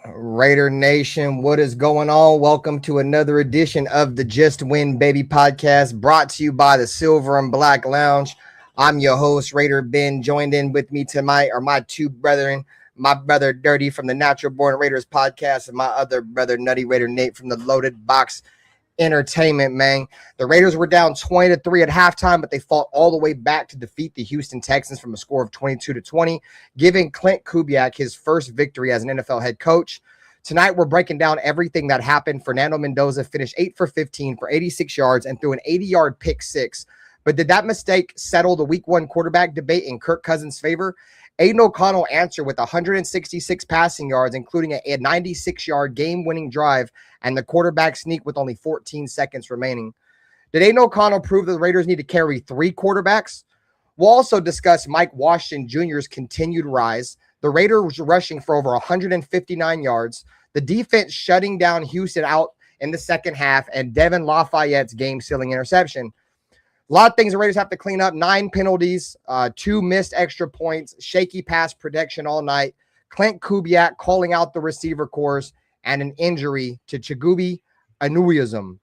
Raider Nation, what is going on? Welcome to another edition of the Just Win Baby podcast, brought to you by the Silver and Black Lounge. I'm your host, RaiderBen. Joined in with me tonight are my two brethren, my brother Dyrti from the Natural Born Raiders podcast, and my other brother Nutty Raider Nate from the Loaded Box Entertainment. Man, the Raiders were down 20-3 at halftime, but they fought all the way back to defeat the Houston Texans from a score of 22-20, giving Clint Kubiak his first victory as an NFL head coach. Tonight, we're breaking down everything that happened. Fernando Mendoza finished 8 for 15 for 86 yards and threw an 80-yard pick six. But did that mistake settle the week one quarterback debate in Kirk Cousins' favor? Aiden O'Connell answered with 166 passing yards, including a 96-yard game-winning drive and the quarterback sneak with only 14 seconds remaining. Did Aiden O'Connell prove that the Raiders need to carry three quarterbacks? We'll also discuss Mike Washington Jr.'s continued rise, the Raiders rushing for over 159 yards, the defense shutting down Houston out in the second half, and Devin Lafayette's game-sealing interception. A lot of things the Raiders have to clean up. 9 penalties, 2 missed extra points, shaky pass protection all night, Clint Kubiak calling out the receiver corps, and an injury to Chigubi Anuizum.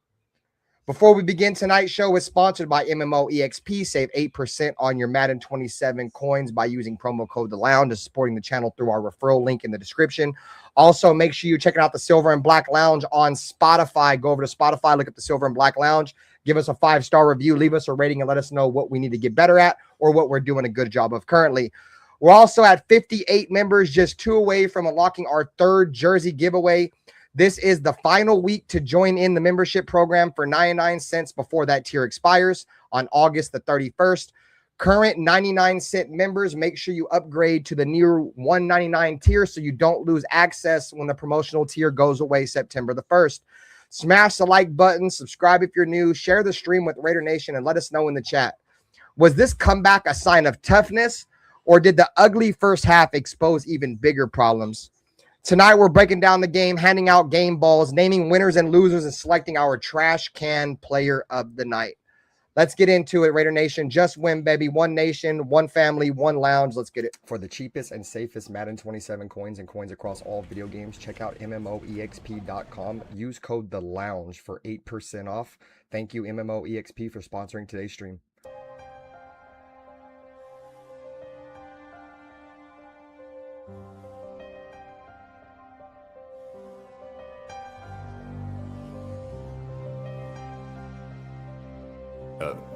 Before we begin, tonight's show is sponsored by MMO EXP. Save 8% on your Madden 27 coins by using promo code The Lounge and supporting the channel through our referral link in the description. Also, make sure you check out the Silver and Black Lounge on Spotify. Go over to Spotify, look at the Silver and Black Lounge, give us a 5-star review, leave us a rating, and let us know what we need to get better at or what we're doing a good job of currently. We're also at 58 members, just 2 away from unlocking our 3rd jersey giveaway. This is the final week to join in the membership program for 99 cents before that tier expires on August the 31st. Current 99-cent members, make sure you upgrade to the near 199 tier so you don't lose access when the promotional tier goes away September the 1st. Smash the like button, subscribe if you're new, share the stream with Raider Nation, and let us know in the chat. Was this comeback a sign of toughness, or did the ugly first half expose even bigger problems? Tonight, we're breaking down the game, handing out game balls, naming winners and losers, and selecting our trash can player of the night. Let's get into it, Raider Nation. Just win, baby. One nation, one family, one lounge. Let's get it. For the cheapest and safest Madden 27 coins and coins across all video games, check out MMOEXP.com. Use code The Lounge for 8% off. Thank you, MMOEXP, for sponsoring today's stream.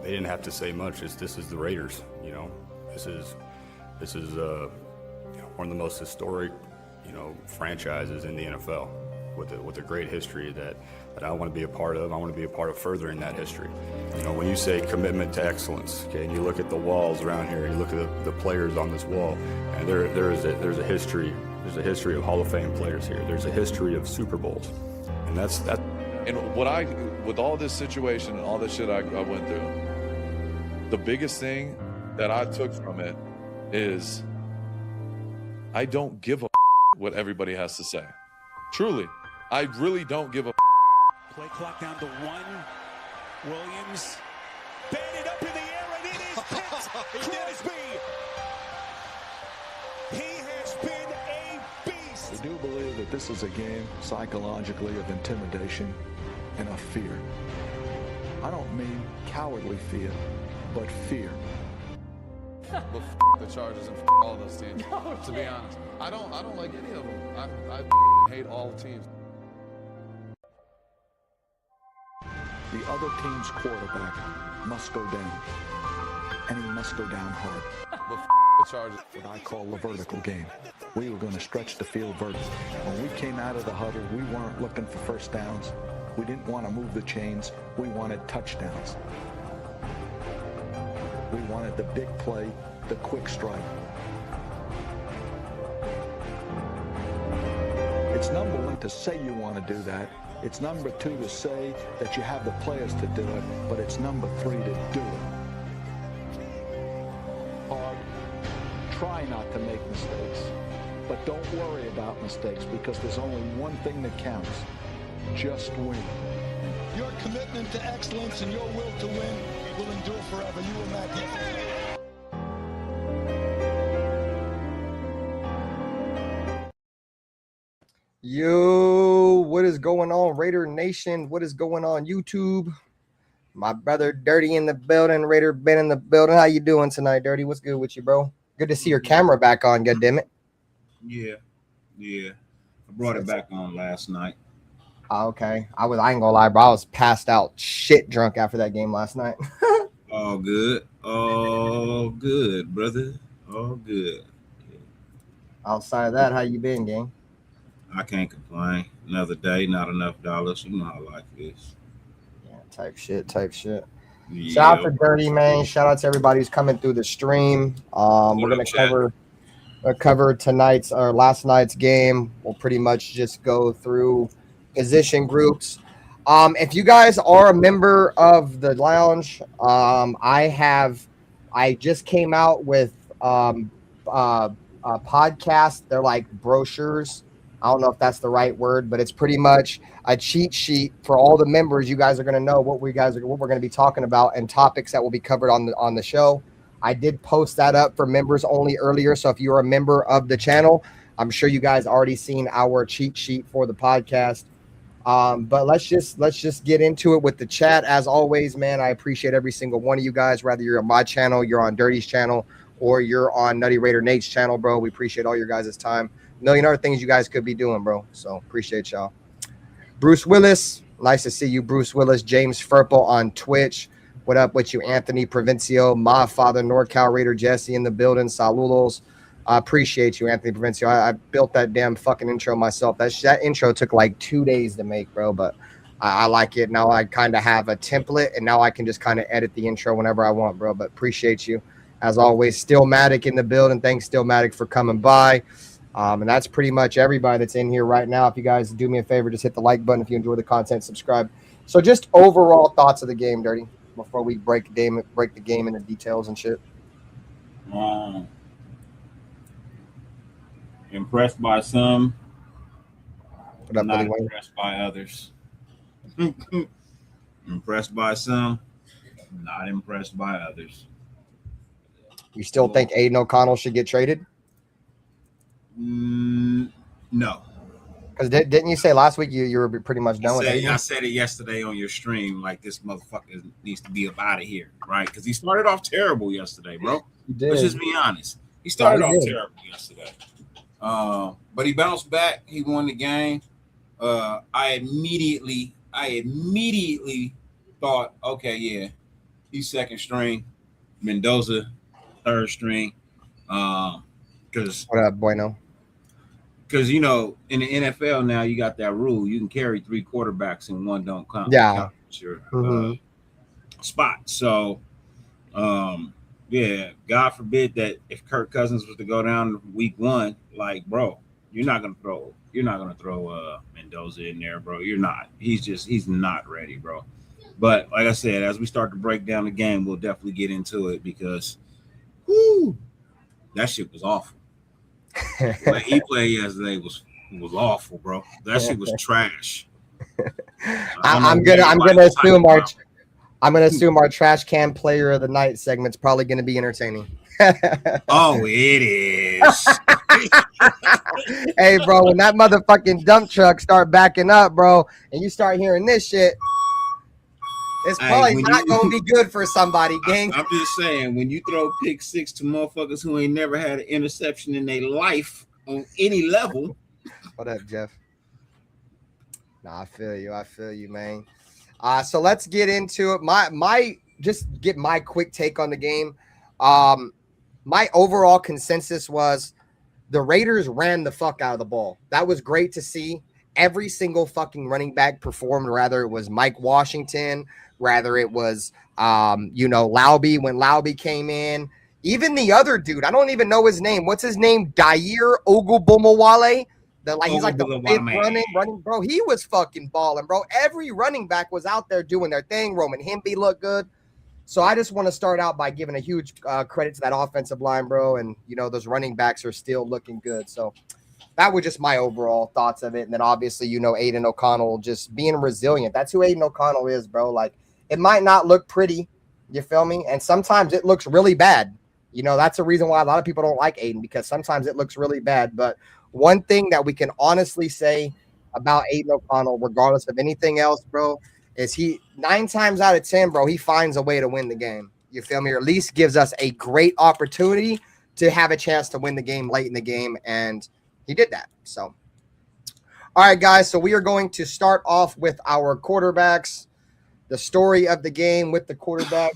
They didn't have to say much. This is the Raiders, you know. This is one of the most historic, franchises in the NFL with a great history that I want to be a part of. I want to be a part of furthering that history. When you say commitment to excellence, okay, and you look at the walls around here, you look at the players on this wall, and there's a history. There's a history of Hall of Fame players here. There's a history of Super Bowls, and that's that. And with all this situation and all this shit I went through, the biggest thing that I took from it is I don't give a what everybody has to say. Truly, I really don't give a. Play clock down to 1. Williams batted up in the air, and it is picked. Crosby. He has been a beast. We do believe that this is a game psychologically of intimidation and of fear. I don't mean cowardly fear, but fear. Well, the Chargers and all those teams. To be honest, I don't like any of them. I hate all teams. The other team's quarterback must go down, and he must go down hard. The Chargers. What I call the vertical game. We were going to stretch the field vertically. When we came out of the huddle, we weren't looking for first downs. We didn't want to move the chains. We wanted touchdowns. We wanted the big play, the quick strike. It's number one to say you want to do that. It's number two to say that you have the players to do it, but it's number three to do it. Hard. Try not to make mistakes, but don't worry about mistakes because there's only one thing that counts. Just win. Your commitment to excellence and your will to win will endure forever. You will not get it. Yo, what is going on, Raider Nation? What is going on, YouTube? My brother Dyrti in the building, RaiderBen in the building. How you doing tonight, Dyrti? What's good with you, bro? Good to see your camera back on, goddammit. Yeah. I brought it back on last night. Oh, okay. I ain't gonna lie, bro. I was passed out shit drunk after that game last night. All good, brother. All good. Outside of that, how you been, gang? I can't complain. Another day, not enough dollars. You know how life is. Yeah, type shit. Yeah. Shout out to Dyrti, man. Shout out to everybody who's coming through the stream. We're gonna cover tonight's or last night's game. We'll pretty much just go through position groups. If you guys are a member of the lounge, I just came out with a podcast. They're like brochures. I don't know if that's the right word, but it's pretty much a cheat sheet for all the members. You guys are going to know what we're going to be talking about and topics that will be covered on the show. I did post that up for members only earlier. So if you're a member of the channel, I'm sure you guys already seen our cheat sheet for the podcast. But let's just get into it with the chat. As always, man, I appreciate every single one of you guys, whether you're on my channel, you're on Dyrti's channel, or you're on Nutty Raider Nate's channel, bro. We appreciate all your guys' time. A million other things you guys could be doing, bro. So appreciate y'all. Bruce Willis, nice to see you, Bruce Willis. James Furple on Twitch. What up with you, Anthony Provencio, my father, NorCal Raider Jesse in the building. Saludos. I appreciate you, Anthony Provencio. I built that damn fucking intro myself. That intro took like 2 days to make, bro, but I like it. Now I kind of have a template, and now I can just kind of edit the intro whenever I want, bro. But appreciate you. As always, Stillmatic in the building. Thanks, Stillmatic, for coming by. And that's pretty much everybody that's in here right now. If you guys do me a favor, just hit the like button if you enjoy the content, subscribe. So just overall thoughts of the game, Dyrti, before we break the game into details and shit. Impressed by some, What up, not Billy Wayne? impressed by others. Impressed by some, not impressed by others. You still think Aiden O'Connell should get traded? No. Because didn't you say last week you were pretty much done with Aiden? I said it yesterday on your stream, like this motherfucker needs to be up out of here, right? Because he started off terrible yesterday, bro. You did. Let's just be honest. He started No, he off did. terrible yesterday. But he bounced back. He won the game. I immediately thought, okay, yeah, he's second string. Mendoza, third string. Because What up, Bueno? you know, in the NFL now, you got that rule. You can carry 3 quarterbacks and one don't count. Yeah. Your spot. So, yeah, God forbid that if Kirk Cousins was to go down week 1, like, bro, you're not gonna throw Mendoza in there, bro. You're not. He's not ready, bro. But like I said, as we start to break down the game, we'll definitely get into it because that shit was awful. What he played yesterday was awful, bro. That shit was trash. I'm gonna assume our trash can player of the night segment's probably gonna be entertaining. Oh, it is. Hey, bro, when that motherfucking dump truck start backing up, bro, and you start hearing this shit, it's probably not gonna be good for somebody, gang. I'm just saying, when you throw pick 6 to motherfuckers who ain't never had an interception in their life on any level. What up, Jeff? Nah, I feel you, man. So let's get into it. Just get my quick take on the game. My overall consensus was the Raiders ran the fuck out of the ball. That was great to see. Every single fucking running back performed, rather it was Mike Washington, rather it was Laube when Laube came in. Even the other dude, I don't even know his name. What's his name? Dair Ogunbowale. He's like the fifth running, bro. He was fucking balling, bro. Every running back was out there doing their thing. Roman Hemby looked good. So I just want to start out by giving a huge credit to that offensive line, bro. And, those running backs are still looking good. So that was just my overall thoughts of it. And then obviously, Aiden O'Connell just being resilient. That's who Aiden O'Connell is, bro. Like, it might not look pretty, you feel me? And sometimes it looks really bad. That's the reason why a lot of people don't like Aiden, because sometimes it looks really bad. But one thing that we can honestly say about Aiden O'Connell, regardless of anything else, bro, is he 9 times out of 10, bro, he finds a way to win the game. You feel me? Or at least gives us a great opportunity to have a chance to win the game late in the game, and he did that. So, all right, guys, so we are going to start off with our quarterbacks, the story of the game with the quarterback.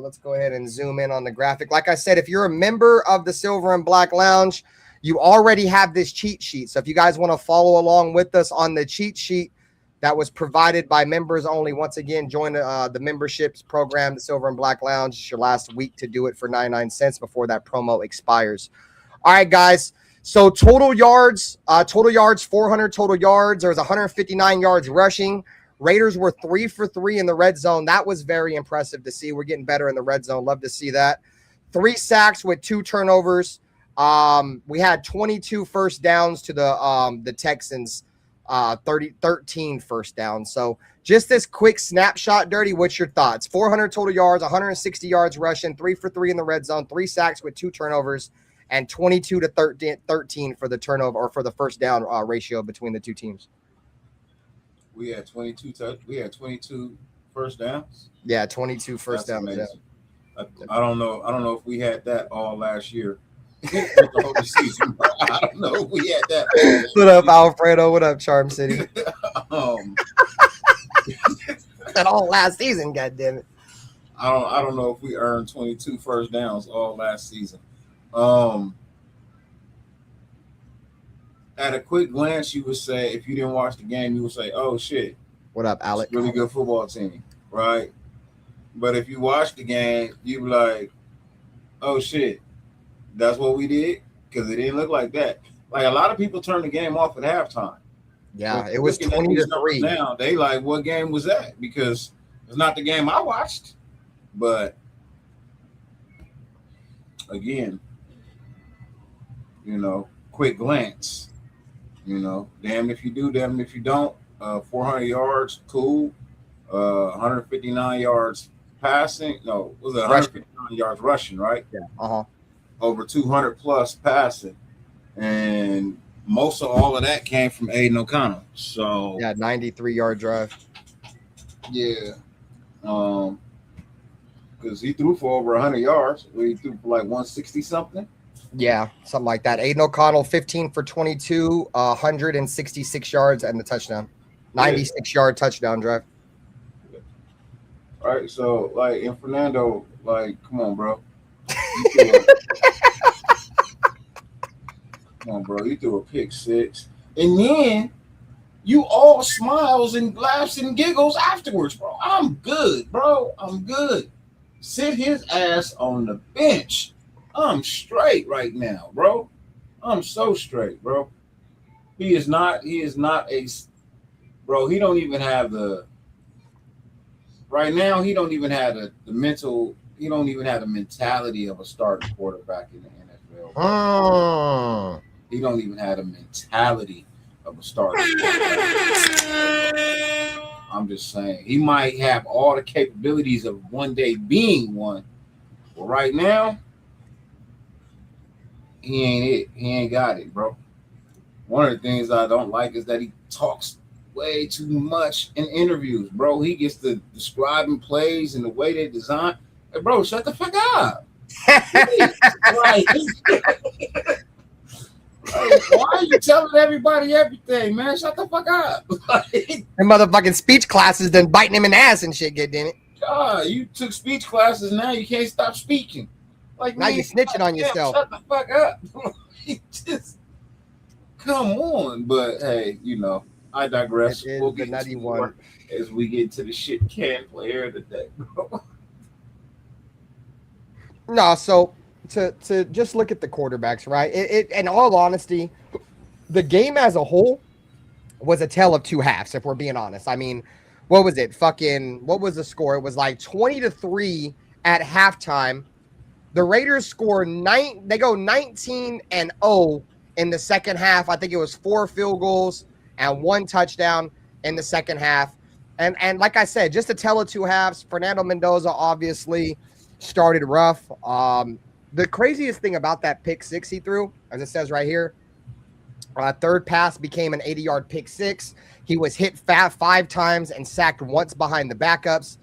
Let's go ahead and zoom in on the graphic. Like I said, if you're a member of the Silver and Black Lounge, you already have this cheat sheet. So if you guys want to follow along with us on the cheat sheet that was provided by members only, once again, join the memberships program, the Silver and Black Lounge. It's your last week to do it for 99 cents before that promo expires. All right, guys. So total yards, 400 total yards. There was 159 yards rushing. Raiders were 3 for 3 in the red zone. That was very impressive to see. We're getting better in the red zone. Love to see that. 3 sacks with 2 turnovers. We had 22 first downs to the Texans, 13 first downs. So just this quick snapshot, Dyrti, what's your thoughts? 400 total yards, 160 yards rushing, 3 for 3 in the red zone, 3 sacks with 2 turnovers, and 22 to 13 for the turnover or for the first down ratio between the two teams. We had 22 first downs. Yeah, 22 first downs. Yeah. I don't know if we had that all last year. The whole season. I don't know if we had that. What up, Alfredo? What up, Charm City? That all last season, goddammit. I don't know if we earned 22 first downs all last season. At a quick glance, you would say, if you didn't watch the game, you would say, "Oh shit, what up, Alec? Really good football team, right?" But if you watch the game, you be like, "Oh shit, that's what we did," because it didn't look like that. Like a lot of people turned the game off at halftime. Yeah, it was 20-3. Now they like, what game was that? Because it's not the game I watched. But again, quick glance. Damn if you do, damn if you don't. 400 yards, cool. 159 yards passing. No, was it 159 yards rushing, right? Yeah. Over 200 plus passing. And most of all of that came from Aiden O'Connell. So yeah, 93-yard drive. Yeah. Because he threw for over 100 yards. He threw for like 160 something. Yeah, something like that. Aiden O'Connell, 15 for 22, 166 yards and the touchdown. 96-yard touchdown drive. All right, so, like, and Fernando, like, come on, bro. Come on, bro. You threw a pick 6. And then you all smiles and laughs and giggles afterwards, bro. I'm good, bro. I'm good. Sit his ass on the bench. I'm straight right now, bro. I'm so straight, bro. He is not a, bro, he don't even have the, right now, he don't even have the mental, he don't even have the mentality of a starting quarterback in the NFL. He don't even have the mentality of a starting quarterback. I'm just saying. He might have all the capabilities of one day being one, but right now, he ain't it. He ain't got it, bro. One of the things I don't like is that he talks way too much in interviews, bro. He gets to describing plays and the way they design. Hey, bro, shut the fuck up. Why are you telling everybody everything, man? Shut the fuck up. And motherfucking speech classes done biting him in the ass and shit, get in it. God, you took speech classes, now you can't stop speaking. Like now you snitching on yourself. Shut the fuck up. Just come on. But hey, I digress. We'll get the Nutty one as we get to the shit can player of the day, bro. No, so to just look at the quarterbacks, right? It in all honesty, the game as a whole was a tale of two halves, if we're being honest. I mean, what was it? What was the score? It was like 20-3 at halftime. The Raiders score they go 19-0 in the second half. I think it was 4 field goals and 1 touchdown in the second half. And like I said, just to tell of two halves, Fernando Mendoza obviously started rough. The craziest thing about that pick 6 he threw, as it says right here, Third pass became an 80-yard pick six. He was hit 5 times and sacked once behind the backups.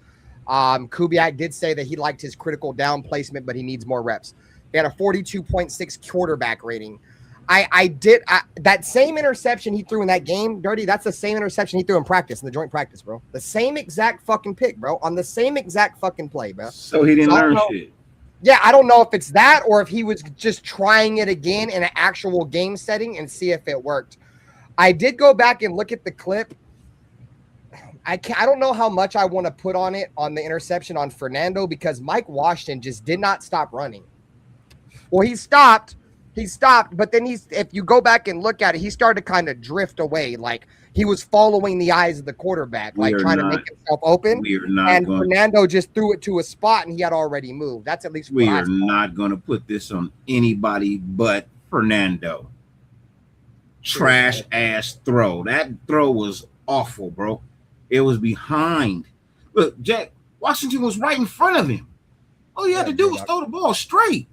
Kubiak did say that he liked his critical down placement, but he needs more reps. They had a 42.6 quarterback rating. That same interception he threw in that game, Dyrti, that's the same interception he threw in practice, in the joint practice, bro. The same exact fucking pick, bro, on the same exact fucking play, bro. So he didn't learn shit. Yeah, I don't know if it's that or if he was just trying it again in an actual game setting and see if it worked. I did go back and look at the clip. I don't know how much I want to put on it on the interception on Fernando because Mike Washington just did not stop running. Well, he stopped, but then if you go back and look at it, he started to kind of drift away. Like he was following the eyes of the quarterback, like trying to make himself open. Fernando just threw it to a spot and he had already moved. That's at least what we are not going to put this on anybody but Fernando. Trash ass throw. That throw was awful, bro. It was behind. Look, Jack Washington was right in front of him. All he had to do was throw the ball straight.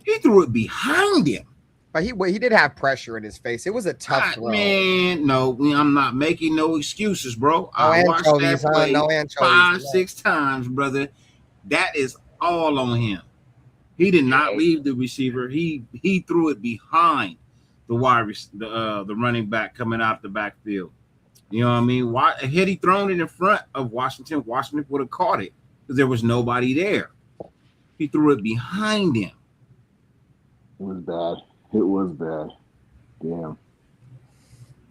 He threw it behind him. But he did have pressure in his face. It was a tough throw. Man, no, I'm not making no excuses, bro. I watched that play 5-6 times, brother. That is all on him. He did not leave the receiver. He threw it behind the running back coming out the backfield. You know what I mean? Had he thrown it in front of Washington, Washington would have caught it because there was nobody there. He threw it behind him. It was bad. It was bad. Damn.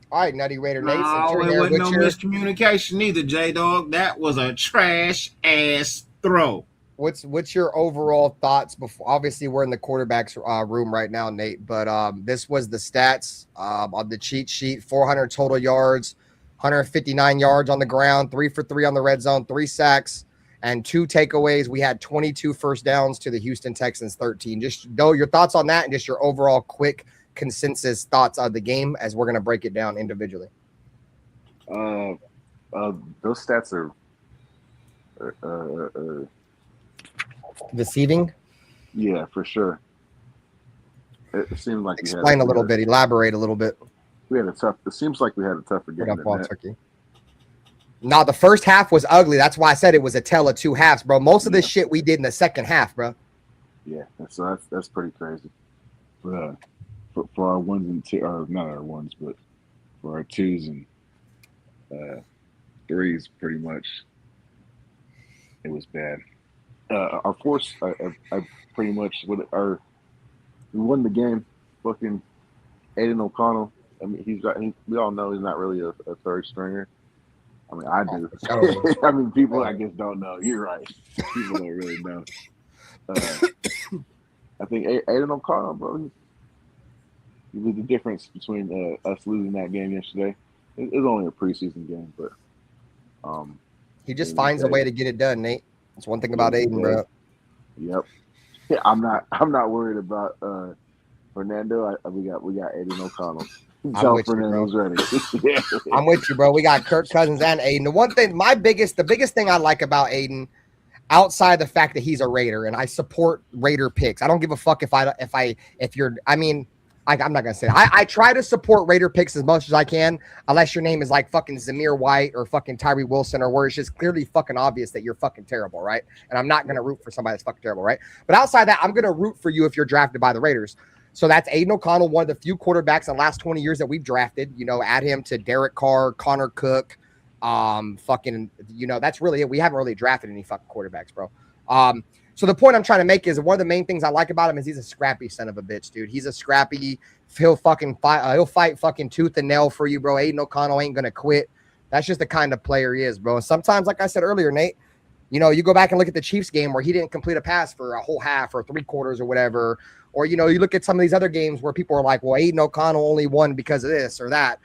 All right, Nutty Raider Nate. No, it wasn't no miscommunication either, J-Dog. That was a trash-ass throw. What's your overall thoughts before? Obviously, we're in the quarterback's room right now, Nate, but this was the stats on the cheat sheet. 400 total yards, 159 yards on the ground, 3 for 3 on the red zone, 3 sacks, and 2 takeaways. We had 22 first downs to the Houston Texans 13. Just know your thoughts on that and just your overall quick consensus thoughts of the game as we're going to break it down individually. Those stats are deceiving. Yeah, for sure. It seemed like explain a little bit, elaborate a little bit. It seems like we had a tougher game than that. No, the first half was ugly. That's why I said it was a tale of 2 halves, bro. Most of this shit we did in the second half, bro. Yeah, that's pretty crazy. For our ones and two, or not our ones, but for our 2s and 3s, pretty much, it was bad. Our 4s, I pretty much we won the game. Fucking Aiden O'Connell. I mean, we all know he's not really a third stringer. I mean, I do. I mean, people, I guess, don't know. You're right. People don't really know. I think Aiden O'Connell, bro, he was the difference between us losing that game yesterday. It was only a preseason game, but he just finds a way to get it done, Nate. That's one thing about Aiden, bro. Yep. Yeah, I'm not worried about Fernando. We got Aiden O'Connell. I'm with Fernando's ready. Yeah. I'm with you, bro. We got Kirk Cousins and Aiden. The biggest thing I like about Aiden, outside the fact that he's a Raider, and I support Raider picks. I don't give a fuck I'm not gonna say that. I try to support Raider picks as much as I can, unless your name is like fucking Zamir White or fucking Tyree Wilson, or where it's just clearly fucking obvious that you're fucking terrible, right? And I'm not gonna root for somebody that's fucking terrible, right? But outside that, I'm gonna root for you if you're drafted by the Raiders. So that's Aiden O'Connell, one of the few quarterbacks in the last 20 years that we've drafted. You know, add him to Derek Carr, Connor Cook, that's really it. We haven't really drafted any fucking quarterbacks, bro. So the point I'm trying to make is one of the main things I like about him is he's a scrappy son of a bitch, dude. He's a scrappy. He'll fucking fight. He'll fight fucking tooth and nail for you, bro. Aiden O'Connell ain't gonna quit. That's just the kind of player he is, bro. And sometimes, like I said earlier, Nate, you know, you go back and look at the Chiefs game where he didn't complete a pass for a whole half or 3/4 or whatever. Or, you know, you look at some of these other games where people are like, well, Aiden O'Connell only won because of this or that.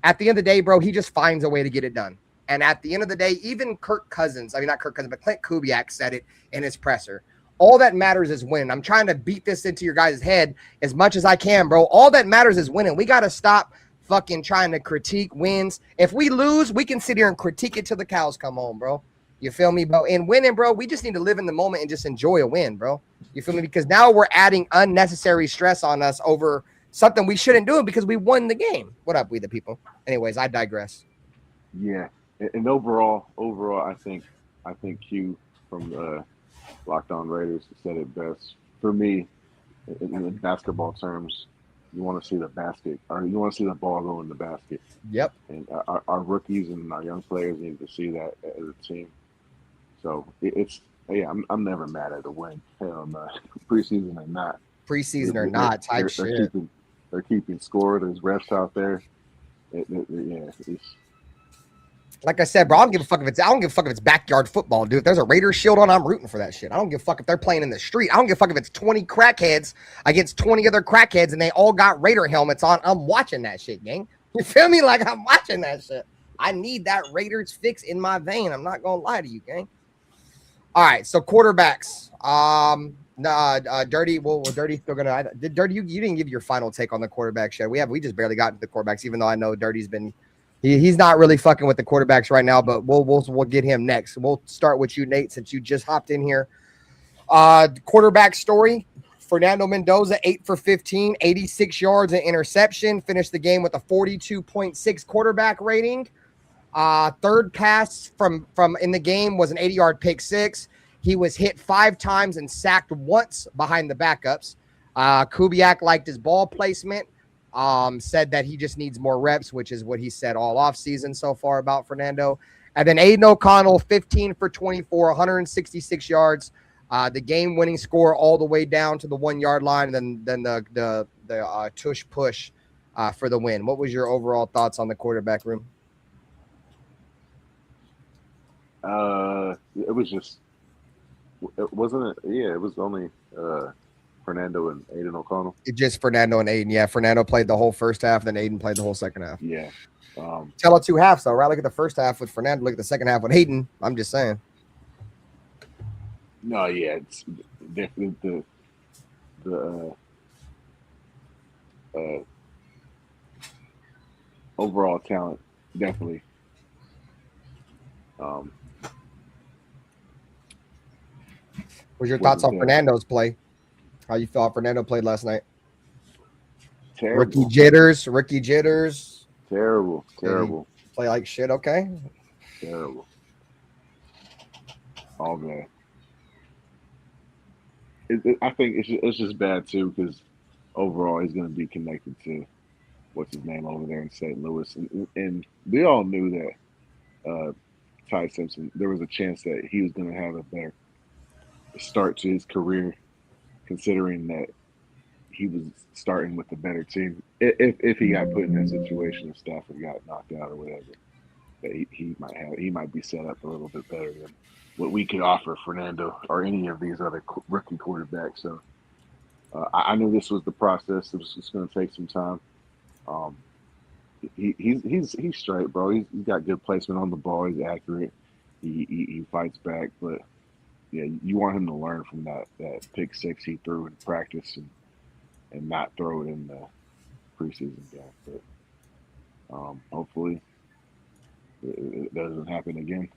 At the end of the day, bro, he just finds a way to get it done. And at the end of the day, even not Kirk Cousins, but Clint Kubiak said it in his presser. All that matters is winning. I'm trying to beat this into your guys' head as much as I can, bro. All that matters is winning. We got to stop fucking trying to critique wins. If we lose, we can sit here and critique it till the cows come home, bro. You feel me, bro? And winning, bro, we just need to live in the moment and just enjoy a win, bro. You feel me? Because now we're adding unnecessary stress on us over something we shouldn't do because we won the game. What up, we the people? Anyways, I digress. Yeah, and overall, I think Q from Locked On Raiders said it best. For me, in basketball terms, you want to see the basket, or you want to see the ball go in the basket. Yep. And our rookies and our young players need to see that as a team. So I'm never mad at a win. Hell no, preseason or not. Preseason or not, type shit. They're keeping score. There's refs out there. Like I said, bro, I don't give a fuck if it's backyard football, dude. If there's a Raiders shield on, I'm rooting for that shit. I don't give a fuck if they're playing in the street. I don't give a fuck if it's 20 crackheads against 20 other crackheads and they all got Raider helmets on. I'm watching that shit, gang. You feel me? Like, I'm watching that shit. I need that Raiders fix in my vein. I'm not gonna lie to you, gang. All right, so quarterbacks. Dyrti. Well, Dyrti's still gonna. Dyrti, you didn't give your final take on the quarterback shit. We just barely got to the quarterbacks, even though I know Dyrti's been. He's not really fucking with the quarterbacks right now, but we'll get him next. We'll start with you, Nate, since you just hopped in here. Quarterback story. Fernando Mendoza, 8 for 15, 86 yards and interception. Finished the game with a 42.6 quarterback rating. Third pass from in the game was an 80-yard pick six. He was hit 5 times and sacked once behind the backups. Kubiak liked his ball placement. Said that he just needs more reps, which is what he said all offseason so far about Fernando. And then Aiden O'Connell, 15 for 24, 166 yards. The game-winning score all the way down to the 1-yard line, and then the tush push for the win. What was your overall thoughts on the quarterback room? It was just, it wasn't. It was only Fernando and Aiden O'Connell. It just Fernando and Aiden. Yeah, Fernando played the whole first half, then Aiden played the whole second half. Yeah. Tell it 2 halves though, right? Look at the first half with Fernando. Look at the second half with Aiden. I'm just saying. No, yeah, it's definitely the overall talent, definitely. What's your thoughts on Fernando's play? How you thought Fernando played last night? Terrible. Rookie jitters. Terrible. Play like shit, okay? Terrible. All bad. I think it's just bad too, because overall he's going to be connected to what's his name over there in St. Louis, and we all knew that Ty Simpson, there was a chance that he was going to have a better start to his career, considering that he was starting with a better team. If he got put in that situation, if Stafford got knocked out or whatever, that he might be set up a little bit better than what we could offer Fernando or any of these other rookie quarterbacks. So I knew this was the process. It was just going to take some time. He's straight, bro. He's got good placement on the ball. He's accurate. He fights back, but yeah, you want him to learn from that pick six he threw in practice and not throw it in the preseason game. But hopefully it doesn't happen again.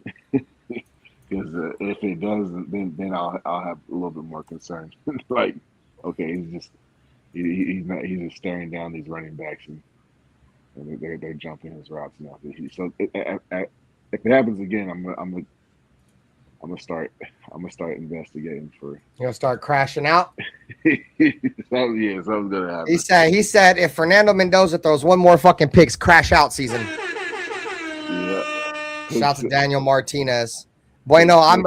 Because if it does, then I'll have a little bit more concern. Like, okay, he's just staring down these running backs and they're jumping his routes now. So if it happens again, I'm gonna start investigating for. You're gonna start crashing out. Something's gonna happen. He said if Fernando Mendoza throws one more fucking picks, crash out season. Yeah. Shout to Daniel Martinez. Bueno, I'm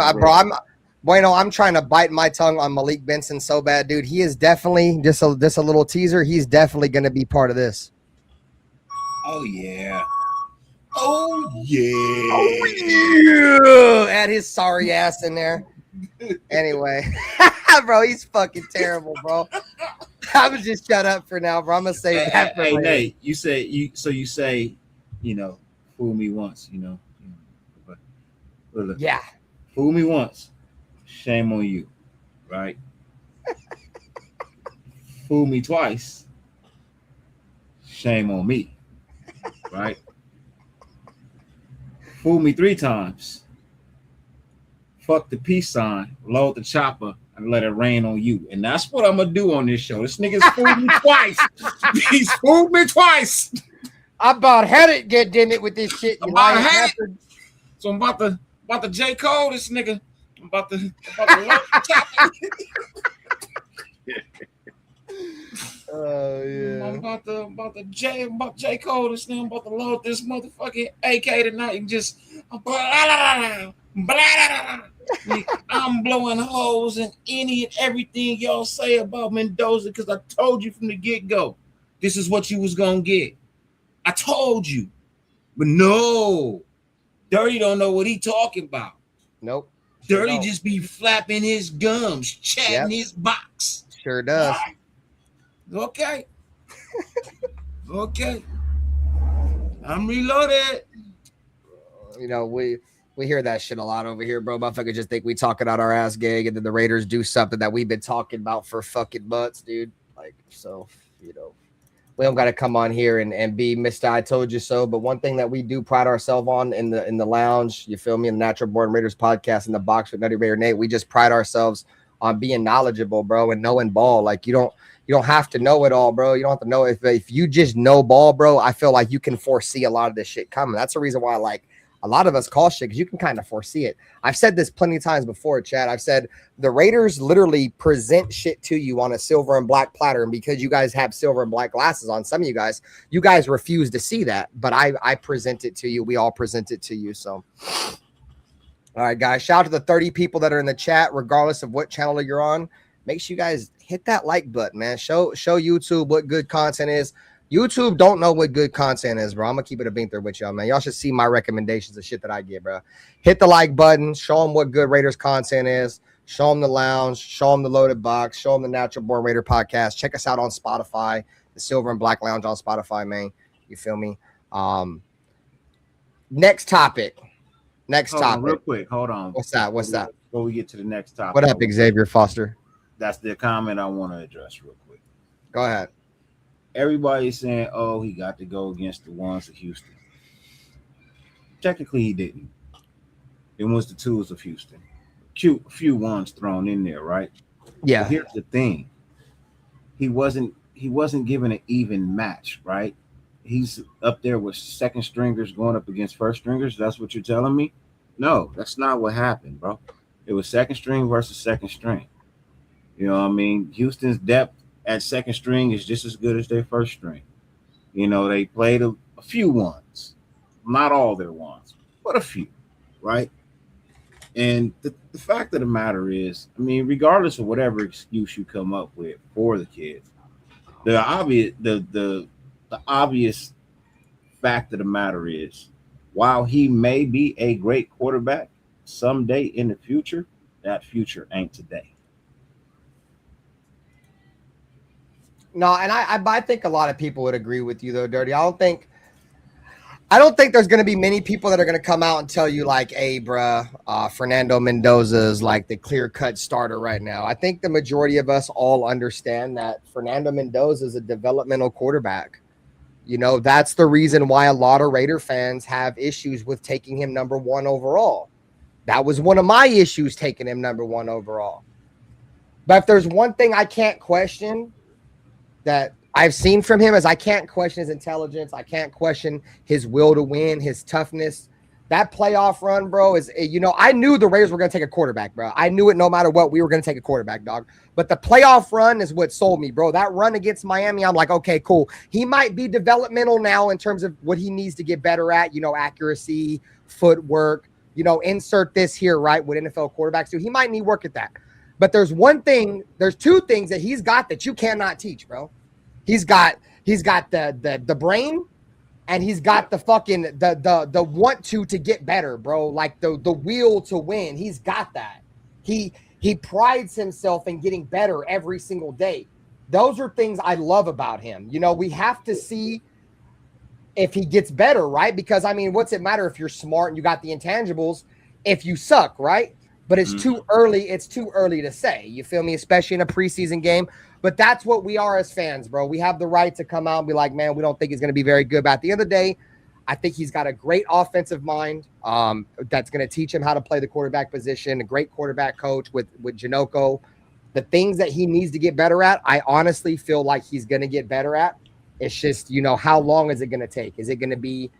trying to bite my tongue on Malik Benson so bad, dude. He is definitely just a little teaser. He's definitely going to be part of this. Oh yeah. Add his sorry ass in there. Anyway, bro, he's fucking terrible, bro. I'm gonna just shut up for now, bro. I'm gonna say that for later. Nate, you say, fool me once, but look, yeah, fool me once, shame on you, right? Fool me twice, shame on me, right? Fool me 3 times, fuck the peace sign, load the chopper, and let it rain on you. And that's what I'm gonna do on this show. This nigga's fooled me twice. He's fooled me twice. I about had it, get in it with this shit. You lying bastard. So I'm about to J. Cole this nigga. I'm about to Oh yeah. I'm about to J. Cole this nigga. I'm about to load this motherfucking AK tonight and just I'm blowing holes in any and everything y'all say about Mendoza because I told you from the get-go this is what you was gonna get. I told you. But no, Dyrti don't know what he talking about. Nope. Dyrti just be flapping his gums, chatting his box. Sure does. Okay. Okay. I'm reloaded. You know, we hear that shit a lot over here, bro. Motherfuckers just think we talking out our ass gig, and then the Raiders do something that we've been talking about for fucking months, dude. Like, so, you know, we don't got to come on here and be Mr. I told you so. But one thing that we do pride ourselves on in the lounge, you feel me, in the Natural Born Raiders podcast in the box with Nutty Raider Nate, we just pride ourselves on being knowledgeable, bro, and knowing ball. Like, you don't have to know it all, bro. You don't have to know if you just know ball, bro. I feel like you can foresee a lot of this shit coming. That's the reason why, like, a lot of us call shit because you can kind of foresee it. I've said this plenty of times before, Chad. I've said the Raiders literally present shit to you on a silver and black platter, and because you guys have silver and black glasses on, some of you guys refuse to see that, but I present it to you. We all present it to you. So, all right, guys, shout out to the 30 people that are in the chat, regardless of what channel you're on. Make sure you guys hit that like button, man. Show YouTube what good content is. YouTube don't know what good content is, bro. I'm gonna keep it a bean there with y'all, man. Y'all should see my recommendations of shit that I get, bro. Hit the like button. Show them what good Raiders content is. Show them the lounge. Show them the loaded box. Show them the Natural Born Raider podcast. Check us out on Spotify. The Silver and Black Lounge on Spotify, man. You feel me? Next topic. Real quick. Hold on. What's that? Before we get to the next topic. What up, Xavier Foster? That's the comment I want to address real quick. Go ahead. Everybody's saying, oh, he got to go against the ones of Houston. Technically, he didn't. It was the twos of Houston. A few ones thrown in there, right? Yeah. But here's the thing. He wasn't given an even match, right? He's up there with second stringers going up against first stringers. That's what you're telling me? No, that's not what happened, bro. It was second string versus second string. You know what I mean? Houston's depth at second string is just as good as their first string. You know, they played a few ones, not all their ones, but a few, right? And the fact of the matter is, I mean, regardless of whatever excuse you come up with for the kids, the obvious fact of the matter is, while he may be a great quarterback someday in the future, that future ain't today. No, and I think a lot of people would agree with you though, Dyrti. I don't think there's going to be many people that are going to come out and tell you like, hey, bruh, Fernando Mendoza is like the clear-cut starter right now. I think the majority of us all understand that Fernando Mendoza is a developmental quarterback. You know, that's the reason why a lot of Raider fans have issues with taking him number 1 overall. That was one of my issues, taking him number 1 overall. But if there's one thing I can't question that I've seen from him, is I can't question his intelligence. I can't question his will to win, his toughness. That playoff run, bro, is, you know, I knew the Raiders were going to take a quarterback, bro. I knew it no matter what. We were going to take a quarterback, dog. But the playoff run is what sold me, bro. That run against Miami, I'm like, okay, cool. He might be developmental now in terms of what he needs to get better at, you know, accuracy, footwork, you know, insert this here, right, what NFL quarterbacks do. He might need work at that. But there's two things that he's got that you cannot teach, bro. He's got the brain, and he's got the fucking the want to get better, bro. Like the will to win. He's got that. He prides himself in getting better every single day. Those are things I love about him. You know, we have to see if he gets better, right? Because I mean, what's it matter if you're smart and you got the intangibles if you suck, right? But it's too early. It's too early to say. You feel me? Especially in a preseason game. But that's what we are as fans, bro. We have the right to come out and be like, man, we don't think he's going to be very good. But at the end of the day, I think he's got a great offensive mind that's going to teach him how to play the quarterback position, a great quarterback coach with Janoko. The things that he needs to get better at, I honestly feel like he's going to get better at. It's just, how long is it going to take? Is it going to be,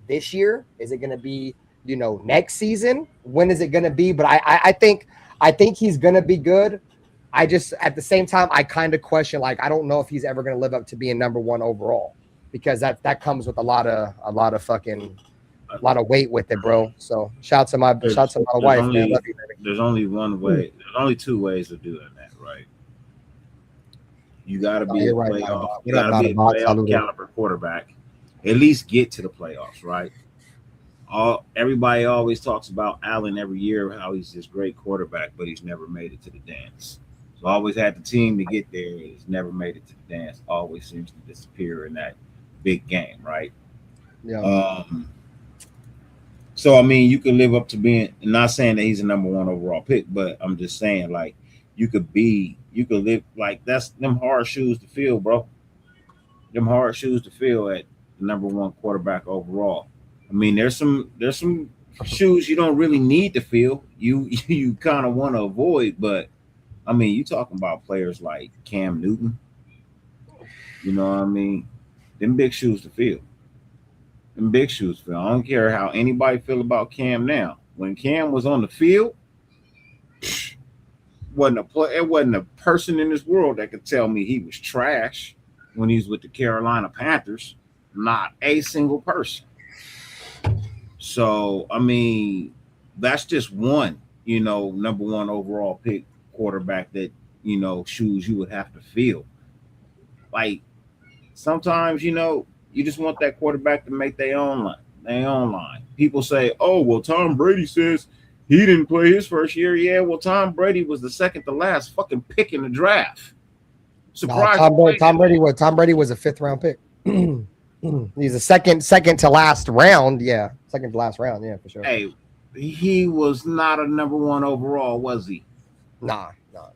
this year? Is it going to be, next season? When is it going to be? But I think he's going to be good. I just, at the same time, I kind of question, like, I don't know if he's ever going to live up to being number one overall, because that comes with a lot of weight with it, bro. So shout to my wife, man. Love you, baby. There's only one way. There's only two ways of doing that, right? You got to be a playoff. You got to be a playoff caliber quarterback. At least get to the playoffs, right? Everybody always talks about Allen every year, how he's this great quarterback, but he's never made it to the dance. So always had the team to get there. He's never made it to the dance. Always seems to disappear in that big game, right? Yeah. So, I mean, you could live up to being, not saying that he's a number one overall pick, but I'm just saying, like, you could live, like, that's them hard shoes to fill, bro. Them hard shoes to fill at the number one quarterback overall. I mean, there's some shoes you don't really need to fill. You kind of want to avoid, but, I mean, you talking about players like Cam Newton. You know what I mean? Them big shoes to fill. I don't care how anybody feel about Cam now. When Cam was on the field, it wasn't a person in this world that could tell me he was trash when he was with the Carolina Panthers. Not a single person. So, I mean, that's just one, number one overall pick quarterback that, shoes you would have to fill. Like, sometimes, you just want that quarterback to make their own line. People say, oh, well, Tom Brady says he didn't play his first year. Yeah, well, Tom Brady was the second to last fucking pick in the draft. Surprise! No, Tom Brady was a 5th round pick. He's a second to last round. Yeah, second to last round. Yeah, for sure. Hey, he was not a number one overall, was he? Nah,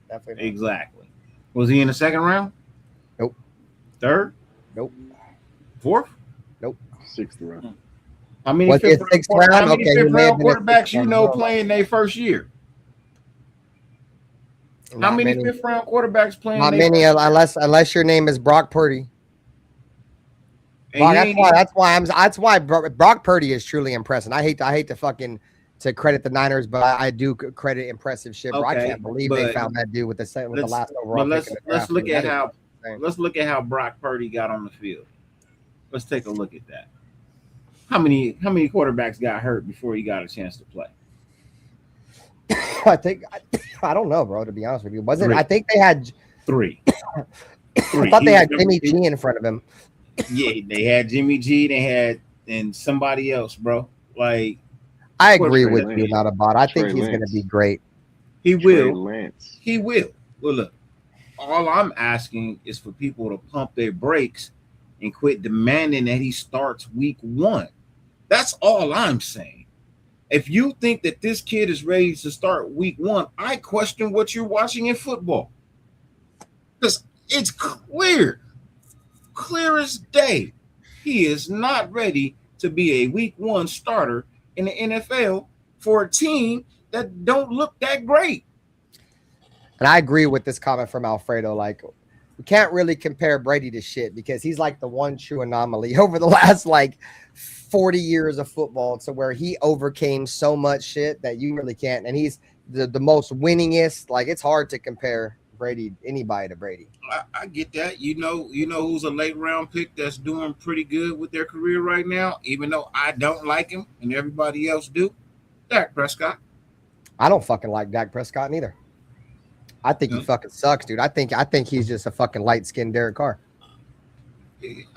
definitely not. Exactly. Was he in the second round? Nope. Third? Nope. Fourth? Nope. 6th round. How many fifth round quarterbacks playing their first year? How many fifth round quarterbacks playing? Not many, unless your name is Brock Purdy. That's why Brock Purdy is truly impressive. I hate to credit the Niners, but I do credit impressive shit. Bro. I can't believe they found that dude with the last overall. Let's look at how Brock Purdy got on the field. Let's take a look at that. How many quarterbacks got hurt before he got a chance to play? I don't know, bro. To be honest with you, I think they had 3. I thought they had Jimmy G in front of him. Yeah, they had Jimmy G. And somebody else, bro. Like, I agree with you, not about. I think he's going to be great. He will. He will. Well, look, all I'm asking is for people to pump their brakes and quit demanding that he starts week 1. That's all I'm saying. If you think that this kid is ready to start week 1, I question what you're watching in football. Because it's clear as day, he is not ready to be a week 1 starter in the NFL for a team that don't look that great. And I agree with this comment from Alfredo. Like, we can't really compare Brady to shit because he's like the one true anomaly over the last 40 years of football, to where he overcame so much shit that you really can't. And he's the most winningest. Like, it's hard to compare anybody to Brady. I get that. You know who's a late round pick that's doing pretty good with their career right now, even though I don't like him and everybody else do? Dak Prescott. I don't fucking like Dak Prescott neither. I think he fucking sucks, dude. I think he's just a fucking light-skinned Derek Carr.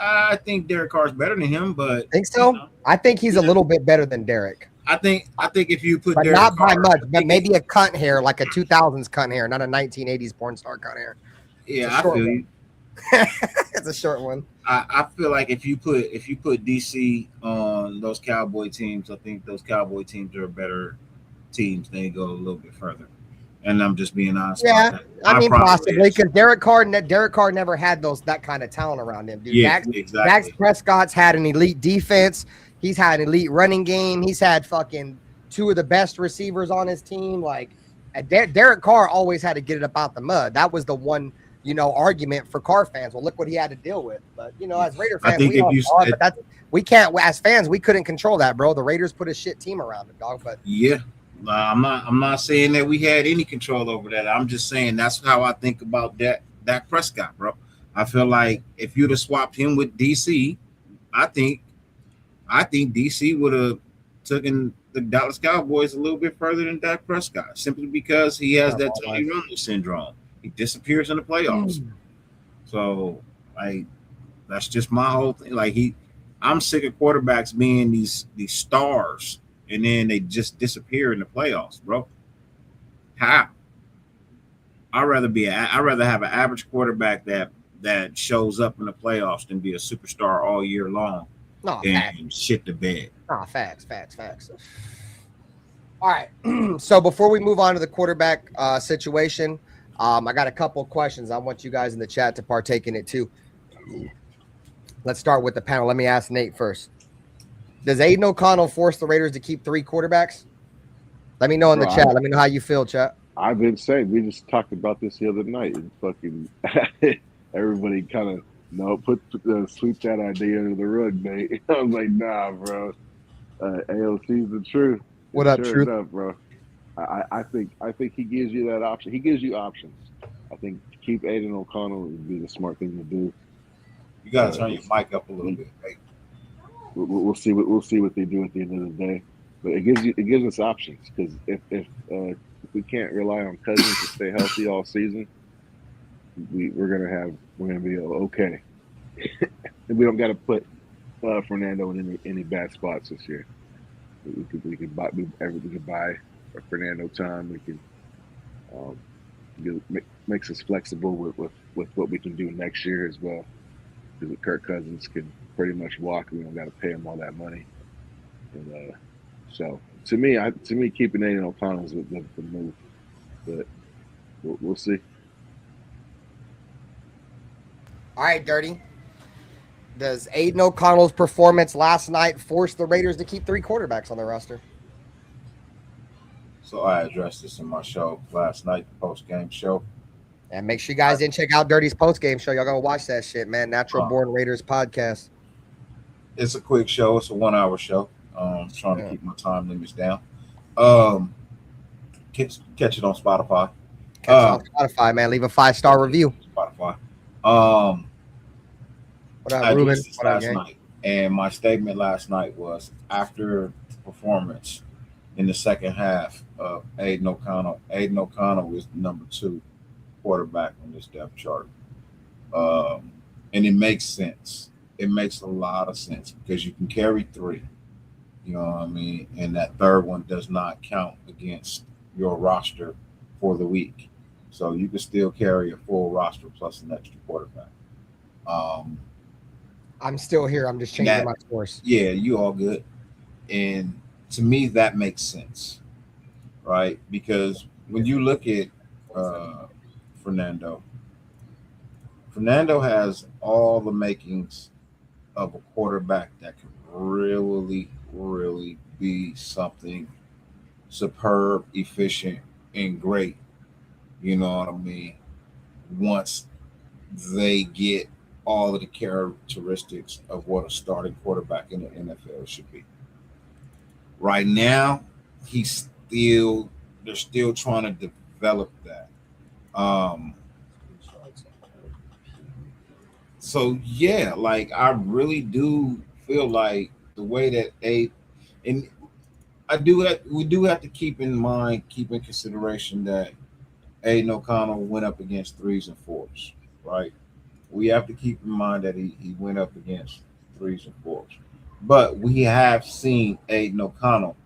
I think Derek Carr's better than him, but think so? I think he's a little bit better than Derek. I think if you put Derek not Carr, by much, but maybe a cunt hair, like a 2000s cunt hair, not a 1980s porn star cunt hair. Yeah, I feel you. It's a short one. I feel like if you put DC on those Cowboy teams, I think those Cowboy teams are better teams. They go a little bit further. And I'm just being honest. Yeah, I mean, possibly, because Derek Carr never had that kind of talent around him, dude. Yeah, exactly. Dak Prescott's had an elite defense. He's had an elite running game. He's had fucking 2 of the best receivers on his team. Derek Carr always had to get it up out the mud. That was the one, argument for Carr fans. Well, look what he had to deal with. But, as Raider fans, we can't, as fans, we couldn't control that, bro. The Raiders put a shit team around it, dog. But yeah, I'm not saying that we had any control over that. I'm just saying that's how I think about Dak Prescott, bro. I feel like if you'd have swapped him with DC, I think DC would have taken the Dallas Cowboys a little bit further than Dak Prescott, simply because he has that Tony Romo syndrome. He disappears in the playoffs. So, like, that's just my whole thing. Like, I'm sick of quarterbacks being these stars, and then they just disappear in the playoffs, bro. How? I'd rather have an average quarterback that shows up in the playoffs than be a superstar all year long and shit the bed. Facts. All right. So before we move on to the quarterback situation, I got a couple of questions. I want you guys in the chat to partake in it too. Let's start with the panel. Let me ask Nate first. Does Aiden O'Connell force the Raiders to keep 3 quarterbacks? Let me know in the chat. Let me know how you feel, chat. I've been saying, we just talked about this the other night, and fucking everybody kind of sweep that idea under the rug, mate. I was like, nah, bro. AOC's the truth. What up, sure truth? Enough, bro. I think he gives you that option. He gives you options. I think to keep Aiden O'Connell would be the smart thing to do. You gotta turn your mic up a little bit, mate. We'll see what they do at the end of the day, but it gives us options, because if we can't rely on Cousins to stay healthy all season, we're gonna be okay. And we don't got to put Fernando in any bad spots this year. We could buy Fernando time. We can makes us flexible with what we can do next year as well. Because Kirk Cousins can pretty much walk, and we don't got to pay him all that money. And so to me, keeping Aiden O'Connell is the move, but we'll see. All right, Dyrti. Does Aiden O'Connell's performance last night force the Raiders to keep 3 quarterbacks on their roster? So I addressed this in my show last night, the post-game show. And make sure you guys didn't check out Dyrti's post-game show. Y'all gonna watch that shit, man. Natural Born Raiders podcast. It's a quick show. It's a 1-hour show. Trying to keep my time limits down. Catch it on Spotify. Catch it on Spotify, man. Leave a 5-star review. Spotify. What up, Ruben? Last night, and my statement last night was, after the performance in the second half of Aiden O'Connell is number 2 quarterback on this depth chart. And it makes sense. It makes a lot of sense, because you can carry 3. You know what I mean? And that third one does not count against your roster for the week. So you can still carry a full roster plus an extra quarterback. I'm still here. I'm just changing my course. Yeah, you all good. And to me, that makes sense, right? Because when you look at Fernando has all the makings of a quarterback that can really, really be something superb, efficient, and great. You know what I mean? Once they get all of the characteristics of what a starting quarterback in the NFL should be. Right now, they're still trying to develop that. So yeah, like, I really do feel like the way that we do have to keep in consideration that Aiden O'Connell went up against 3s and 4s, right? We have to keep in mind that he went up against 3s and 4s. But we have seen Aiden O'Connell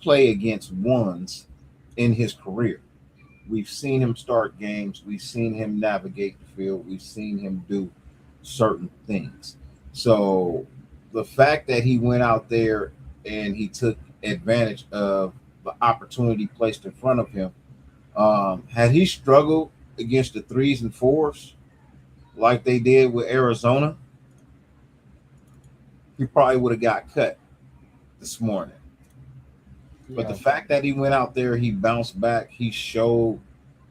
play against 1s in his career. We've seen him start games. We've seen him navigate the field. We've seen him do certain things. So the fact that he went out there and he took advantage of the opportunity placed in front of him, had he struggled against the 3s and 4s like they did with Arizona, he probably would have got cut this morning. But the fact that he went out there, he bounced back, he showed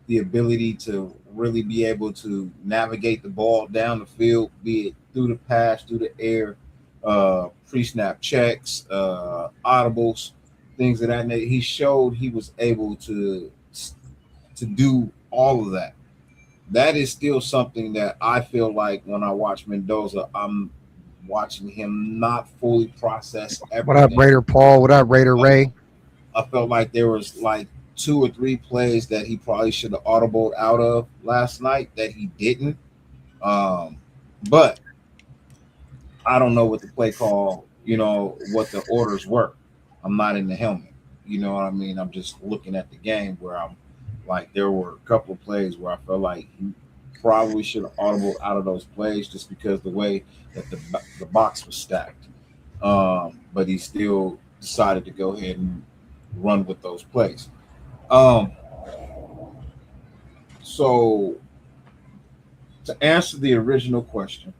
the ability to really be able to navigate the ball down the field, be it through the pass, through the air, pre-snap checks, audibles, things of that nature. He showed he was able to do all of that. That is still something that I feel like when I watch Mendoza, I'm watching him not fully process everything. What up, Raider Paul? What up, Raider Ray? I felt like there was like 2 or 3 plays that he probably should have audibled out of last night that he didn't. But I don't know what the play call, what the orders were. I'm not in the helmet. You know what I mean? I'm just looking at the game where I'm like, there were a couple of plays where I felt like he probably should have audibled out of those plays just because the way that the box was stacked. But he still decided to go ahead and run with those plays. So to answer the original question,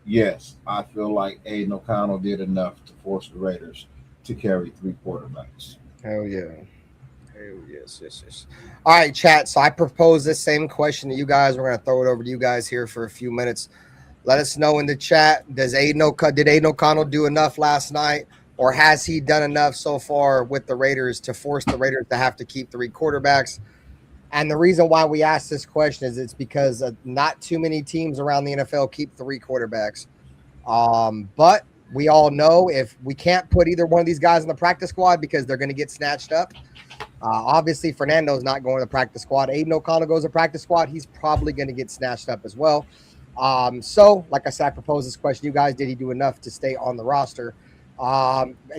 yes, I feel like Aiden O'Connell did enough to force the Raiders to carry 3 quarterbacks. Hell yeah. Hell yes. All right, chat. So I propose this same question to you guys. We're going to throw it over to you guys here for a few minutes. Let us know in the chat. Did Aiden O'Connell do enough last night? Or has he done enough so far with the Raiders to force the Raiders to have to keep 3 quarterbacks? And the reason why we ask this question is it's because not too many teams around the NFL keep 3 quarterbacks. But we all know if we can't put either one of these guys in the practice squad because they're going to get snatched up. Obviously, Fernando's not going to the practice squad. Aiden O'Connell goes to the practice squad. He's probably going to get snatched up as well. So, like I said, I propose this question. You guys, did he do enough to stay on the roster?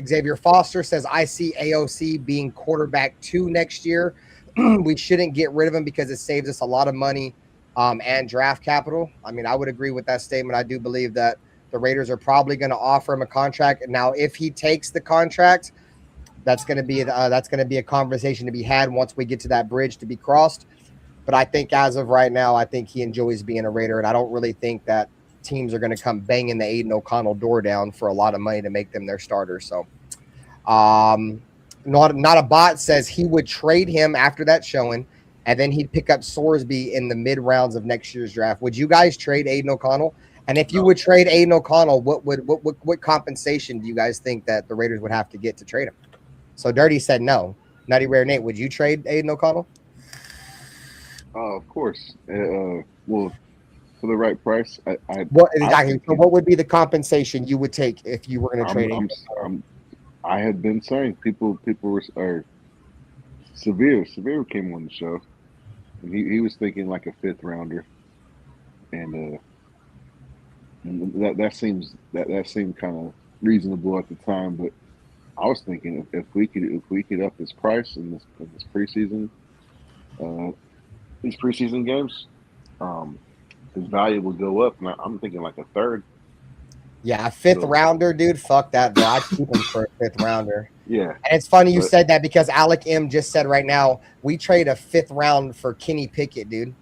Xavier Foster says, I see AOC being quarterback 2 next year. We shouldn't get rid of him because it saves us a lot of money and draft capital. I mean, I would agree with that statement. I do believe that the Raiders are probably going to offer him a contract. Now, if he takes the contract, that's going to be a conversation to be had once we get to that bridge to be crossed. But I think as of right now, I think he enjoys being a Raider, and I don't really think that teams are going to come banging the Aiden O'Connell door down for a lot of money to make them their starter. So, not a bot says he would trade him after that showing, and then he'd pick up Sorsby in the mid rounds of next year's draft. Would you guys trade Aiden O'Connell? And if you would trade Aiden O'Connell, what compensation do you guys think that the Raiders would have to get to trade him? So Dyrti said no. Nutty Rare Nate, would you trade Aiden O'Connell? Of course. Well, for the right price, What would be the compensation you would take if you were going to trade him? I had been saying people were Severe came on the show, and he was thinking like a 5th rounder, and that seemed kind of reasonable at the time. But I was thinking if we could up his price in this preseason. These preseason games, his value will go up. And I'm thinking like a 3rd. Yeah, a 5th rounder, dude. Fuck that, bro. I'd keep him for a 5th rounder. Yeah. And it's funny you said that because Alec M just said right now, we trade a 5th round for Kenny Pickett, dude.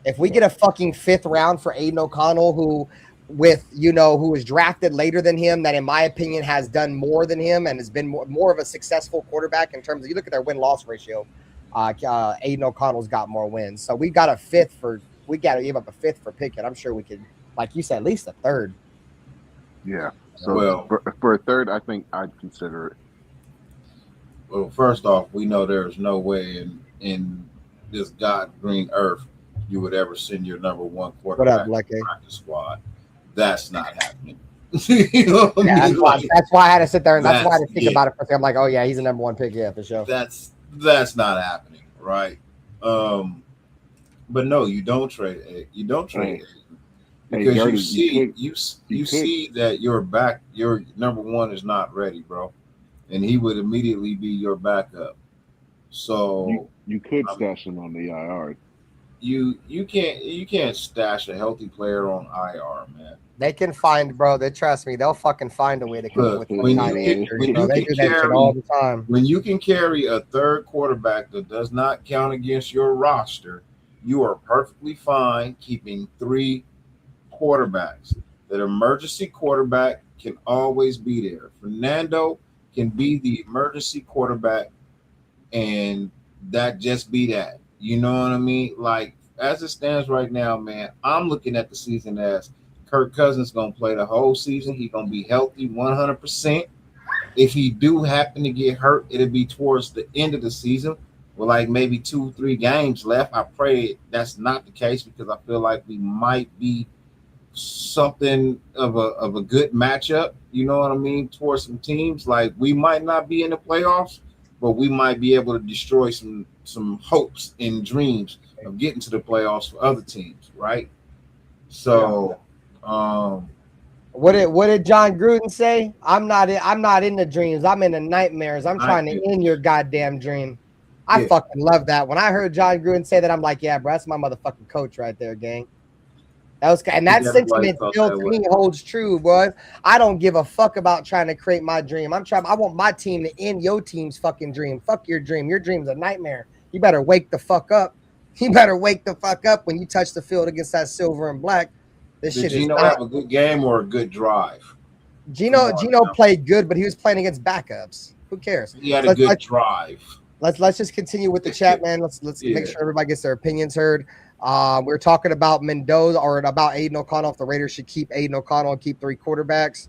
If we get a fucking 5th round for Aiden O'Connell, who was drafted later than him, that in my opinion has done more than him and has been more of a successful quarterback in terms of, you look at their win-loss ratio, Aiden O'Connell's got more wins. So we got we got to give up a 5th for Pickett. I'm sure we could, like you said, at least a 3rd. Yeah. So for a 3rd, I think I'd consider it. Well, first off, we know there's no way in this God green earth you would ever send your number 1 quarterback to the practice squad. That's not happening. That's why I had to sit there and that's why I had to think about it for a second. I'm like, oh yeah, he's a number 1 pick, yeah, for sure. That's not happening, right? But no, you don't trade it. You don't trade it. Because you see that your number 1 is not ready, bro, and he would immediately be your backup. So you could stash him on the IR. You can't stash a healthy player on IR, man. They can find, bro. They trust me. They'll fucking find a way to come up with injuries, bro. They do that shit all the time. When you can carry a 3rd quarterback that does not count against your roster, you are perfectly fine keeping 3 quarterbacks. That emergency quarterback can always be there. Fernando can be the emergency quarterback and that just be that. You know what I mean? Like, as it stands right now, man, I'm looking at the season as Kirk Cousins going to play the whole season. He's going to be healthy 100%. If he do happen to get hurt, it'll be towards the end of the season with like maybe 2-3 games left. I pray that's not the case because I feel like we might be something of a good matchup. You know what I mean? Towards some teams, like we might not be in the playoffs, but we might be able to destroy some hopes and dreams of getting to the playoffs for other teams, right? So, what did John Gruden say? I'm not in the dreams. I'm in the nightmares. I'm trying to end your goddamn dream. I fucking love that. When I heard John Gruden say that, I'm like, yeah, bro, that's my motherfucking coach right there, gang. That sentiment still to me holds true, boy. I don't give a fuck about trying to create my dream. I want my team to end your team's fucking dream. Fuck your dream. Your dream's a nightmare. You better wake the fuck up. You better wake the fuck up when you touch the field against that silver and black. Did Gino have a good game or a good drive? Gino played good, but he was playing against backups. Who cares? He had a good drive. Let's just continue with the chat, man. Let's make sure everybody gets their opinions heard. We're talking about Mendoza or about Aiden O'Connell. If the Raiders should keep Aiden O'Connell and keep 3 quarterbacks.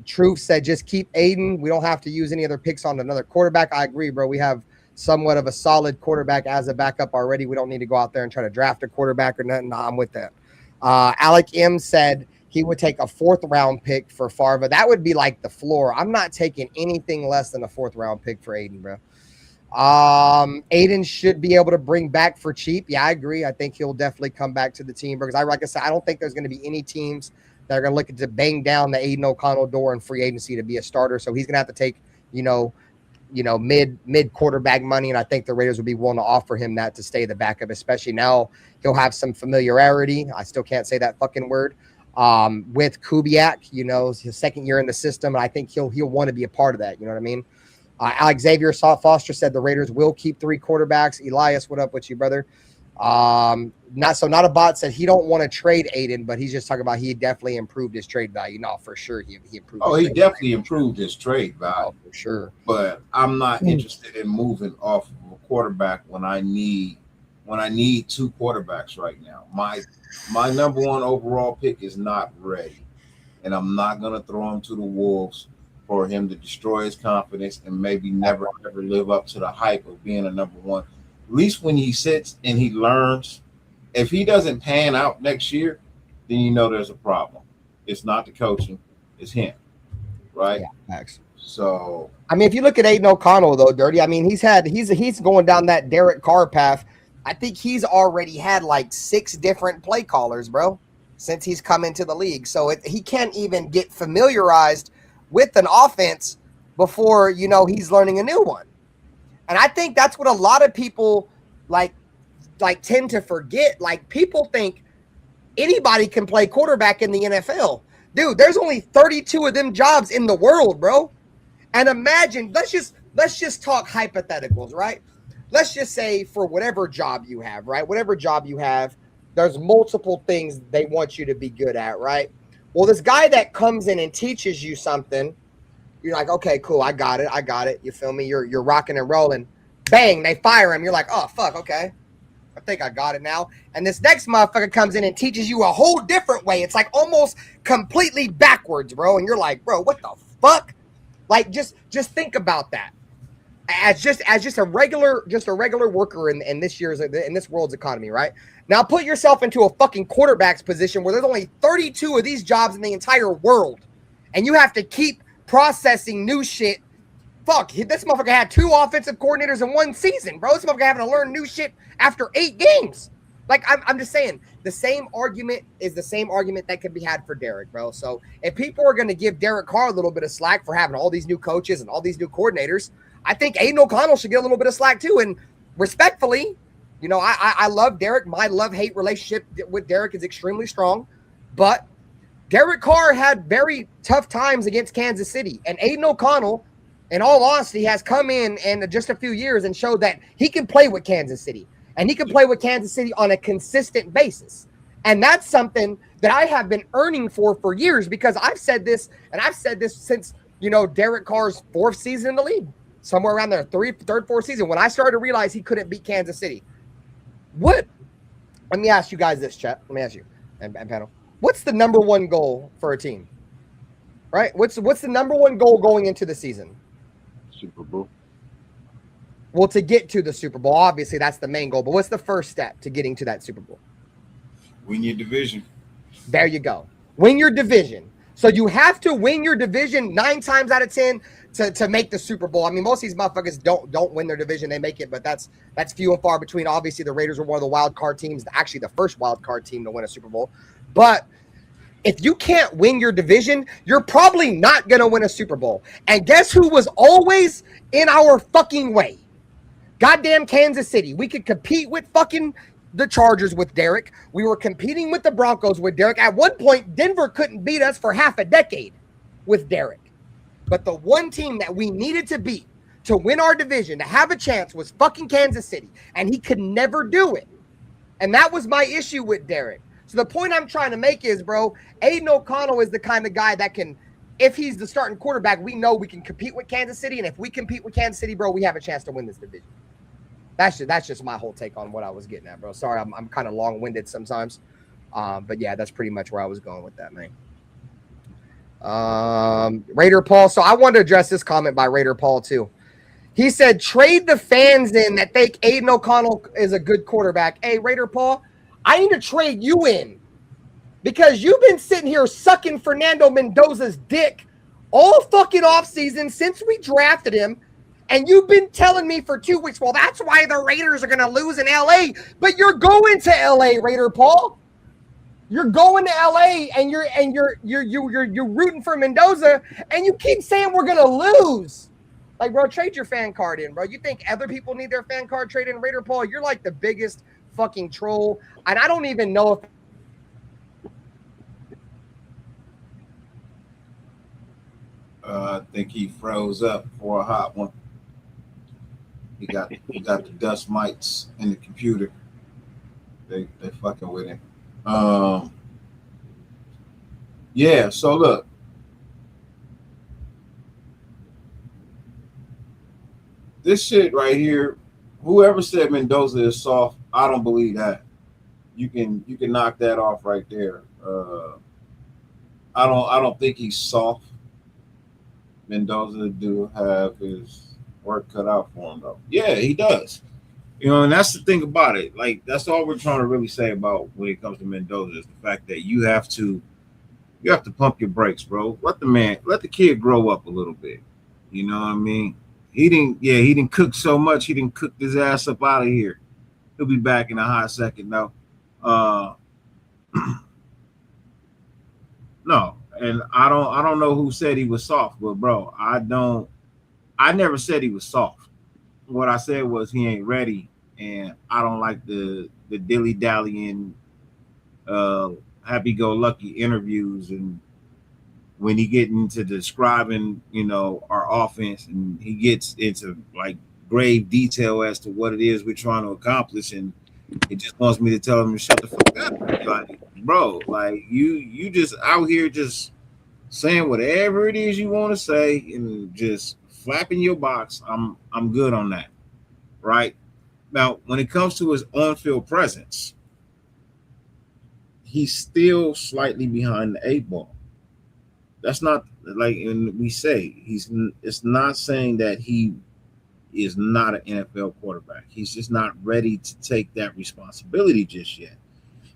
Truth said just keep Aiden. We don't have to use any other picks on another quarterback. I agree, bro. We have somewhat of a solid quarterback as a backup already. We don't need to go out there and try to draft a quarterback or nothing. Nah, I'm with that. Alec M said he would take a 4th round pick for Farva. That would be like the floor. I'm not taking anything less than a 4th round pick for Aiden, bro. Aiden should be able to bring back for cheap. Yeah, I agree. I think he'll definitely come back to the team because like I said, I don't think there's going to be any teams that are going to look to bang down the Aiden O'Connell door in free agency to be a starter. So he's going to have to take, mid quarterback money. And I think the Raiders would be willing to offer him that to stay the backup, especially now he'll have some familiarity. I still can't say that fucking word. With Kubiak, his 2nd year in the system. And I think he'll want to be a part of that. You know what I mean? Xavier Foster said the Raiders will keep 3 quarterbacks. Elias, what up with you, brother? Not a bot said he don't want to trade Aiden, but he's just talking about he definitely improved his trade value. No, for sure he improved. Oh, he definitely improved his trade value. Oh, for sure. But I'm not interested in moving off of a quarterback when I need 2 quarterbacks right now. My number 1 overall pick is not ready, and I'm not gonna throw him to the wolves for him to destroy his confidence and maybe never ever live up to the hype of being a number 1. At least when he sits and he learns, if he doesn't pan out next year, then there's a problem. It's not the coaching, it's him, right? Yeah, thanks. So I mean, if you look at Aiden O'Connell though, Dyrti, I mean, he's going down that Derek Carr path. I think he's already had like 6 different play callers, bro, since he's come into the league. So he can't even get familiarized with an offense before he's learning a new one. And I think that's what a lot of people like tend to forget. Like, people think anybody can play quarterback in the NFL. Dude, there's only 32 of them jobs in the world, bro. And imagine, let's just talk hypotheticals, right? Let's just say for whatever job you have, right? Whatever job you have, there's multiple things they want you to be good at, right? Well, this guy that comes in and teaches you something, you're like, okay, cool, I got it. You feel me? You're rocking and rolling. Bang, they fire him. You're like, oh, fuck, okay. I think I got it now. And this next motherfucker comes in and teaches you a whole different way. It's like almost completely backwards, bro. And you're like, bro, what the fuck? Like, just think about that. As just a regular worker in this world's economy, right? Now put yourself into a fucking quarterback's position where there's only 32 of these jobs in the entire world, and you have to keep processing new shit. Fuck, this motherfucker had 2 offensive coordinators in 1 season, bro. This motherfucker having to learn new shit after 8 games. Like, I'm just saying, the same argument is the same argument that can be had for Derek, bro. So if people are going to give Derek Carr a little bit of slack for having all these new coaches and all these new coordinators, I think Aiden O'Connell should get a little bit of slack too. And respectfully, I love Derek. My love-hate relationship with Derek is extremely strong. But Derek Carr had very tough times against Kansas City. And Aiden O'Connell, in all honesty, has come in just a few years and showed that he can play with Kansas City. And he can play with Kansas City on a consistent basis. And that's something that I have been earning for years, because I've said this since, Derek Carr's 4th season in the league. somewhere around there, third, fourth season, when I started to realize he couldn't beat Kansas City. What? Let me ask you guys this, chat. Let me ask you, and panel. What's the number one goal for a team? Right? What's the number one goal going into the season? Super Bowl. Well, to get to the Super Bowl, obviously that's the main goal. But what's the first step to getting to that Super Bowl? Win your division. There you go. Win your division. So you have to win your division 9 times out of 10 to make the Super Bowl. I mean, most of these motherfuckers don't win their division. They make it, but that's few and far between. Obviously, the Raiders were one of the wild card teams, actually the first wild card team to win a Super Bowl. But if you can't win your division, you're probably not going to win a Super Bowl. And guess who was always in our fucking way? Goddamn Kansas City. We could compete with fucking the Chargers with Derek. We were competing with the Broncos with Derek. At one point, Denver couldn't beat us for half a decade with Derek. But the one team that we needed to beat to win our division, to have a chance, was fucking Kansas City. And he could never do it. And that was my issue with Derek. So the point I'm trying to make is, bro, Aiden O'Connell is the kind of guy that can, if he's the starting quarterback, we know we can compete with Kansas City. And if we compete with Kansas City, bro, we have a chance to win this division. That's just my whole take on what I was getting at, bro. Sorry, I'm kind of long-winded sometimes. But yeah, that's pretty much where I was going with that, man. Raider Paul. So I wanted to address this comment by Raider Paul too. He said, trade the fans in that think Aiden O'Connell is a good quarterback. Hey, Raider Paul, I need to trade you in because you've been sitting here sucking Fernando Mendoza's dick all fucking offseason since we drafted him. And you've been telling me for 2 weeks, well, that's why the Raiders are going to lose in LA. But you're going to LA, Raider Paul. You're going to LA and you're rooting for Mendoza, and you keep saying we're going to lose. Like, bro, trade your fan card in, bro. You think other people need their fan card traded in, Raider Paul? You're like the biggest fucking troll. And I don't even know if I think he froze up for a hot one. He got the dust mites in the computer. They fucking with him. Yeah, so look. This shit right here, whoever said Mendoza is soft, I don't believe that. You can knock that off right there. I don't think he's soft. Mendoza do have his work cut out for him, though. Yeah, he does. You know, and that's the thing about it. Like, that's all we're trying to really say about when it comes to Mendoza is the fact that you have to pump your brakes, bro. Let the kid grow up a little bit. You know what I mean? He didn't cook so much. He didn't cook his ass up out of here. He'll be back in a hot second, though. No. And I don't know who said he was soft, but bro, I never said he was soft. What I said was he ain't ready, and I don't like the dilly-dallying happy-go-lucky interviews, and when he get into describing, you know, our offense, and he gets into like grave detail as to what it is we're trying to accomplish, and it just wants me to tell him to shut the fuck up. Like, bro, like you just out here just saying whatever it is you want to say and just flapping your box. I'm good on that. Right? Now, when it comes to his on-field presence, he's still slightly behind the 8 ball. That's not like, and we say it's not saying that he is not an NFL quarterback. He's just not ready to take that responsibility just yet.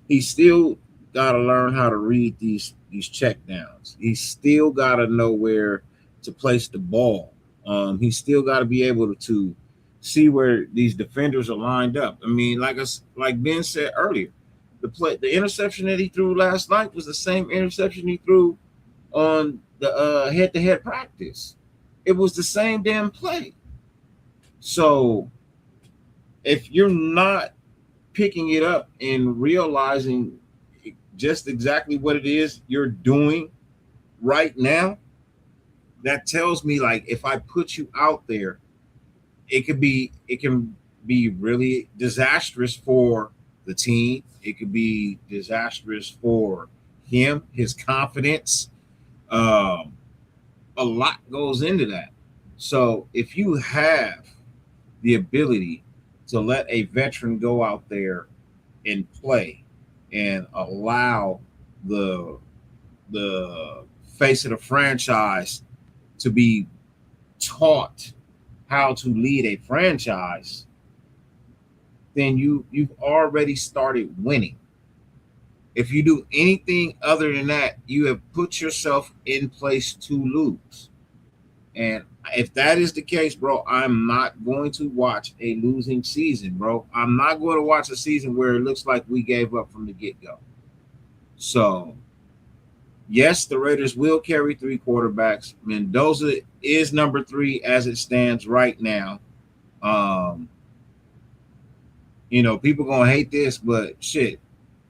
He's still got to learn how to read these check downs. He's still got to know where to place the ball. He's still got to be able to see where these defenders are lined up. I mean, like Ben said earlier, the interception that he threw last night was the same interception he threw on the head-to-head practice. It was the same damn play. So if you're not picking it up and realizing just exactly what it is you're doing right now, that tells me, like, if I put you out there, it can be really disastrous for the team. It could be disastrous for him, his confidence. A lot goes into that. So if you have the ability to let a veteran go out there and play and allow the face of the franchise to be taught how to lead a franchise, then you've already started winning. If you do anything other than that, you have put yourself in place to lose. And if that is the case, bro, I'm not going to watch a losing season, bro. I'm not going to watch a season where it looks like we gave up from the get-go. So, yes, the Raiders will carry 3 quarterbacks. Mendoza is number 3 as it stands right now. People gonna hate this, but shit,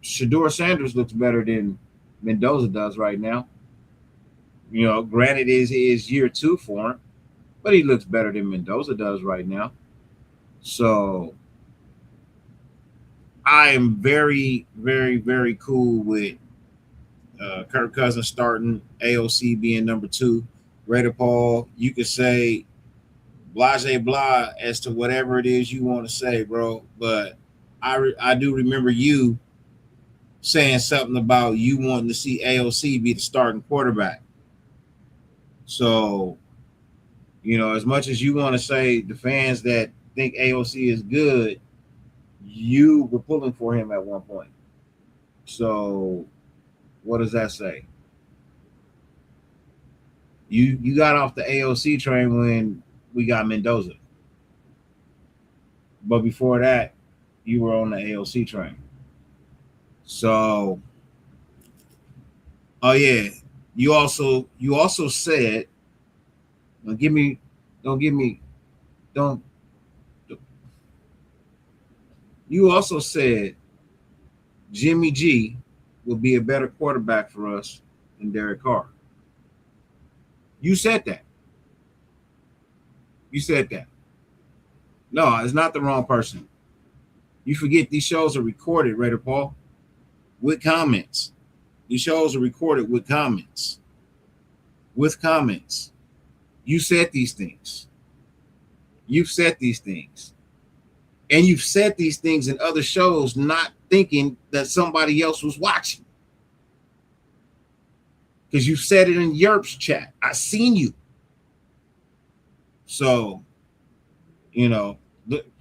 Shedeur Sanders looks better than Mendoza does right now. Granted, it is year 2 for him, but he looks better than Mendoza does right now. So I am very, very, very cool with Kirk Cousins starting, AOC being number 2. Raider Paul, you could say blase blah as to whatever it is you want to say, bro. But I do remember you saying something about you wanting to see AOC be the starting quarterback. So, as much as you want to say the fans that think AOC is good, you were pulling for him at one point. So, what does that say? You got off the AOC train when we got Mendoza. But before that, you were on the AOC train. So, oh yeah, you also said, you also said Jimmy G will be a better quarterback for us than Derek Carr. You said that. No, it's not the wrong person. You forget these shows are recorded, Raider Paul, with comments. These shows are recorded with comments. You said these things. You've said these things. And you've said these things in other shows, not thinking that somebody else was watching. Because you said it in Yerp's chat. I seen you. So,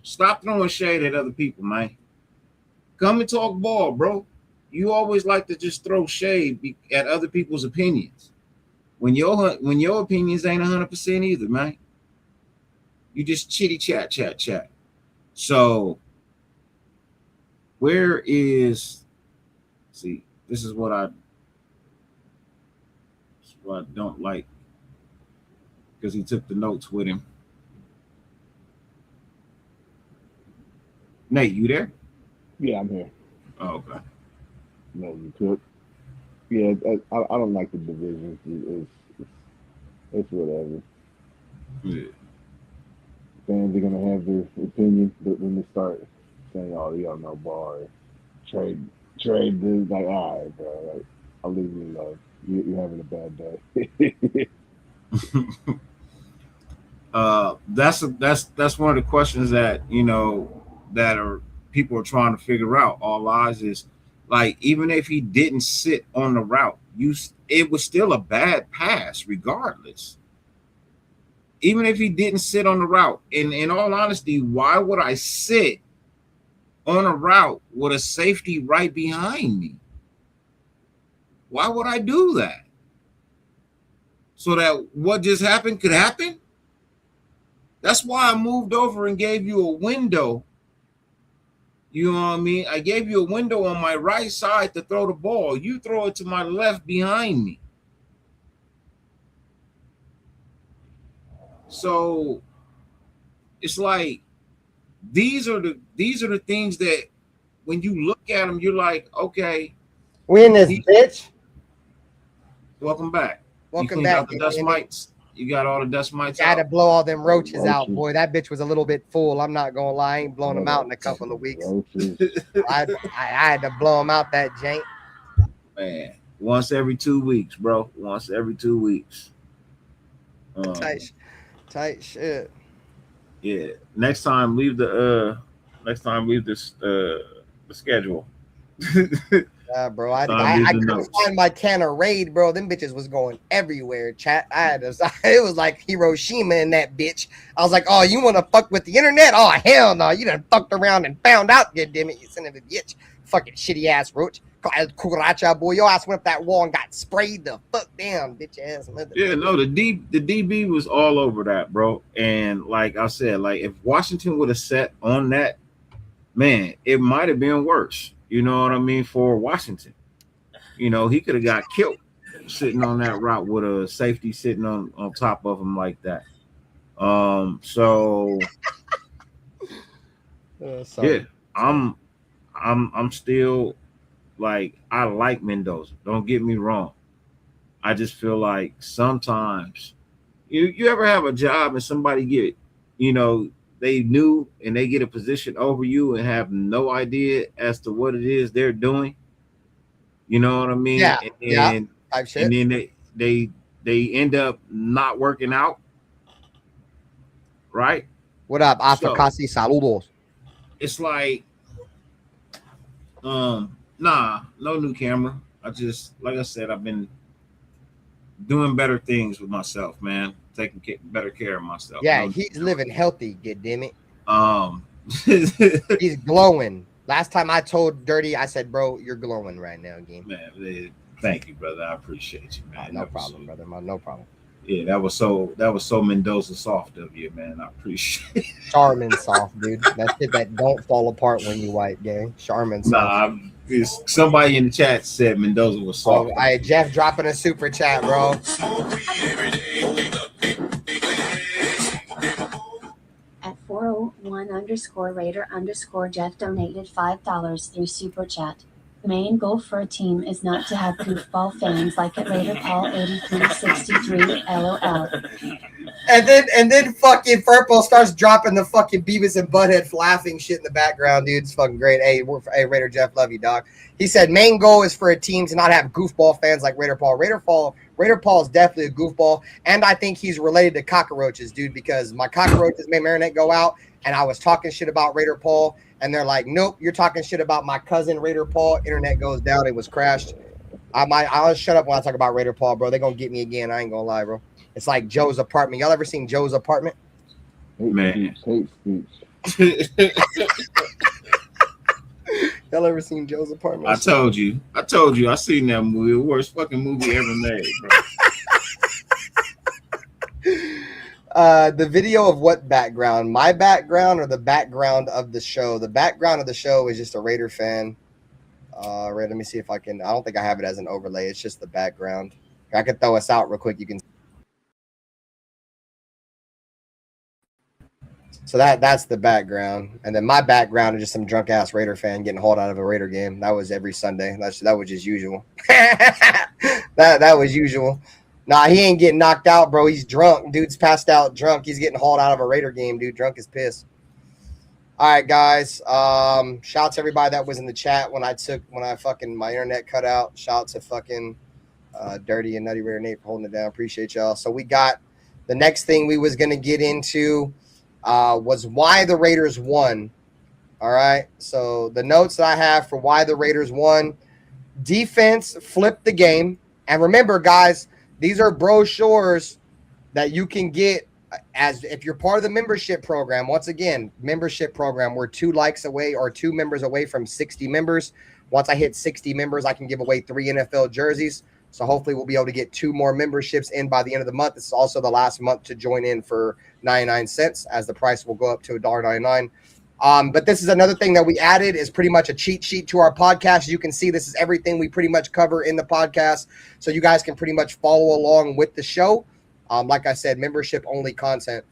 stop throwing shade at other people, man. Come and talk ball, bro. You always like to just throw shade at other people's opinions. When your opinions ain't 100% either, man. You just chitty chat. So, this is what I don't like, because he took the notes with him. Nate, you there? Yeah, I'm here. Oh, okay. No, you took. Yeah, I don't like the division. It's whatever. Yeah. Fans are gonna have their opinion, but when they start saying, "Oh, you don't know ball," trade this, like, all right, bro, like, I'll leave you alone. You're having a bad day. That's one of the questions that people are trying to figure out. All eyes is like, even if he didn't sit on the route, it was still a bad pass regardless. Even if he didn't sit on the route, and in all honesty, why would I sit on a route with a safety right behind me? Why would I do that? So that what just happened could happen? That's why I moved over and gave you a window. You know what I mean? I gave you a window on my right side to throw the ball. You throw it to my left behind me. So it's like these are the things that when you look at them, you're like, okay, we in this bitch. Welcome back. Welcome you back. Out the dust mites. You got all the dust mites. Got to blow all them roaches out, boy. That bitch was a little bit full. I'm not gonna lie, I ain't blown them out in a couple of weeks. I had to blow them out, that jank. Man, once every 2 weeks, bro. Once every 2 weeks. Tight shit. Yeah. Next time leave the schedule. Yeah, bro. I Leave the couldn't notes. find my can of Raid, bro. Them bitches was going everywhere. Chat. It was like Hiroshima in that bitch. I was like, oh, you want to fuck with the internet? Oh, hell no. You done fucked around and found out, goddammit. You son of a bitch. Fucking shitty ass roach. Kuracha, boy. Your ass went up that wall and got sprayed the fuck down, bitch ass mother. Yeah, no, the DB was all over that, bro. And like I said, like if Washington would have set on that, man, it might have been worse. You know what I mean? For Washington, you know, he could have got killed sitting on that route with a safety sitting on top of him like that. So yeah, I'm still like, I like Mendoza. Don't get me wrong. I just feel like sometimes you ever have a job and somebody get, you know, they knew and they get a position over you and have no idea as to what it is they're doing. You know what I mean? Yeah. And then they end up not working out. Right? What up, Africasi? Saludos. It's like, nah, no new camera. I just, like I said, I've been doing better things with myself, man. Taking better care of myself. Yeah, he's living healthy, goddammit. He's glowing. Last time I told Dyrti, I said, bro, you're glowing right now, again. Man, thank you, brother. I appreciate you, man. No problem, brother. No problem. Yeah, that was so Mendoza soft of you, man. I appreciate it. Charmin soft, dude. That shit that don't fall apart when you wipe, gang. Charmin soft. Nah, somebody in the chat said Mendoza was soft. Oh, Jeff dropping a super chat, bro. At 401_Raider_Jeff donated $5 through super chat. Main goal for a team is not to have goofball fans like at Raider Paul 8363 LOL. And then fucking Purple starts dropping the fucking Beavis and Butthead laughing shit in the background, dude. It's fucking great. Hey, Raider Jeff, love you, dog. He said main goal is for a team to not have goofball fans like Raider Paul. Raider Paul is definitely a goofball, and I think he's related to cockroaches, dude, because my cockroaches made Marinette go out, and I was talking shit about Raider Paul. And they're like, nope, you're talking shit about my cousin Raider Paul. Internet goes down. It was crashed. I'll shut up when I talk about Raider Paul, bro. They're going to get me again. I ain't going to lie, bro. It's like Joe's apartment. Y'all ever seen Joe's apartment? Man. Y'all ever seen Joe's apartment? I told you. I seen that movie. The worst fucking movie ever made, bro. The video of what background? My background or the background of the show? The background of the show is just a Raider fan. Right, let me see if I can. I don't think I have it as an overlay. It's just the background. I could throw us out real quick. You can. So that's the background, and then my background is just some drunk ass Raider fan getting hauled out of a Raider game. That was every Sunday. That was just usual. that was usual. Nah, he ain't getting knocked out, bro. He's drunk. Dude's passed out drunk. He's getting hauled out of a Raider game, dude. Drunk as piss. All right, guys. Shout to everybody that was in the chat when my internet cut out. Shout to fucking Dyrti and Nutty Raider Nate for holding it down. Appreciate y'all. So we got the next thing we was gonna get into was why the Raiders won. All right. So the notes that I have for why the Raiders won: defense flipped the game, and remember, guys. These are brochures that you can get as if you're part of the membership program. Once again, membership program. We're 2 likes away or 2 members away from 60 members. Once I hit 60 members, I can give away 3 NFL jerseys. So hopefully we'll be able to get 2 more memberships in by the end of the month. This is also the last month to join in for 99 cents as the price will go up to $1.99. But this is another thing that we added is pretty much a cheat sheet to our podcast. As you can see, this is everything we pretty much cover in the podcast. So you guys can pretty much follow along with the show. Like I said, membership only content.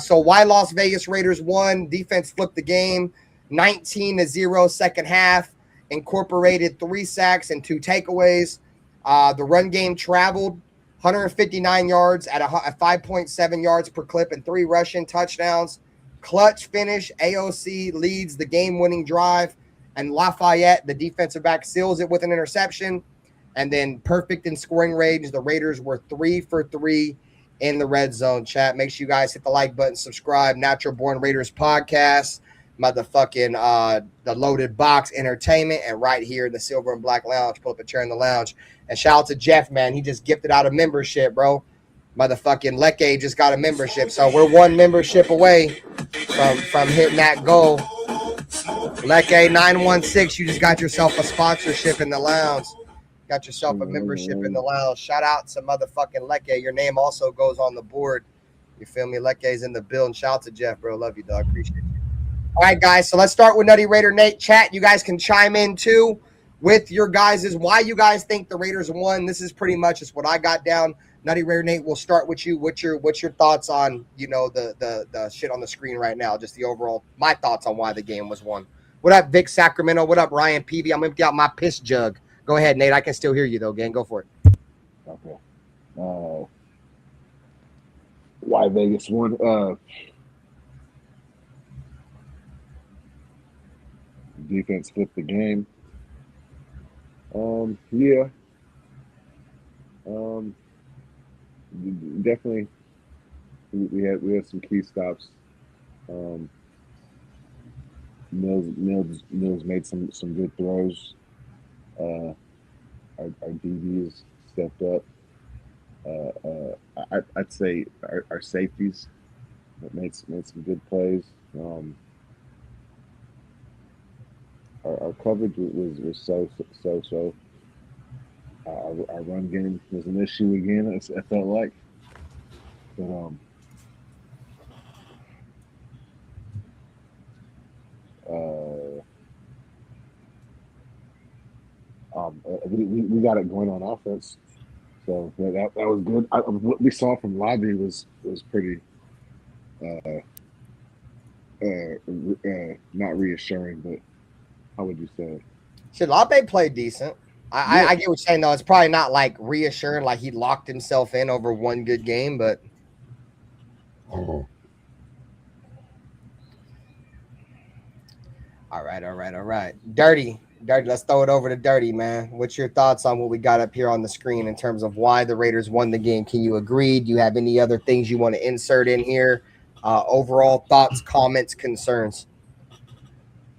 So why Las Vegas Raiders won? Defense flipped the game 19-0 second half, incorporated 3 sacks and 2 takeaways. The run game traveled 159 yards at 5.7 yards per clip and 3 rushing touchdowns. Clutch finish. AOC leads the game-winning drive, and Lafayette, the defensive back, seals it with an interception. And then perfect in scoring range. The Raiders were 3 for 3 in the Red Zone chat. Make sure you guys hit the like button, subscribe. Natural Born Raiders podcast, motherfucking the Loaded Box Entertainment, and right here in the Silver and Black Lounge. Pull up a chair in the lounge. And shout out to Jeff, man. He just gifted out a membership, bro. Motherfucking Leke just got a membership. So we're one membership away from hitting that goal. Leke 916, you just got yourself a sponsorship in the lounge. Got yourself a membership in the lounge. Shout out to motherfucking Leke. Your name also goes on the board. You feel me? Leke's in the building. Shout out to Jeff, bro. Love you, dog. Appreciate you. All right, guys. So let's start with Nutty Raider Nate chat. You guys can chime in too with your guys' why you guys think the Raiders won. This is pretty much just what I got down. Nutty Raider Nate, we'll start with you. What's your thoughts on, you know, the shit on the screen right now? Just the overall, my thoughts on why the game was won. What up, Vic Sacramento? What up, Ryan Peavy? I'm empty out my piss jug. Go ahead, Nate. I can still hear you though, gang. Go for it. Okay. Why Vegas won? Defense flipped the game. Yeah. Definitely. We had some key stops. Mills made some good throws. Our DBs stepped up. I'd say our safeties made some good plays. Our coverage was so. Our run game was an issue again. I felt like, but we got it going on offense, so that was good. What we saw from Lobby was pretty not reassuring, but how would you say? Shit, Labe played decent. I get what you're saying though. It's probably not like reassuring, like he locked himself in over one good game, but. All right. Dyrti, let's throw it over to Dyrti, man. What's your thoughts on what we got up here on the screen in terms of why the Raiders won the game? Can you agree? Do you have any other things you want to insert in here? Overall thoughts, comments, concerns?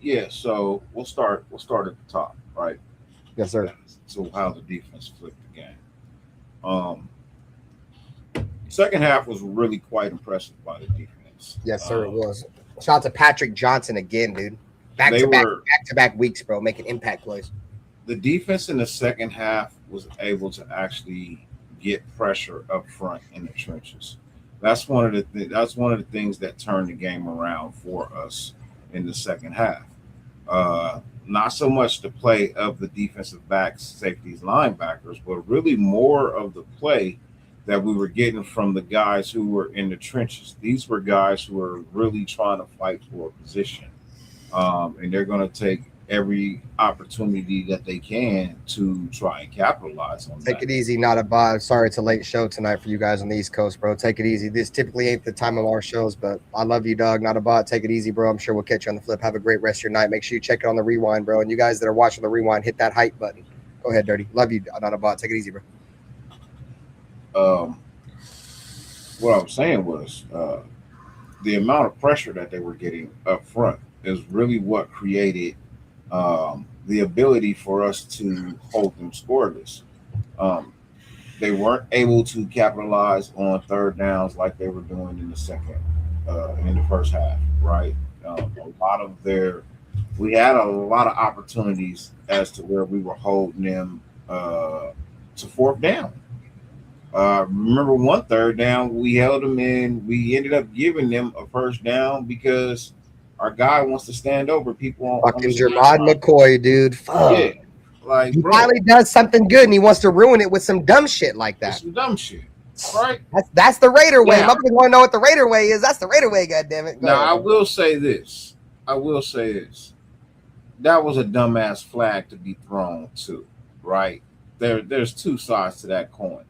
Yeah, so we'll start at the top, right? Yes, sir. So how the defense flipped the game. Second half was really quite impressive by the defense. Yes, sir, it was. Shout out to Patrick Johnson again, dude. Back to back weeks, bro, making impact plays. The defense in the second half was able to actually get pressure up front in the trenches. That's one of the things that turned the game around for us in the second half. Not so much the play of the defensive backs, safeties, linebackers, but really more of the play that we were getting from the guys who were in the trenches. These were guys who were really trying to fight for a position. And they're going to take every opportunity that they can to try and capitalize on that. Take it easy, not a bot. Sorry it's a late show tonight for you guys on the East Coast, bro. Take it easy. This typically ain't the time of our shows, but I love you, dog. Not a bot. Take it easy, bro. I'm sure we'll catch you on the flip. Have a great rest of your night. Make sure you check it on the rewind, bro. And you guys that are watching the rewind, hit that hype button. Go ahead, Dyrti. Love you, not a bot. Take it easy, bro. What I was saying was the amount of pressure that they were getting up front is really what created the ability for us to hold them scoreless. They weren't able to capitalize on third downs like they were doing in the first half, right? We had a lot of opportunities as to where we were holding them to fourth down. Remember one third down, we held them in. We ended up giving them a first down because our guy wants to stand over people on fucking Jermod McCoy, dude. Fuck. Yeah. Like, he finally does something good and he wants to ruin it with some dumb shit like that. Some dumb shit. Right? That's the Raider way. I'm going to know what the Raider way is. That's the Raider way, goddammit. Now, I will say this. That was a dumbass flag to be thrown too, right? There's two sides to that coin.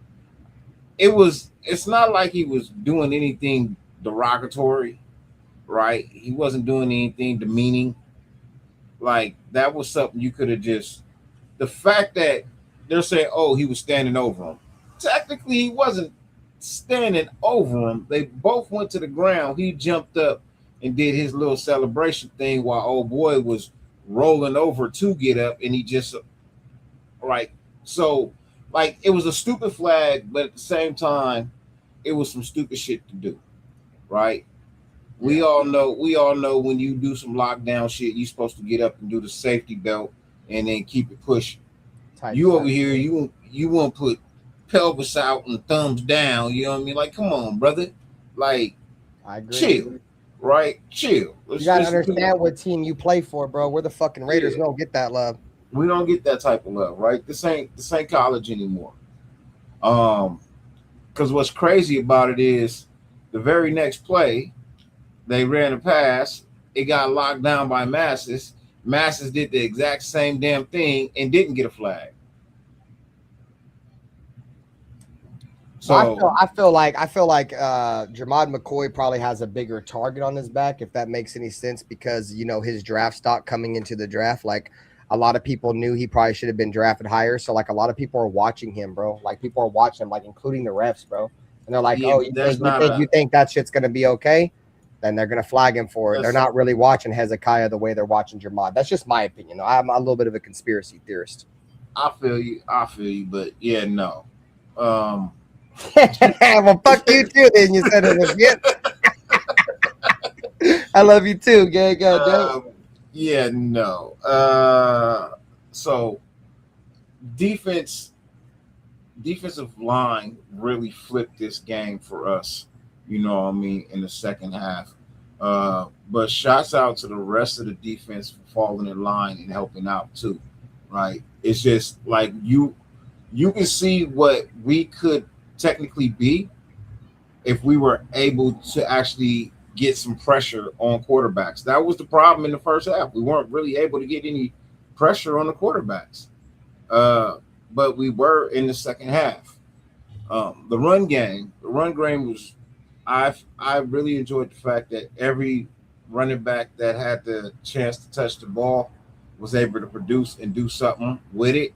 It's not like he was doing anything derogatory, right? He wasn't doing anything demeaning. Like, that was something you could have just, the fact that they're saying, oh, he was standing over him. Technically, he wasn't standing over him. They both went to the ground. He jumped up and did his little celebration thing while old boy was rolling over to get up, and he just right. So, like, it was a stupid flag, but at the same time, it was some stupid shit to do, right? We all know when you do some lockdown shit, you're supposed to get up and do the safety belt and then keep it pushing. You over here, you want to put pelvis out and thumbs down. You know what I mean? Like, come on, brother. Like, I agree. Chill, right? Chill. You gotta understand what team you play for, bro. We're the fucking Raiders. We don't get that love. We don't get that type of love, right? This ain't college anymore. Because what's crazy about it is the very next play, they ran a pass. It got locked down by Massis. Massis did the exact same damn thing and didn't get a flag. So I feel like Jermod McCoy probably has a bigger target on his back, if that makes any sense, because his draft stock coming into the draft, like a lot of people knew he probably should have been drafted higher. So like a lot of people are watching him, bro. Like people are watching him, like including the refs, bro. And they're like, "Oh, you think that shit's gonna be okay?" Then they're gonna flag him for it. They're not really watching Hezekiah the way they're watching Jermod. That's just my opinion. I'm a little bit of a conspiracy theorist. I feel you, but yeah, no. Well, fuck you too. Then you said it was good. I love you too, gang. Yeah, no. So defensive line really flipped this game for us. You know what I mean, in the second half. But shouts out to the rest of the defense for falling in line and helping out too, right? It's just like you can see what we could technically be if we were able to actually get some pressure on quarterbacks. That was the problem in the first half. We weren't really able to get any pressure on the quarterbacks. But we were in the second half. The run game was I really enjoyed the fact that every running back that had the chance to touch the ball was able to produce and do something with it.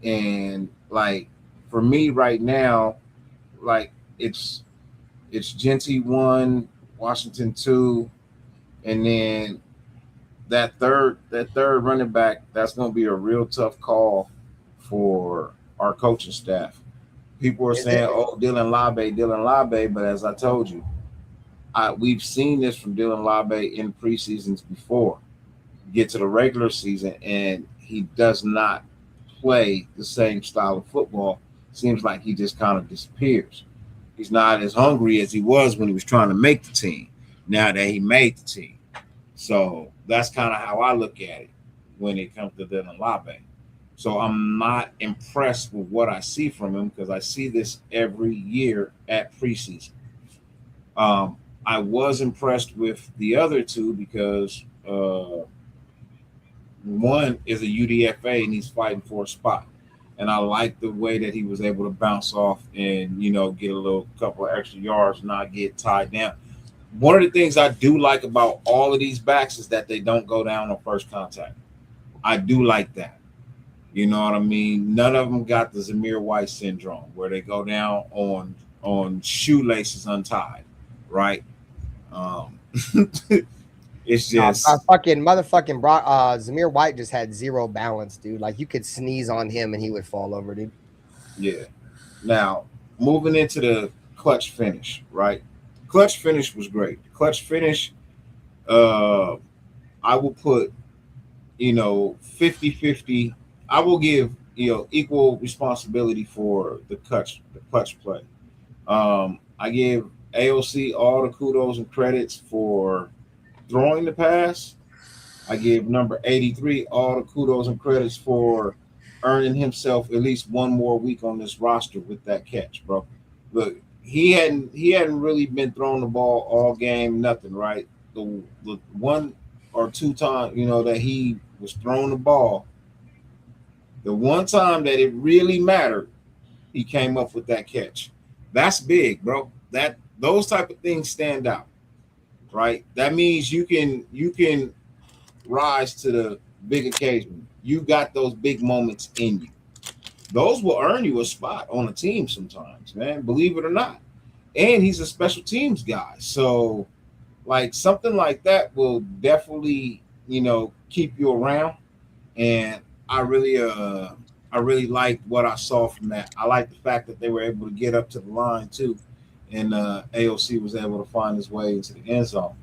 And like for me right now, like it's Genty 1, Washington 2, and then that third running back, that's going to be a real tough call for our coaching staff. People are saying, "Oh, Dylan Labe," but as I told you, we've seen this from Dylan Labe in preseasons before. Get to the regular season, and he does not play the same style of football. Seems like he just kind of disappears. He's not as hungry as he was when he was trying to make the team. Now that he made the team, so that's kind of how I look at it when it comes to Dylan Labe. So I'm not impressed with what I see from him because I see this every year at preseason. I was impressed with the other two because one is a UDFA and he's fighting for a spot. And I like the way that he was able to bounce off and, get a couple of extra yards, not get tied down. One of the things I do like about all of these backs is that they don't go down on first contact. I do like that. You know what I mean? None of them got the Zamir White syndrome where they go down on shoelaces untied, right? It's just Zamir White just had zero balance, dude. Like you could sneeze on him and he would fall over, dude. Yeah. Now moving into the clutch finish, right? Clutch finish was great. Clutch finish, I will put 50-50. I will give equal responsibility for the clutch play. I give AOC all the kudos and credits for throwing the pass. I give number 83 all the kudos and credits for earning himself at least one more week on this roster with that catch, bro. Look, he hadn't really been throwing the ball all game, nothing, right? The one or two times, that he was throwing the ball, the one time that it really mattered, he came up with that catch. That's big, bro. Those type of things stand out, right? That means you can rise to the big occasion. You got those big moments in you. Those will earn you a spot on a team sometimes, man. Believe it or not. and he's a special teams guy. So, like something like that will definitely, keep you around. And I really liked what I saw from that. I like the fact that they were able to get up to the line too, and AOC was able to find his way into the end zone.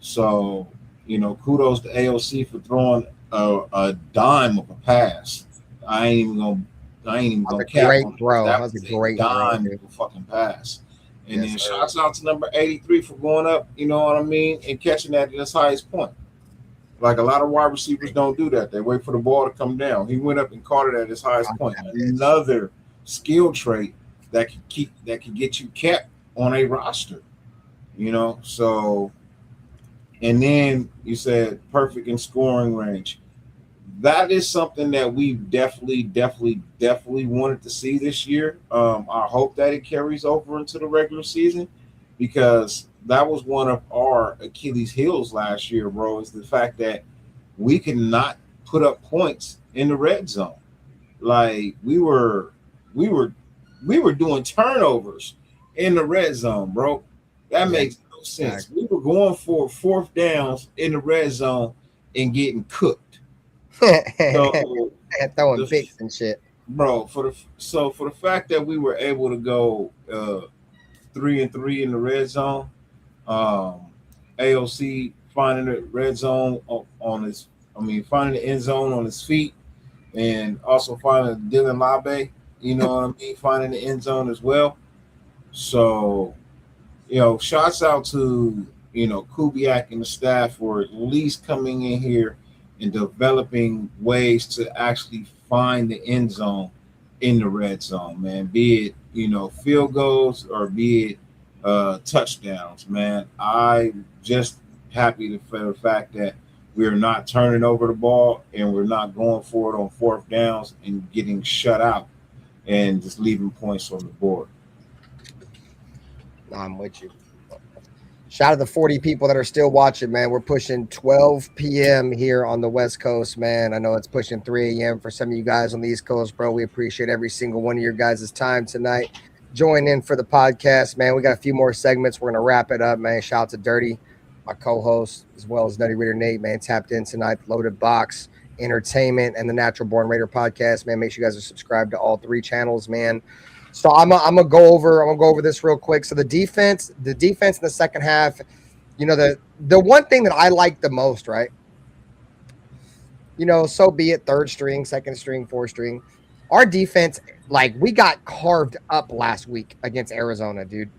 So, kudos to AOC for throwing a dime of a pass. I ain't even gonna cap great on it. throw. That That was was a a great dime throw, of a fucking pass. And Yes, then sir. shouts out to number 83 for going up, you know what I mean, and catching that at his highest point. Like a lot of wide receivers don't do that. They wait for the ball to come down. He went up and caught it at his highest point. Another skill trait that can get you kept on a roster. So, and then you said perfect in scoring range. That is something that we definitely wanted to see this year. I hope that it carries over into the regular season, because that was one of our Achilles heels last year, bro, is the fact that we could not put up points in the red zone. Like we were doing turnovers in the red zone, bro. That makes no sense. We were going for fourth downs in the red zone and getting cooked. So throwing picks and shit, bro. For the fact that we were able to go 3-3 in the red zone, AOC finding the red zone finding the end zone on his feet, and also finding Dylan Labe, finding the end zone as well. So, shouts out to Kubiak and the staff for at least coming in here and developing ways to actually find the end zone in the red zone, man. Be it, field goals or be it touchdowns, man. I just happy for the fact that we're not turning over the ball and we're not going for it on fourth downs and getting shut out and just leaving points on the board. I'm with you. Shout out to the 40 people that are still watching, man. We're pushing 12 p.m. here on the West Coast, man. I know it's pushing 3 a.m. for some of you guys on the East Coast, bro. We appreciate every single one of your guys' time tonight. Join in for the podcast, man. We got a few more segments. We're going to wrap it up, man. Shout out to Dyrti, my co-host, as well as Nutty Raider Nate, man. Tapped in tonight, Loaded Box Entertainment, and the Natural Born Raider podcast, man. Make sure you guys are subscribed to all 3 channels, man. So I'm gonna go over this real quick. So the defense in the second half, the one thing that I like the most, right? So be it third string, second string, fourth string. Our defense, like we got carved up last week against Arizona, dude.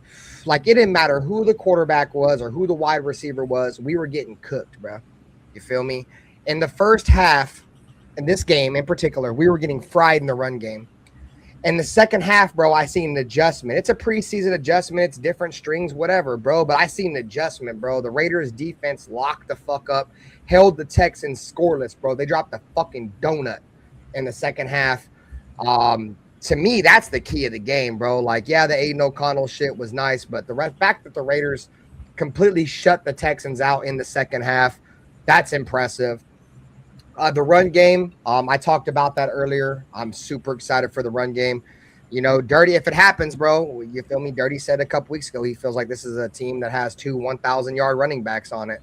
Like it didn't matter who the quarterback was or who the wide receiver was, we were getting cooked, bro. You feel me? In the first half, in this game in particular, we were getting fried in the run game. In the second half, bro, I seen an adjustment. It's a preseason adjustment. It's different strings, whatever, bro. But I seen an adjustment, bro. The Raiders defense locked the fuck up, held the Texans scoreless, bro. They dropped the fucking donut in the second half. To me, that's the key of the game, bro. Like, yeah, the Aiden O'Connell shit was nice, but the fact that the Raiders completely shut the Texans out in the second half, that's impressive. The run game, I talked about that earlier. I'm super excited for the run game. Dyrti, if it happens, bro, you feel me? Dyrti said a couple weeks ago he feels like this is a team that has 2 1,000-yard running backs on it.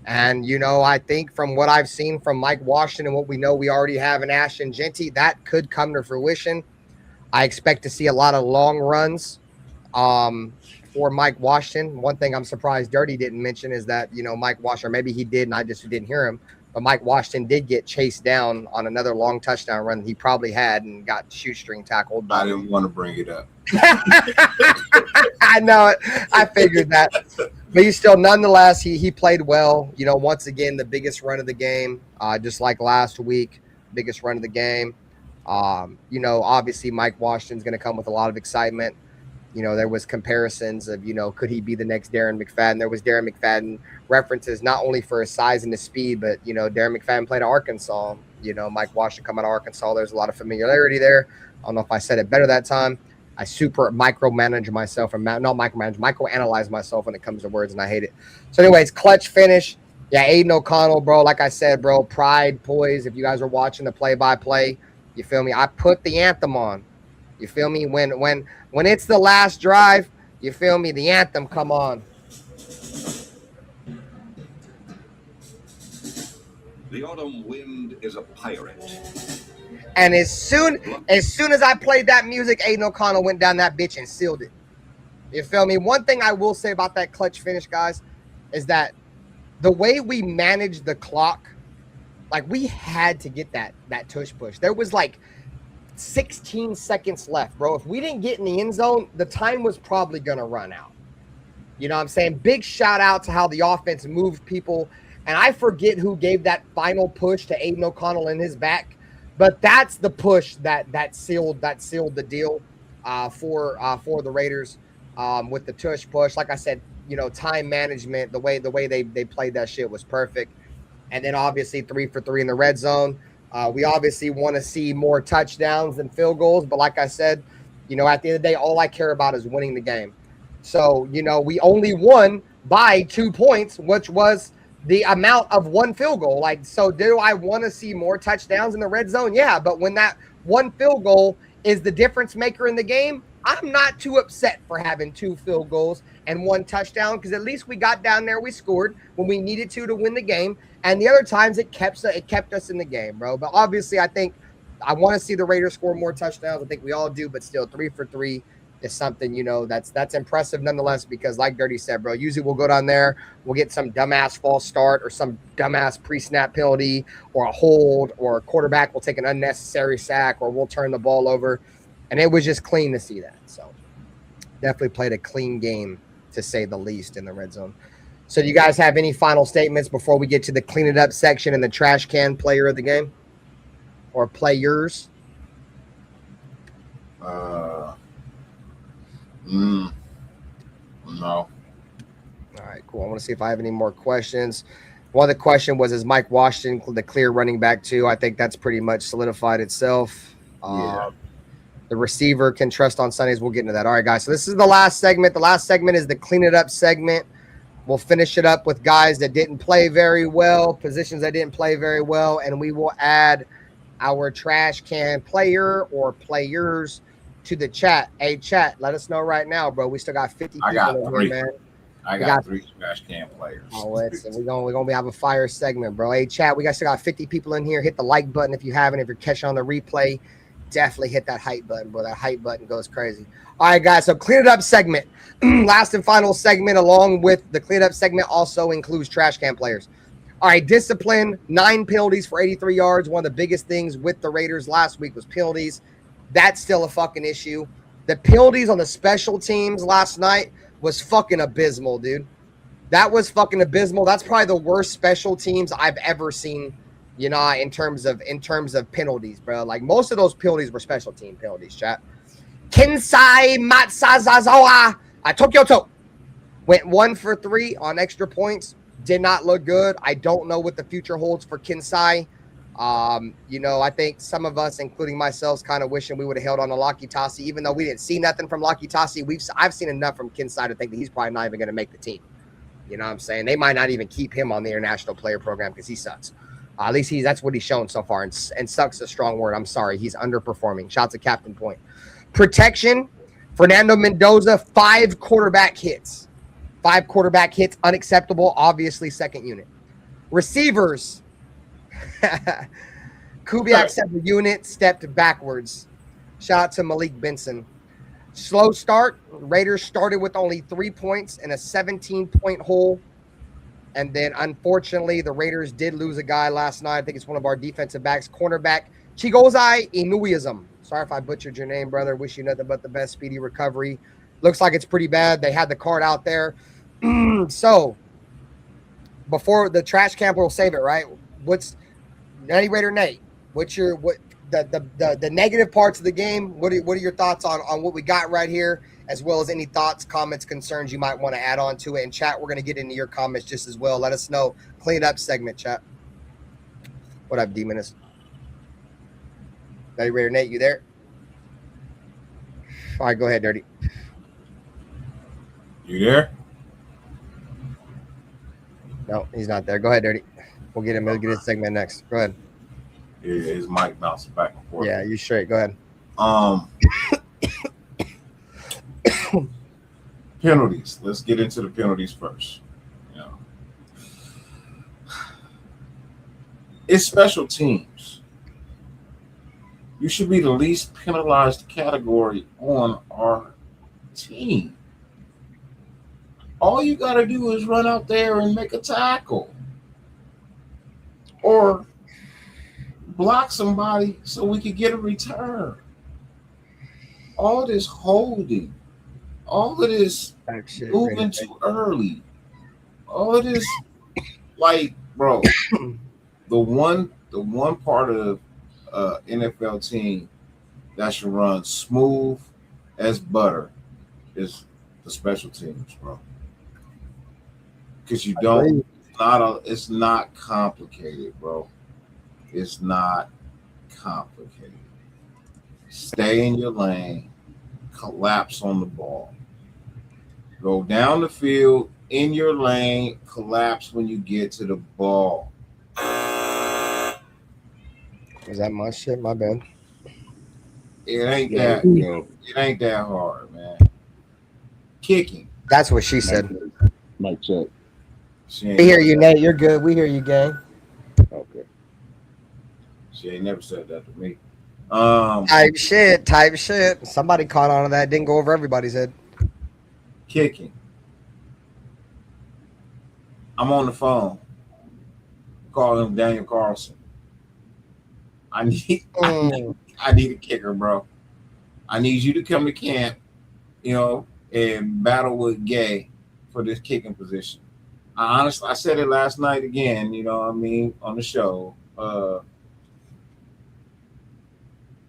And, I think from what I've seen from Mike Washington and what we know we already have in Ashton Jeanty, that could come to fruition. I expect to see a lot of long runs for Mike Washington. One thing I'm surprised Dyrti didn't mention is that, Mike Washington, maybe he did and I just didn't hear him. But Mike Washington did get chased down on another long touchdown run he probably had and got shoestring tackled. I didn't want to bring it up. I know it. I figured that. But he still, nonetheless, he played well. Once again, the biggest run of the game, just like last week, biggest run of the game. Obviously Mike Washington's going to come with a lot of excitement. There was comparisons of, could he be the next Darren McFadden? There was Darren McFadden references, not only for his size and his speed, but, Darren McFadden played at Arkansas. Mike Washington coming out of Arkansas. There's a lot of familiarity there. I don't know if I said it better that time. I super micromanage myself and microanalyze myself when it comes to words, and I hate it. So anyways, clutch finish. Yeah, Aiden O'Connell, bro. Like I said, bro, pride, poise. If you guys are watching the play-by-play, you feel me? I put the anthem on. You feel me? When it's the last drive, You feel me? The anthem, come on. The autumn wind is a pirate. And as soon as I played that music, Aiden O'Connell went down that bitch and sealed it. You feel me? One thing I will say about that clutch finish, guys, is that the way we managed the clock, like we had to get that tush push. There was like 16 seconds left, bro. If we didn't get in the end zone, the time was probably going to run out. You know what I'm saying? Big shout out to how the offense moved people. And I forget who gave that final push to Aiden O'Connell in his back, but that's the push that sealed the deal for the Raiders with the tush push. Like I said, you know, time management, the way they played that shit was perfect. And then obviously 3 for 3 in the red zone. We obviously want to see more touchdowns than field goals, but like I said, you know, at the end of the day, all I care about is winning the game. So, you know, we only won by 2 points, which was the amount of one field goal. Like, so do I want to see more touchdowns in the red zone? Yeah, but when that one field goal is the difference maker in the game, I'm not too upset for having 2 field goals and 1 touchdown, because at least we got down there, we scored when we needed to win the game, and the other times it kept us in the game, bro. But obviously, I think I want to see the Raiders score more touchdowns. I think we all do, but still 3 for 3 is something, you know, that's impressive nonetheless, because like Dyrti said, bro, usually we'll go down there, we'll get some dumbass false start or some dumbass pre-snap penalty or a hold, or a quarterback will take an unnecessary sack, or we'll turn the ball over. And it was just clean to see that. So definitely played a clean game, to say the least, in the red zone. So do you guys have any final statements before we get to the clean it up section and the trash can player of the game or players? No. All right, cool. I want to see if I have any more questions. One of the question was, is Mike Washington the clear running back too? I think that's pretty much solidified itself. Yeah. The receiver can trust on Sundays. We'll get into that. All right, guys. So this is the last segment. The last segment is the clean it up segment. We'll finish it up with guys that didn't play very well, positions that didn't play very well, and we will add our trash can player or players to the chat. Hey, chat, let us know right now, bro. We still got 50 people in here, man. I got 3 trash can players. Oh, we're gonna have a fire segment, bro. Hey, chat, we still got 50 people in here. Hit the like button if you haven't. If you're catching on the replay, definitely hit that hype button, bro. That hype button goes crazy. All right, guys. So clean it up segment. Last and final segment, along with the clean up segment, also includes trash can players. All right, discipline, 9 penalties for 83 yards. One of the biggest things with the Raiders last week was penalties. That's still a fucking issue. The penalties on the special teams last night was fucking abysmal, dude. That was fucking abysmal. That's probably the worst special teams I've ever seen, you know, in terms of penalties, bro. Like, most of those penalties were special team penalties, chat. Kinsai Matsazazawa Tokyoto went 1 for 3 on extra points. Did not look good. I don't know what the future holds for Kinsai. You know, I think some of us, including myself, kind of wishing we would have held on to Lakitasi, even though we didn't see nothing from Lakitasi. I've seen enough from Kinsai to think that he's probably not even going to make the team. You know what I'm saying? They might not even keep him on the international player program because he sucks. At least that's what he's shown so far. And sucks is a strong word. I'm sorry. He's underperforming. Shots at Captain Point. Protection, Fernando Mendoza, 5 quarterback hits. 5 quarterback hits, unacceptable. Obviously, second unit. Receivers. Kubiak said the unit stepped backwards. Shout out to Malik Benson. Slow start. Raiders started with only 3 points in a 17-point hole. And then, unfortunately, the Raiders did lose a guy last night. I think it's one of our defensive backs, cornerback Chigozai Inuiism. Sorry if I butchered your name, brother. Wish you nothing but the best speedy recovery. Looks like it's pretty bad. They had the card out there. So, before the trash camper will save it, right? What's Nutty Raider Nate? What's your the negative parts of the game? What are your thoughts on what we got right here, as well as any thoughts, comments, concerns you might want to add on to it? And chat, we're going to get into your comments just as well. Let us know. Clean it up segment, chat. What up, D-Menace? Nutty Raider Nate, you there? All right, go ahead, Dyrti. You there? No, he's not there. Go ahead, Dyrti. We'll get him. We'll get his segment next. Go ahead. Yeah, his mic bouncing back and forth. Yeah, you straight. Go ahead. Penalties. Let's get into the penalties first. You know, it's special teams. You should be the least penalized category on our team. All you got to do is run out there and make a tackle or block somebody so we could get a return. All this holding, all of this moving too early, all of this, like, bro, the one part of NFL team that should run smooth as butter is the special teams, bro. Because you don't, it's not complicated, bro. It's not complicated. Stay in your lane, collapse on the ball. Go down the field in your lane, collapse when you get to the ball. Is that my shit? My bad. It ain't that hard, man. Kicking. That's what she said. Mic check. We hear you, Nate. You're good. We hear you, gang. Okay. She ain't never said that to me. Type shit. Somebody caught on to that. Didn't go over everybody's head. Kicking. I'm on the phone calling him Daniel Carlson. I need a kicker, bro. I need you to come to camp, you know, and battle with Gay for this kicking position. I said it last night again, you know what I mean, on the show.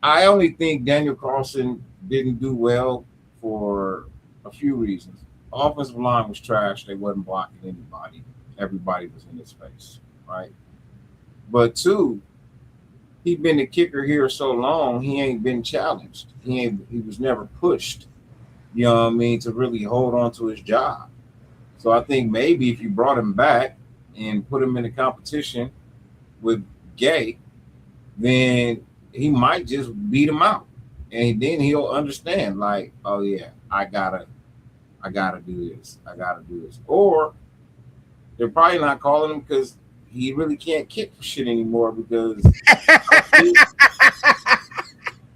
I only think Daniel Carlson didn't do well for a few reasons. The offensive line was trash. They wasn't blocking anybody. Everybody was in his face, right? But two, he been the kicker here so long, he ain't been challenged. He was never pushed, you know what I mean, to really hold on to his job. So I think maybe if you brought him back and put him in a competition with Gay, then he might just beat him out. And then he'll understand, like, oh yeah, I gotta do this. Or they're probably not calling him because he really can't kick for shit anymore because I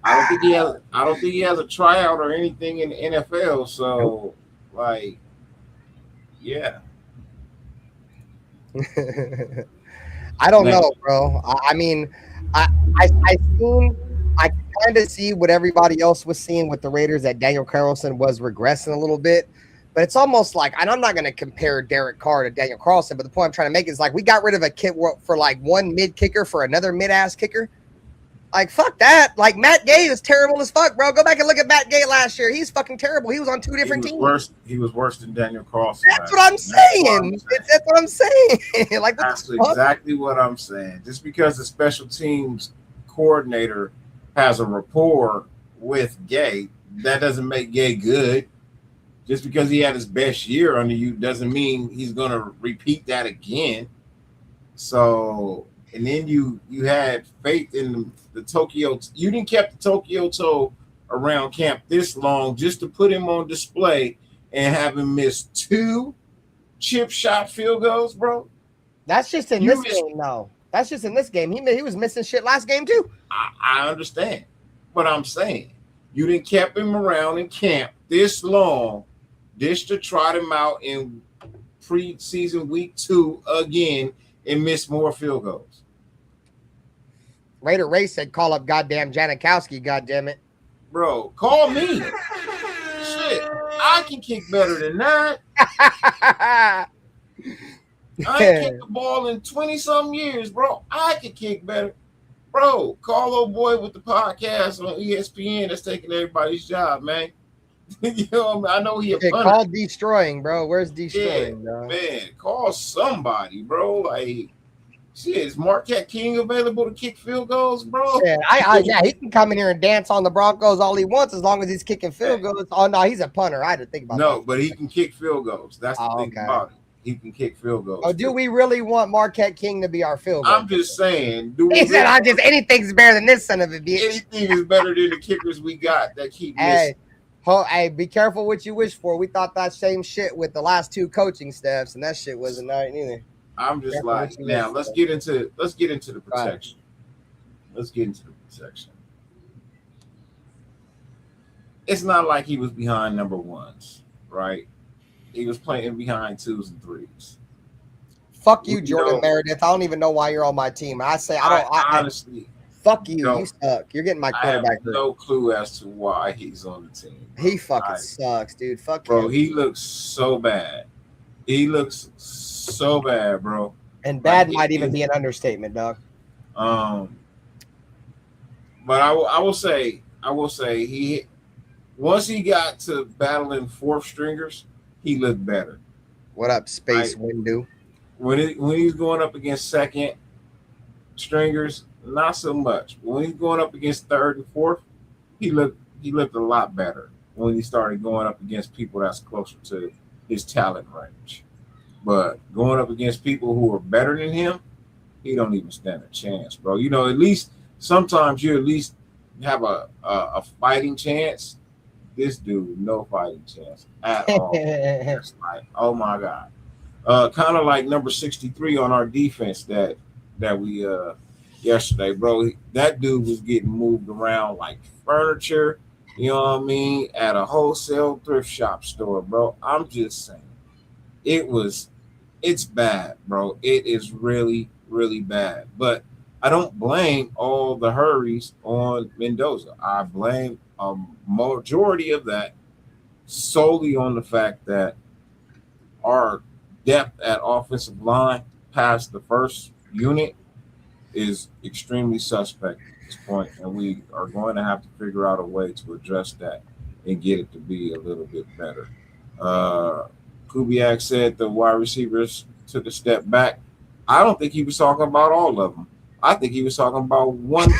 don't think he has a tryout or anything in the NFL. So like, yeah. I don't know, bro. I mean, I kind of see what everybody else was seeing with the Raiders, that Daniel Carlson was regressing a little bit. But it's almost like, and I'm not going to compare Derek Carr to Daniel Carlson, but the point I'm trying to make is like we got rid of a kid for like one mid kicker for another mid-ass kicker. Like, fuck that. Like, Matt Gay is terrible as fuck, bro. Go back and look at Matt Gay last year. He's fucking terrible. He was on two different teams. He was worse than Daniel Carlson. That's what I'm saying. That's what I'm saying. Like, that's exactly what I'm saying. Just because the special teams coordinator has a rapport with Gay, that doesn't make Gay good. Just because he had his best year under you doesn't mean he's going to repeat that again. So, and then you had faith in the Tokyo. You didn't keep the Tokyo toe around camp this long just to put him on display and have him miss 2 chip shot field goals, bro. That's just in this game, though. That's just in this game. He was missing shit last game, too. I understand. But I'm saying you didn't keep him around in camp this long just to trot him out in preseason week 2 again and miss more field goals. Raider Ray said, call up goddamn Janikowski, goddammit. Bro, call me. Shit, I can kick better than that. I ain't kicked the ball in 20-something years, bro. I can kick better. Bro, call old boy with the podcast on ESPN that's taking everybody's job, man. You know, I know he a punter. Call Destroying, bro. Where's Destroying, bro? Man, call somebody, bro. Like, shit, is Marquette King available to kick field goals, bro? Yeah, he can come in here and dance on the Broncos all he wants as long as he's kicking field goals. Oh, no, he's a punter. I had to think about that. No, but he can kick field goals. That's the thing about it. He can kick field goals. Oh, do we really want Marquette King to be our field goal? I'm just saying. Anything's better than this son of a bitch. Anything is better than the kickers we got that keep missing. Hey, be careful what you wish for. We thought that same shit with the last 2 coaching staffs, and that shit wasn't right either. I'm just like, now let's get into the protection. Let's get into the protection. It's not like he was behind number ones, right? He was playing behind 2s and 3s. Fuck you, Jordan Meredith. I don't even know why you're on my team. I Honestly, fuck you. You suck. You're getting my quarterback. I have no clue as to why he's on the team. Bro. He fucking sucks, dude. Fuck bro. him. He looks so bad. He looks so bad, bro. And bad might even be an understatement, dog. But I will say he once he got to battling 4th stringers, he looked better. What up, Space Windu? When he's going up against 2nd stringers, not so much. When he's going up against 3rd and 4th, he looked a lot better when he started going up against people that's closer to his talent range. But going up against people who are better than him, he don't even stand a chance, bro. You know, at least sometimes you at least have a fighting chance. This dude, no fighting chance at all. It's like, oh my God. Kind of like number 63 on our defense that we yesterday, bro. That dude was getting moved around like furniture, you know what I mean, at a wholesale thrift shop store, bro. I'm just saying. It's bad, bro. It is really, really bad. But I don't blame all the hurries on Mendoza. I blame a majority of that solely on the fact that our depth at offensive line past the first unit is extremely suspect at this point, and we are going to have to figure out a way to address that and get it to be a little bit better. Kubiak said the wide receivers took a step back. I don't think he was talking about all of them. I think he was talking about one.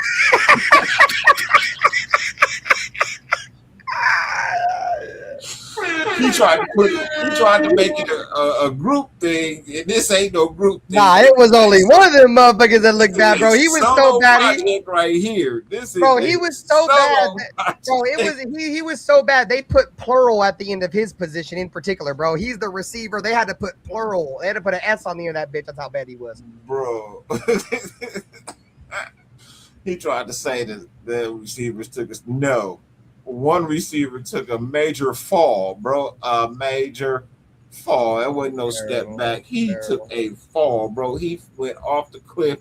He tried to make it a group thing, and this ain't no group thing. Nah, it was only one of them motherfuckers that looked bad, bro. He was so bad. Right here, he was so bad. Bro, he was so bad. They put plural at the end of his position in particular, bro. He's the receiver. They had to put plural. They had to put an S on the end of that bitch. That's how bad he was, bro. He tried to say that the receivers took us. No. One receiver took a major fall, bro. A major fall. That wasn't no step back. He took a fall, bro. He went off the cliff.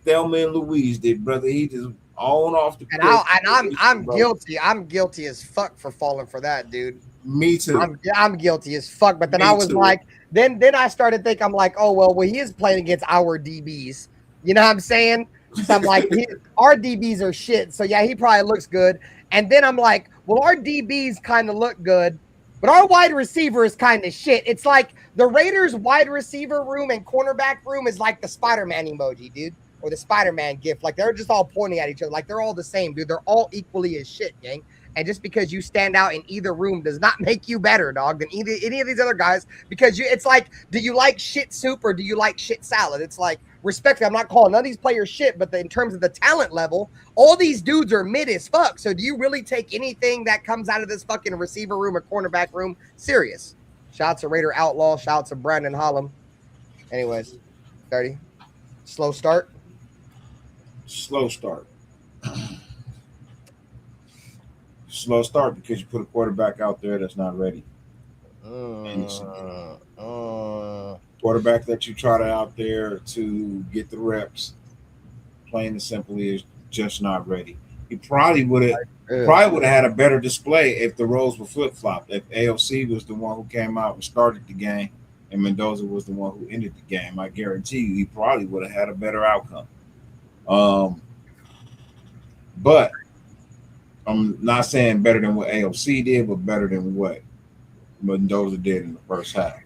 Thelma and Louise did, brother. He just on off the cliff. I'm guilty. I'm guilty as fuck for falling for that, dude. Me too. I'm guilty as fuck. But then I was like, then I started thinking, I'm like, oh well, he is playing against our DBs. You know what I'm saying? So I'm like, our DBs are shit. So yeah, he probably looks good. And then I'm like, well, our DBs kind of look good, but our wide receiver is kind of shit. It's like the Raiders wide receiver room and cornerback room is like the Spider-Man emoji, dude, or the Spider-Man gif. Like they're just all pointing at each other. Like they're all the same, dude. They're all equally as shit, gang. And just because you stand out in either room does not make you better, dog, than any of these other guys. Because it's like, do you like shit soup or do you like shit salad? It's like, respectfully, I'm not calling none of these players shit, but in terms of the talent level, all these dudes are mid as fuck. So do you really take anything that comes out of this fucking receiver room or cornerback room serious? Shouts to Raider Outlaw. Shouts to Brandon Hollum. Anyways, 30. Slow start. Slow start. Slow start because you put a quarterback out there that's not ready. Quarterback that you trot out there to get the reps, plain and simply, is just not ready. He probably would have had a better display if the roles were flip-flopped. If AOC was the one who came out and started the game and Mendoza was the one who ended the game, I guarantee you he probably would have had a better outcome. But I'm not saying better than what AOC did, but better than what Mendoza did in the first half.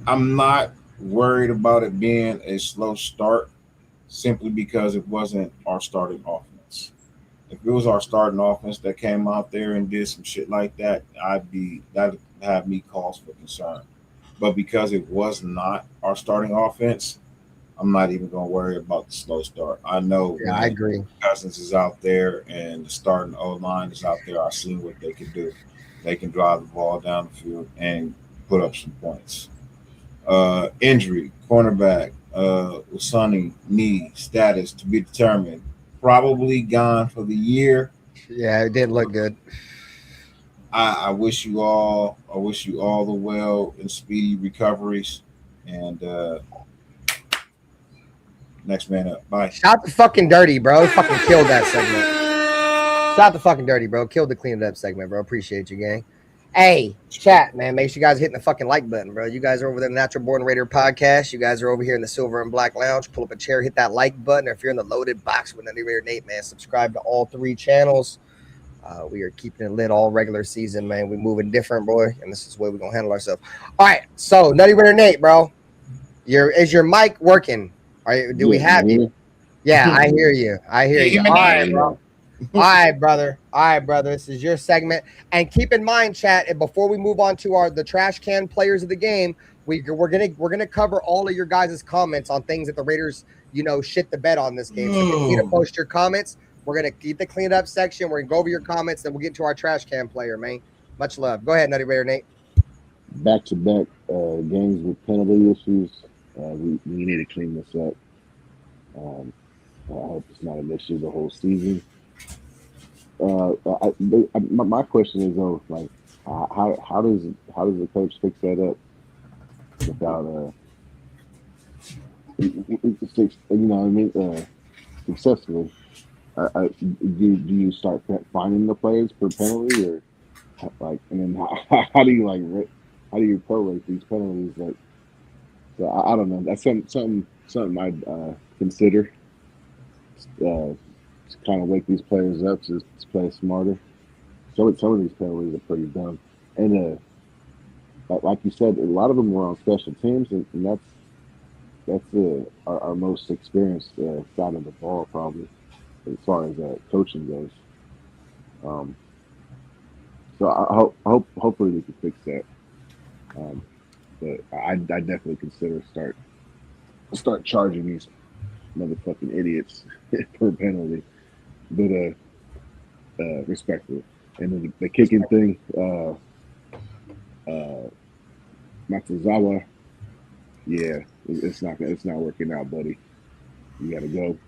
I'm not worried about it being a slow start simply because it wasn't our starting offense. If it was our starting offense that came out there and did some shit like that, that'd have me cause for concern. But because it was not our starting offense, I'm not even going to worry about the slow start. I know Yeah, I agree. Cousins is out there and the starting O-line is out there. I've seen what they can do. They can drive the ball down the field and put up some points. Injury, cornerback, Usani, knee status to be determined. Probably gone for the year. Yeah, it didn't look good. I wish you all the well and speedy recoveries. And next man up. Bye. Shout the fucking Dyrti, bro. He fucking killed that segment. Shout the fucking Dyrti, bro. Killed the clean it up segment, bro. Appreciate you, gang. Hey, chat, man. Make sure you guys are hitting the fucking like button, bro. You guys are over there in the Natural Born Raider podcast. You guys are over here in the Silver and Black Lounge. Pull up a chair, hit that like button. Or if you're in the loaded box with Nutty Raider Nate, man, subscribe to all 3 channels. We are keeping it lit all regular season, man. We moving different, boy, and this is the way we're gonna handle ourselves. All right, so Nutty Raider Nate, bro, is your mic working? Do we have you? Yeah, I hear you. I hear you. All right, bro. All right, brother. All right, brother. This is your segment, and keep in mind, chat. And before we move on to the trash can players of the game, we're gonna cover all of your guys' comments on things that the Raiders, shit the bed on this game. So continue to post your comments. We're going to keep the clean up section. We're going to go over your comments. Then we'll get to our trash can player, man. Much love. Go ahead, Nutty Raider Nate. Back-to-back games with penalty issues. We need to clean this up. I hope it's not an issue the whole season. My question is, though, like, how does the coach fix that up without successfully? Do you start finding the players per penalty, or like, and then how do you prorate these penalties? Like, so I don't know. That's something I'd consider to kind of wake these players up to play smarter. Some of these penalties are pretty dumb, and like you said, a lot of them were on special teams, and that's our most experienced side of the ball, probably, as far as coaching goes. So I hopefully we can fix that. But I definitely consider start charging these motherfucking idiots per penalty, but respectful. And then the kicking thing, Matsuzawa, yeah, it's not working out, buddy. You gotta go.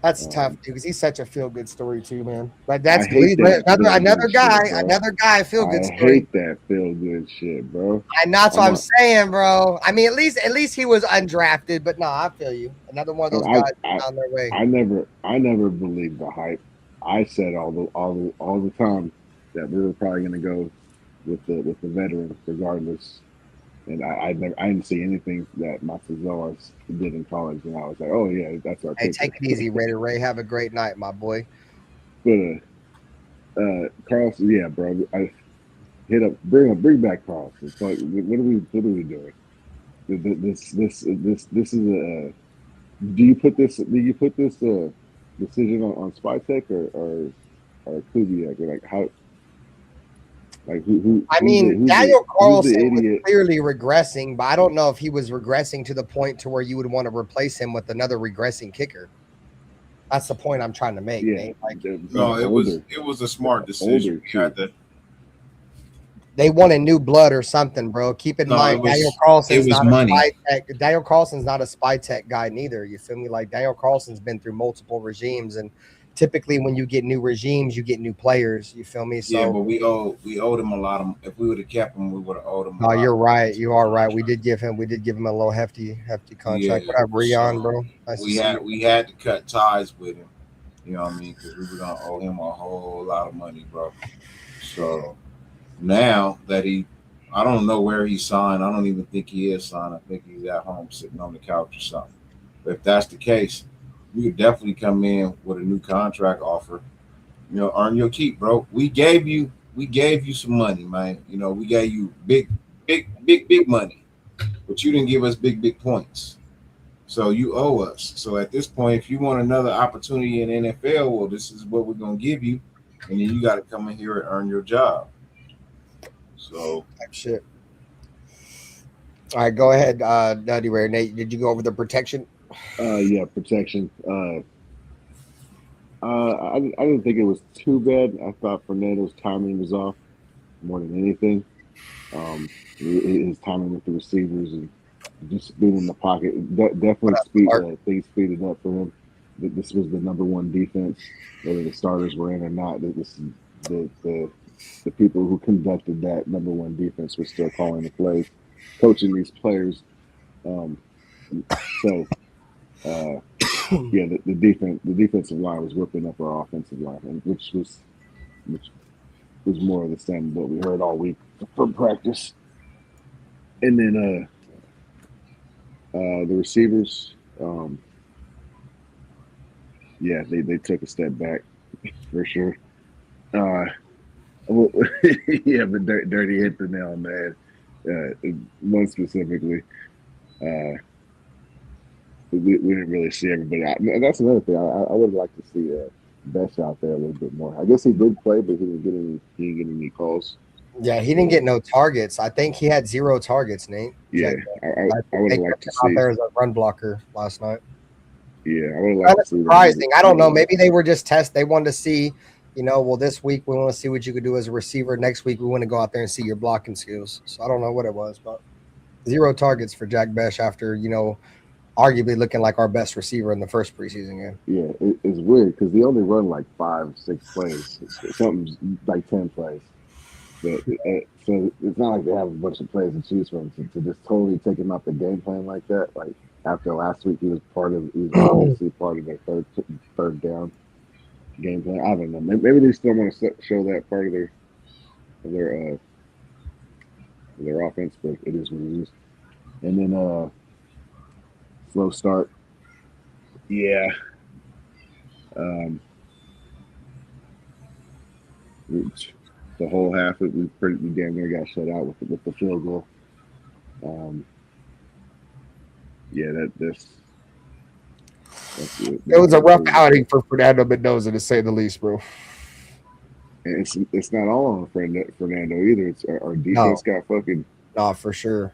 That's tough, dude, because he's such a feel-good story too, man. But that's another guy feel-good story. I hate that feel-good shit, bro. And that's what I'm saying, bro. I mean, at least he was undrafted, but no, I feel you. Another one of those guys on their way. I never believed the hype. I said all the time that we were probably going to go with the veteran regardless. And I didn't see anything that Matsuzawa did in college, and I was like, oh yeah, that's our. Hey, take it easy, Raider Ray. Have a great night, my boy. But Carlson, yeah, bro. I hit up, bring back Carlson. So what are we doing? This is a. Do you put this decision on Spytek or Kubiak? Like how? Like who? I mean, Daniel Carlson was clearly regressing, but I don't know if he was regressing to the point to where you would want to replace him with another regressing kicker. That's the point I'm trying to make. Yeah. Like, no, it was a smart decision. They wanted new blood or something, bro. Keep in mind, Daniel Carlson's not money. Daniel Carlson's not a Spytek guy neither. You feel me? Like Daniel Carlson's been through multiple regimes, and typically when you get new regimes, you get new players. You feel me? So yeah, but we owed him a lot of. If we would have kept him, we would have owed him. No, you're right. You are right. We did give him a little hefty contract. Yeah, what up, Rion, bro? Nice we had to cut ties with him. You know what I mean? Because we were gonna owe him a whole lot of money, bro. So now that I don't know where he signed. I don't even think he is signed. I think he's at home sitting on the couch or something. But if that's the case, you could definitely come in with a new contract offer. You know, earn your keep, bro. We gave you some money, man. You know, we gave you big money, but you didn't give us big points. So you owe us. So at this point, if you want another opportunity in NFL, well, this is what we're gonna give you, and then you got to come in here and earn your job. So shit. All right, go ahead, Nutty Rare Nate. Did you go over the protection? Yeah, protection. I didn't think it was too bad. I thought Fernando's timing was off more than anything. His timing with the receivers and just being in the pocket definitely things speeded up for him. This was the number one defense, whether the starters were in or not. This the people who conducted that number one defense were still calling the plays, coaching these players. Yeah, the defensive line was whipping up our offensive line, which was more of the same of what we heard all week from practice. And then the receivers, yeah, they took a step back for sure. Well, yeah, but Dyrti hit the nail on the head. One specifically, we didn't really see everybody out. And that's another thing. I would like to see Besh out there a little bit more. I guess he did play, but he didn't get any calls. Yeah, he didn't get no targets. I think he had 0 targets, Nate. Yeah, I would have liked to see out there as a run blocker last night. Yeah, I would have liked to see. Surprising. I don't know. Maybe they were just They wanted to see, well, this week we want to see what you could do as a receiver. Next week we want to go out there and see your blocking skills. So I don't know what it was, but 0 targets for Jack Besh after arguably looking like our best receiver in the first preseason game. Yeah, it's weird because they only run like 5-6 plays, something like 10 plays. But, so it's not like they have a bunch of plays to choose from. To just totally take him out the game plan like that, like after last week, he was obviously part of their third down game plan. I don't know. Maybe they still want to show that part of their offense, but it is what it is. And then slow start. Yeah. The whole half, we damn near got shut out with the field goal. Yeah, that's it. It was a rough outing for Fernando Mendoza, to say the least, bro. And it's not all on Fernando either. It's our defense got fucking. No, for sure.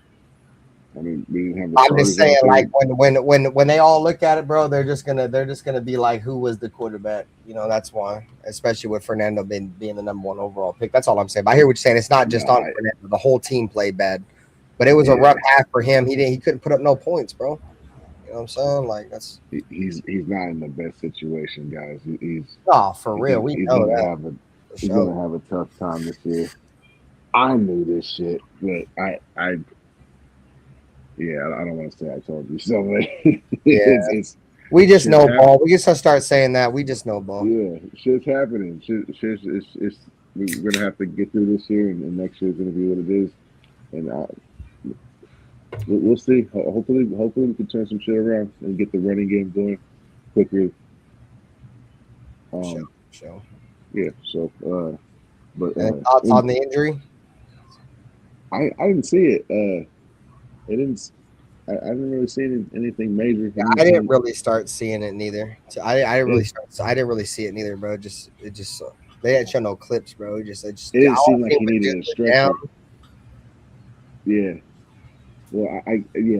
I mean, we didn't have. I'm just saying, like when they all look at it, bro, they're just gonna be like, who was the quarterback? That's why, especially with Fernando being the number 1 overall pick. That's all I'm saying. But I hear what you're saying. It's not just on Fernando. The whole team played bad, but it was a rough half for him. He couldn't put up no points, bro. You know what I'm saying? Like he's not in the best situation, guys. He's for real. We know that. He's gonna have a tough time this year. I knew this shit, but I don't want to say I told you so. We just know ball. We just have to start saying that. We just know ball. Yeah, shit's happening. We're gonna have to get through this year, and next year's gonna be what it is. And we'll see. Hopefully, we can turn some shit around and get the running game going quicker. Sure. Yeah. So, but thoughts on the injury? I didn't see it. I didn't really see anything major. Yeah, I didn't really start seeing it neither. So I didn't really see it neither, bro. They didn't show no clips, bro. It didn't seem like he needed a stretcher. Yeah. Well, I don't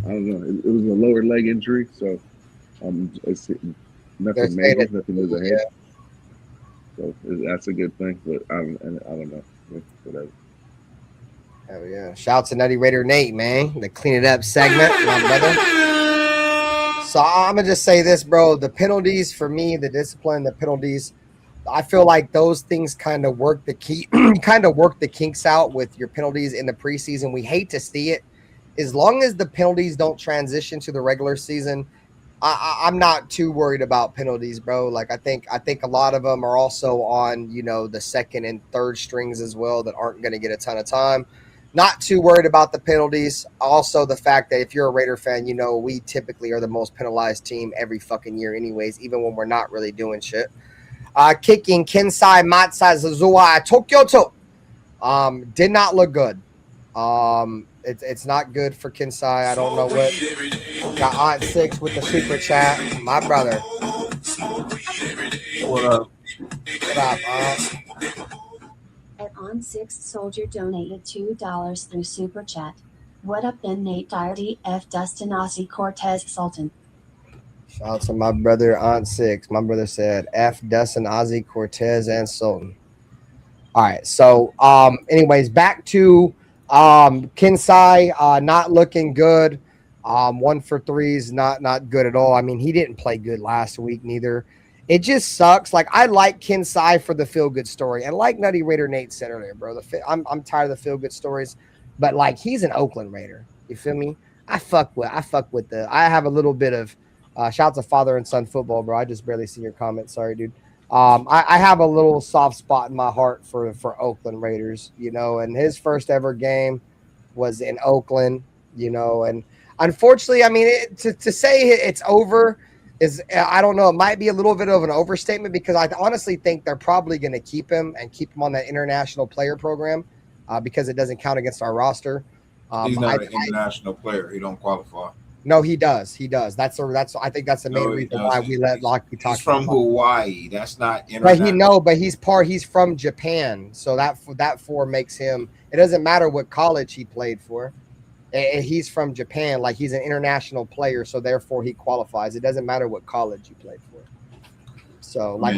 know. It was a lower leg injury, so it's nothing major, nothing was ahead. So that's a good thing, but I don't know. Whatever. Oh yeah! Shouts to Nutty Raider Nate, man. The clean it up segment, my brother. So I'm gonna just say this, bro. The penalties for me, the discipline, the penalties. I feel like those things kind of work the kinks out with your penalties in the preseason. We hate to see it. As long as the penalties don't transition to the regular season, I'm not too worried about penalties, bro. Like I think a lot of them are also on, the second and third strings as well that aren't going to get a ton of time. Not too worried about the penalties. Also, the fact that if you're a Raider fan, we typically are the most penalized team every fucking year anyways, even when we're not really doing shit. Kicking Kensai Matsai Zazua Tokyoto did not look good. It's not good for Kensai. I don't know what. Got Aunt Six with the super chat. My brother. What up? What up, Aunt? At On Sixth Soldier donated $2 through Super Chat. What up, Ben? Nate Dyrti, F. Dustin, Aussie, Cortez, Sultan. Shout out to my brother, Aunt Six. My brother said F. Dustin, Ozzy, Cortez, and Sultan. All right. So, anyways, back to Kinsai, not looking good. 1 for 3s, not good at all. I mean, he didn't play good last week neither. It just sucks. Like, I like Kinsai for the feel good story, and like Nutty Raider Nate said earlier, bro, I'm tired of the feel good stories. But like, he's an Oakland Raider. You feel me? I have a little bit of shout out to father and son football, bro. I just barely seen your comment. Sorry, dude. I have a little soft spot in my heart for Oakland Raiders, you know, and his first ever game was in Oakland, you know, and unfortunately, I mean, to say it's over is, I don't know, it might be a little bit of an overstatement, because I honestly think they're probably going to keep him on that international player program because it doesn't count against our roster. He's not an international player. He don't qualify. No, he does. He does. I think that's the main reason why we let Lockie talk. He's from Hawaii. That's not international. But he's from Japan, so that four makes him. It doesn't matter what college he played for. He's from Japan, like he's an international player, so therefore he qualifies. It doesn't matter what college he played for. So like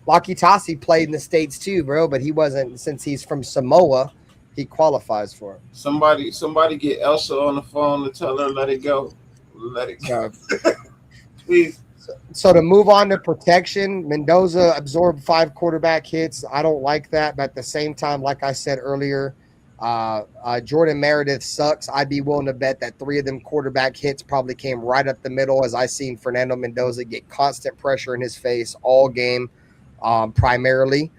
Lockie Tassi played in the States too, bro, but he wasn't, since he's from Samoa. He qualifies for it. Somebody get Elsa on the phone to tell her let it go. Let it go. Please. So to move on to protection, Mendoza absorbed 5 quarterback hits. I don't like that, but at the same time, like I said earlier, Jordan Meredith sucks. I'd be willing to bet that 3 of them quarterback hits probably came right up the middle, as I seen Fernando Mendoza get constant pressure in his face all game, primarily.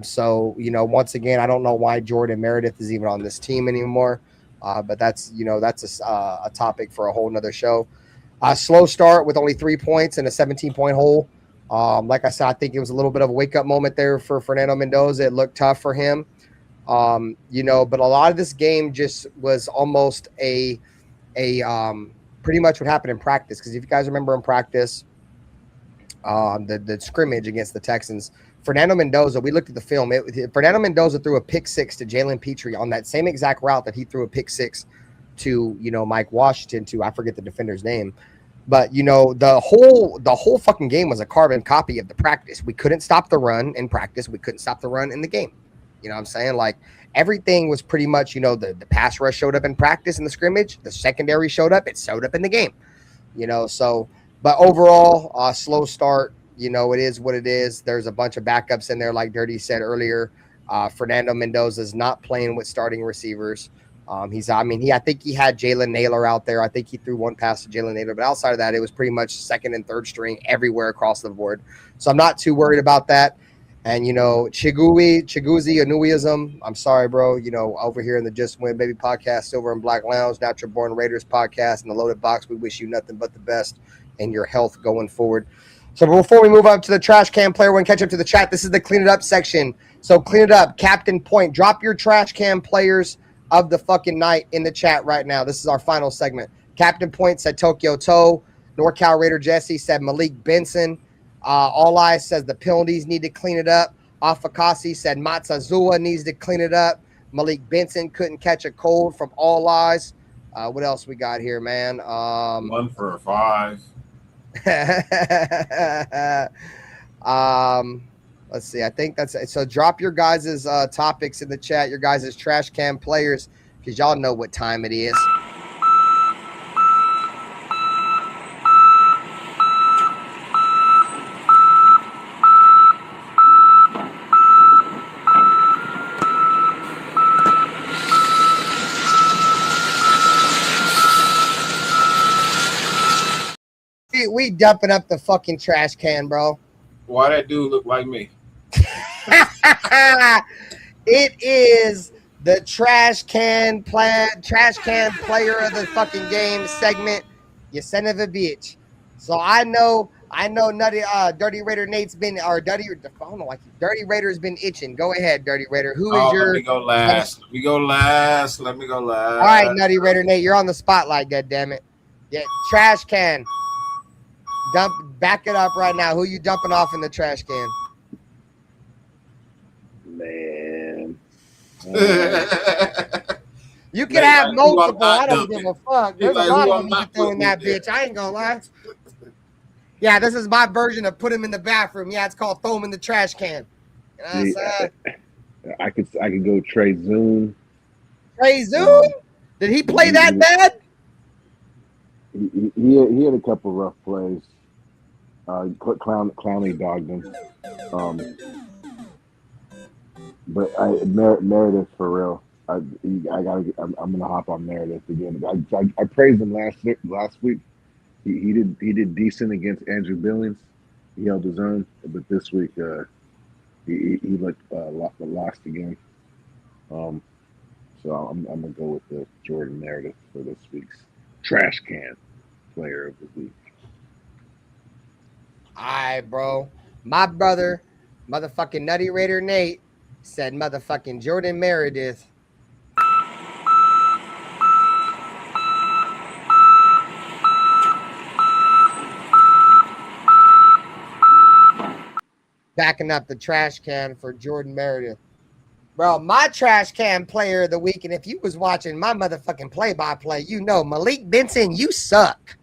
So, you know, once again, I don't know why Jordan Meredith is even on this team anymore. But that's a topic for a whole nother show. Slow start with only 3 points and a 17-point hole. Like I said, I think it was a little bit of a wake-up moment there for Fernando Mendoza. It looked tough for him. But a lot of this game just was almost a pretty much what happened in practice. Because if you guys remember in practice, the scrimmage against the Texans, Fernando Mendoza, we looked at the film. Fernando Mendoza threw a pick 6 to Jalen Petrie on that same exact route that he threw a pick 6 to, Mike Washington, to, I forget the defender's name. But, the whole fucking game was a carbon copy of the practice. We couldn't stop the run in practice. We couldn't stop the run in the game. You know what I'm saying? Like, everything was pretty much, the pass rush showed up in practice in the scrimmage. The secondary showed up. It showed up in the game. But overall, slow start. It is what it is. There's a bunch of backups in there, like Dyrti said earlier. Fernando Mendoza is not playing with starting receivers. I think he had Jalen Naylor out there. I think he threw one pass to Jalen Naylor, but outside of that, it was pretty much second and third string everywhere across the board. So I'm not too worried about that. And, Chiguzi Anuism, I'm sorry, bro. Over here in the Just Win Baby podcast, Silver and Black Lounge, Natural Born Raiders podcast, and the Loaded Box, we wish you nothing but the best in your health going forward. So before we move up to the trash can player, we're going to catch up to the chat. This is the clean it up section. So clean it up. Captain Point. Drop your trash can players of the fucking night in the chat right now. This is our final segment. Captain Point said Tokyo Toe. NorCal Raider Jesse said Malik Benson. All Eyes says the penalties need to clean it up. Afakasi said Matsazua needs to clean it up. Malik Benson couldn't catch a cold from All Eyes. What else we got here, man? 1 for 5. Let's see. I think that's it. So drop your guys' topics in the chat, your guys' trash can players, because y'all know what time it is. We dumping up the fucking trash can, bro. Why that dude look like me? It is the trash can player of the fucking game segment. You son of a bitch. So I know Nutty, Dirty Raider Nate's been, or Dirty, I don't know, like Dirty Raider's been itching. Go ahead, Dirty Raider. Who is your? Let me go last. Let me go last. All right, Nutty Raider Nate, you're on the spotlight. God damn it. Yeah, trash can. Back it up right now. Who you dumping off in the trash can? Man. You can have multiple. I don't give a fuck. There's like, a lot who of I'm them you not can throw in putting that in there. bitch. I ain't gonna lie. Yeah, this is my version of put him in the bathroom. Yeah, it's called throw him in the trash can. You know what I'm saying? I could go Trey Zoom. Trey Zoom? Did he play that bad? He had a couple rough plays. Clowney dogged him. But Meredith for real. I'm gonna hop on Meredith again. I praised him last week. He did decent against Andrew Billings. He held his own, but this week he looked lost again. So I'm gonna go with the Jordan Meredith for this week's trash can player of the week. All right, bro. My brother, motherfucking Nutty Raider Nate, said motherfucking Jordan Meredith. Backing up the trash can for Jordan Meredith. Bro, my trash can player of the week, and if you was watching my motherfucking play-by-play, you know Malik Benson, you suck.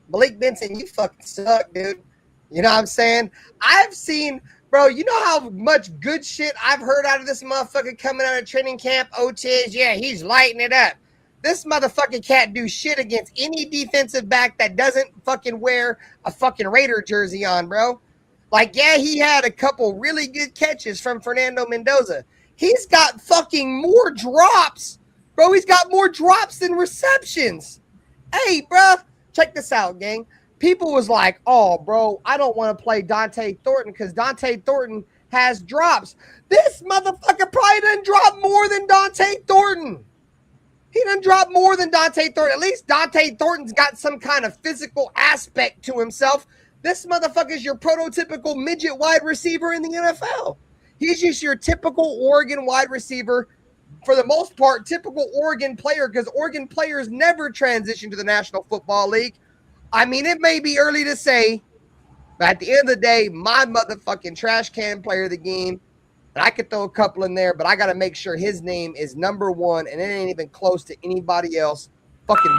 Malik Benson, you fucking suck, dude. You know what I'm saying? I've seen, bro, you know how much good shit I've heard out of this motherfucker coming out of training camp? OTs, yeah, he's lighting it up. This motherfucker can't do shit against any defensive back that doesn't fucking wear a fucking Raider jersey on, bro. Like, yeah, he had a couple really good catches from Fernando Mendoza. He's got fucking more drops. Bro, he's got more drops than receptions. Hey, bro, check this out, gang. People was like, oh, bro, I don't want to play Dante Thornton because Dante Thornton has drops. This motherfucker probably done drop more than Dante Thornton. He done drop more than Dante Thornton. At least Dante Thornton's got some kind of physical aspect to himself. This motherfucker's your prototypical midget wide receiver in the NFL. He's just your typical Oregon wide receiver, for the most part, typical Oregon player, because Oregon players never transition to the National Football League. I mean, it may be early to say, but at the end of the day, my motherfucking trash can player of the game, and I could throw a couple in there, but I got to make sure his name is number one, and it ain't even close to anybody else. Fucking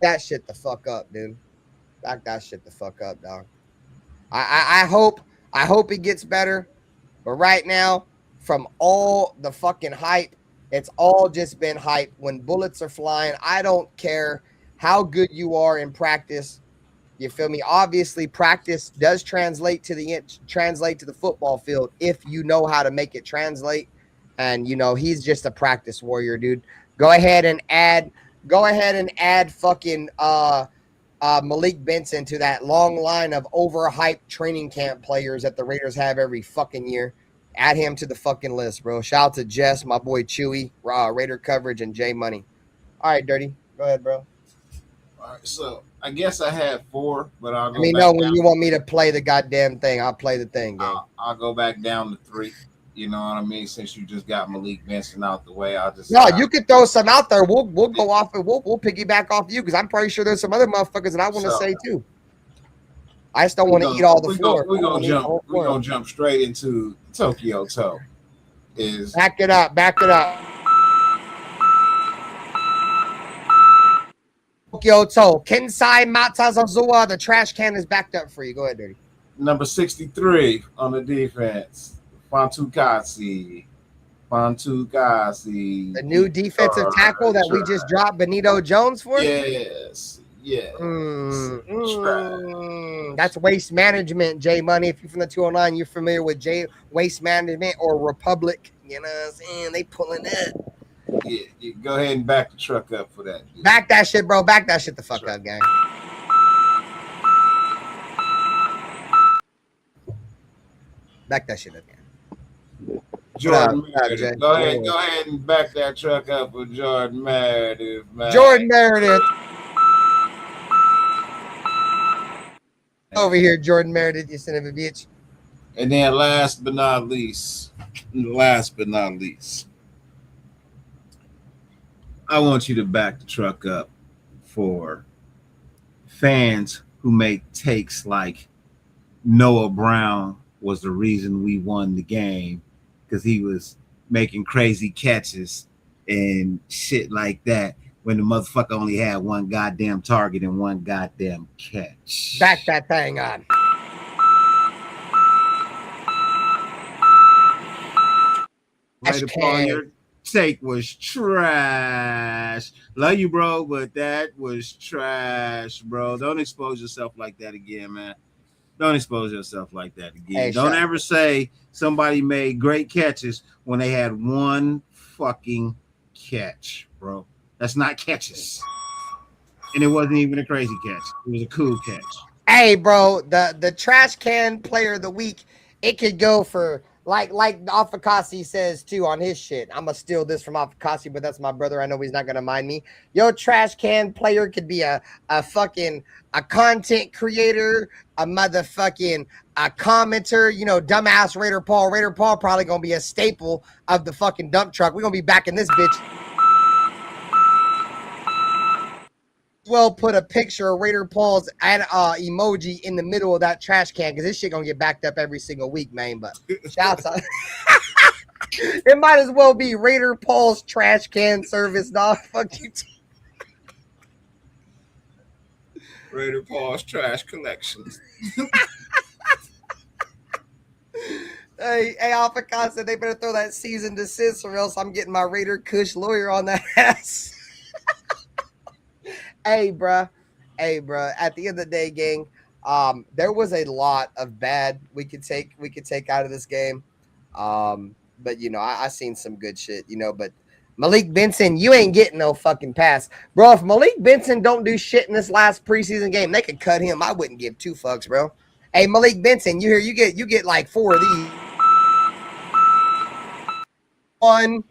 that shit the fuck up, dude. Back that shit the fuck up, dog. I hope it gets better. But right now, from all the fucking hype, it's all just been hype. When bullets are flying, I don't care how good you are in practice. You feel me? Obviously, practice does translate to the football field if you know how to make it translate. And you know, he's just a practice warrior, dude. Go ahead and add fucking Malik Benson to that long line of overhyped training camp players that the Raiders have every fucking year. Add him to the fucking list, bro. Shout out to Jess, my boy Chewy, Raider Coverage, and J Money. All right, Dyrti. Go ahead, bro. All right, so I guess I had 4, but I'll go. Let me know when you want me to play the goddamn thing. I'll play the thing, gang. I'll go back down to 3. You know what I mean? Since you just got Malik Benson out the way, I'll just you could throw some out there. We'll go off and we'll piggyback off you because I'm pretty sure there's some other motherfuckers that I want to say too. I just don't want to eat all the floor. We're gonna jump straight into Tokyo Toe. Back it up. Tokyo Toe. Kensai Matazazua. The trash can is backed up for you. Go ahead, Dyrti. Number 63 on the defense. Fantukasi. The new defensive tackle that we just dropped Benito Jones for? Yes. That's waste management, J Money. If you're from the 209, you're familiar with waste management or Republic. You know what I'm saying? They pulling it. Yeah, you go ahead and back the truck up for that. Dude. Back that shit, bro. Back that shit the fuck up, gang. Back that shit up, gang. Jordan Meredith. Go ahead and back that truck up with Jordan Meredith, man. Jordan Meredith. Over here, Jordan Meredith, you son of a bitch. And then last but not least, I want you to back the truck up for fans who make takes like Noah Brown was the reason we won the game because he was making crazy catches and shit like that when the motherfucker only had one goddamn target and one goddamn catch. Back that thing on. Raider Paul, your take was trash. Love you, bro, but that was trash, bro. Don't expose yourself like that again, man. Don't expose yourself like that again. Hey, don't ever say somebody made great catches when they had one fucking catch, bro. That's not catches. And it wasn't even a crazy catch. It was a cool catch. Hey, bro, the trash can player of the week, it could go for like Afakasi says too on his shit. I'm gonna steal this from Afakasi, but that's my brother. I know he's not gonna mind me. Yo, trash can player could be a fucking a content creator, a motherfucking a commenter, you know, dumbass Raider Paul. Raider Paul probably gonna be a staple of the fucking dump truck. We're gonna be back in this bitch. Well, put a picture of Raider Paul's and emoji in the middle of that trash can because this shit gonna get backed up every single week, man. But shouts out. It might as well be Raider Paul's trash can service, dog. Fuck you. Raider Paul's trash collections. Hey, Alpha said they better throw that cease and desist or else I'm getting my Raider Kush lawyer on that ass. Hey, bruh. At the end of the day, gang, there was a lot of bad we could take out of this game. But you know, I seen some good shit, you know, but Malik Benson, you ain't getting no fucking pass. Bro, if Malik Benson don't do shit in this last preseason game, they could cut him. I wouldn't give two fucks, bro. Hey, Malik Benson, you get like 4 of these. One.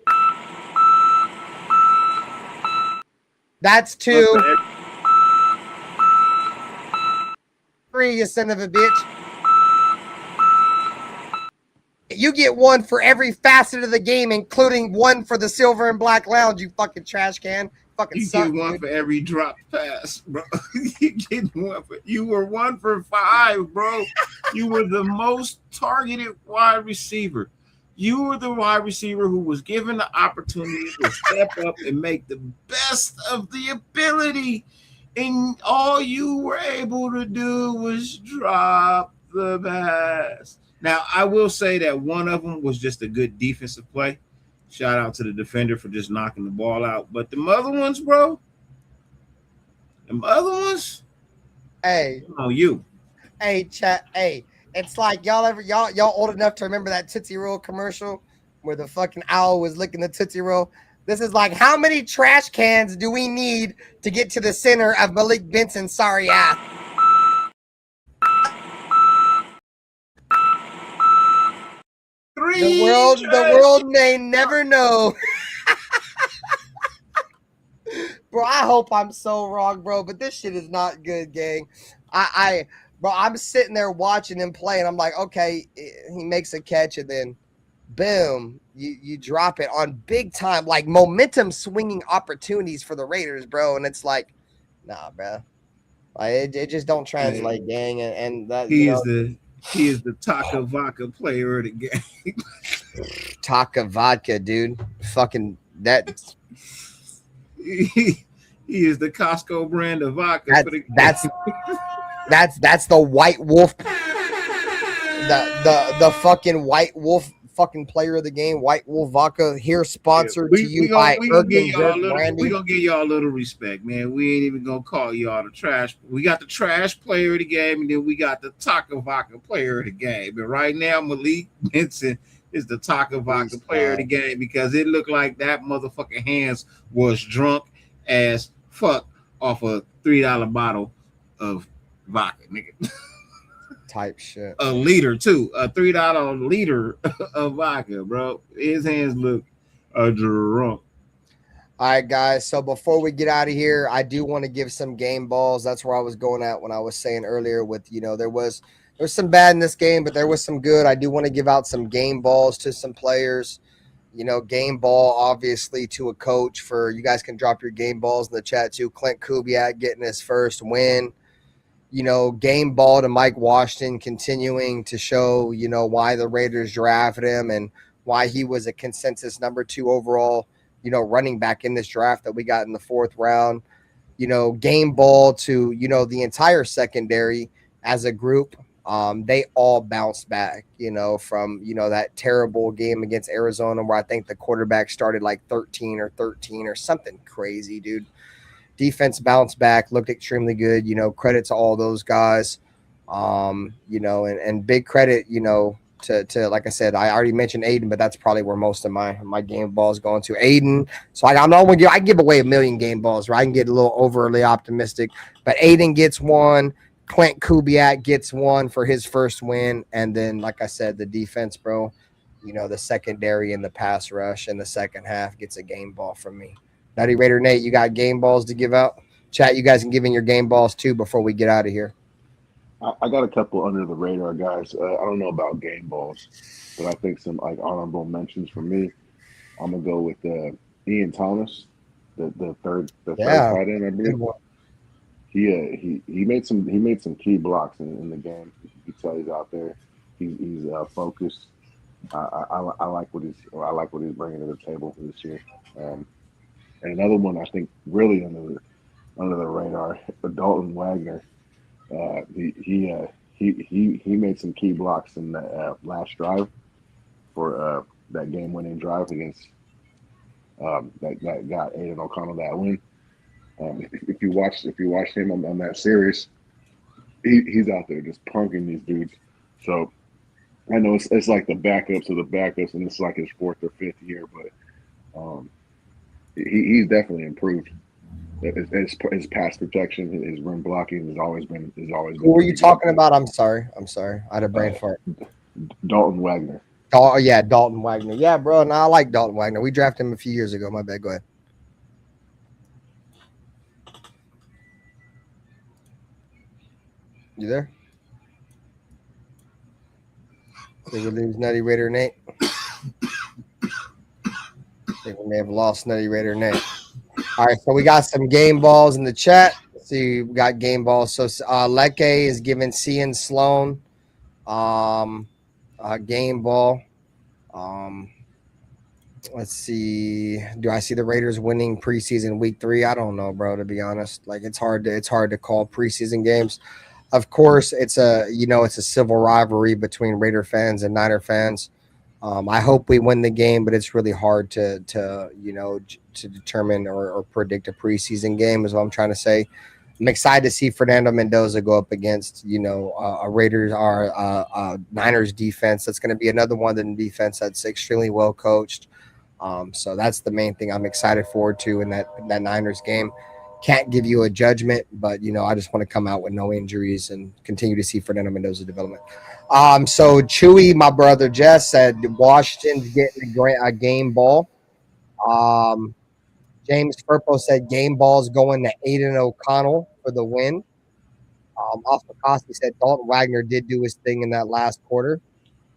That's 2. 3, you son of a bitch. You get 1 for every facet of the game, including 1 for the Silver and Black Lounge, you fucking trash can. Fucking you suck, get 1 dude. for every drop pass, bro. You were 1 for 5, bro. You were the most targeted wide receiver. You were the wide receiver who was given the opportunity to step up and make the best of the ability. And all you were able to do was drop the pass. Now, I will say that one of them was just a good defensive play. Shout out to the defender for just knocking the ball out. But the other ones, bro, hey, on you. Hey, chat. Hey, it's like y'all old enough to remember that Tootsie Roll commercial where the fucking owl was licking the Tootsie Roll. This is like, how many trash cans do we need to get to the center of Malik Benson's sorry ass? The world may never know. Bro, I hope I'm so wrong, bro, but this shit is not good, gang. Bro, I'm sitting there watching him play, and I'm like, okay, he makes a catch, and then boom, you drop it on big time, like momentum swinging opportunities for the Raiders, bro. And it's like, nah, bro. Like, it just don't translate, gang. And that he is the Taka Vodka player of the game. Taka Vodka, dude. Fucking that. He is the Costco brand of vodka. That's the White Wolf. The fucking White Wolf fucking player of the game, White Wolf Vodka, here sponsored to you by Urban Branding. We're gonna give y'all a little respect, man. We ain't even gonna call y'all the trash. We got the trash player of the game, and then we got the Taka Vodka player of the game. But right now, Malik Benson is the Taka Vodka player of the game because it looked like that motherfucking hands was drunk as fuck off a $3 bottle of vodka, nigga. Type shit. A liter too, a $3 liter of vodka, bro. His hands look drunk. All right, guys. So before we get out of here, I do want to give some game balls. That's where I was going at when I was saying earlier with, you know, there was some bad in this game, but there was some good. I do want to give out some game balls to some players. You know, game ball, obviously, to a coach for you guys can drop your game balls in the chat too. Clint Kubiak getting his first win. game ball to Mike Washington, continuing to show, why the Raiders drafted him and why he was a consensus number 2 overall, running back in this draft that we got in the 4th round. Game ball to, the entire secondary as a group. They all bounced back, from, that terrible game against Arizona where I think the quarterback started like 13 or something crazy, dude. Defense bounced back, looked extremely good. Credit to all those guys. And big credit, to like I said, I already mentioned Aiden, but that's probably where most of my game balls going to Aiden. So I'm not going to I give away a million game balls, right? I can get a little overly optimistic, but Aiden gets one. Clint Kubiak gets one for his first win. And then, like I said, the defense, bro, the secondary and the pass rush in the second half gets a game ball from me. Nutty Raider Nate, you got game balls to give out? Chat, you guys can give in your game balls too before we get out of here. I got a couple under the radar guys. I don't know about game balls, but I think some like honorable mentions for me. I'm gonna go with Ian Thomas, the third tight end, I believe. He made some key blocks in the game. You can tell he's out there. He's focused. I like what he's bringing to the table this year. And another one I think really under the radar, Dalton Wagner. He made some key blocks in the last drive for that game-winning drive against that got Aiden O'Connell that win. If you watch him on that series, he's out there just punking these dudes. So I know it's like the backups of the backups, and it's like his 4th or 5th year, but he's definitely improved. His pass protection, his rim blocking has always been. Who were you talking about? I'm sorry. I had a brain fart. Dalton Wagner. Oh yeah, Dalton Wagner. Yeah, bro. No, I like Dalton Wagner. We drafted him a few years ago. My bad. Go ahead. You there? Did we lose Nutty Raider Nate? I think we may have lost Nutty Raider Nate. All right, so we got some game balls in the chat. See, we got game balls. So Leke is giving Cian Sloan a game ball. Let's see. Do I see the Raiders winning preseason week 3? I don't know, bro, to be honest. Like it's hard to call preseason games. Of course, it's a civil rivalry between Raider fans and Niner fans. I hope we win the game, but it's really hard to determine or predict a preseason game is what I'm trying to say. I'm excited to see Fernando Mendoza go up against, a Raiders or Niners defense. That's going to be another one in defense that's extremely well coached. So that's the main thing I'm excited forward to in that Niners game. Can't give you a judgment, but I just want to come out with no injuries and continue to see Fernando Mendoza development. So Chewy, my brother Jess, said Washington's getting a game ball. James Furpo said game balls going to Aiden O'Connell for the win. Afakasi said Dalton Wagner did do his thing in that last quarter.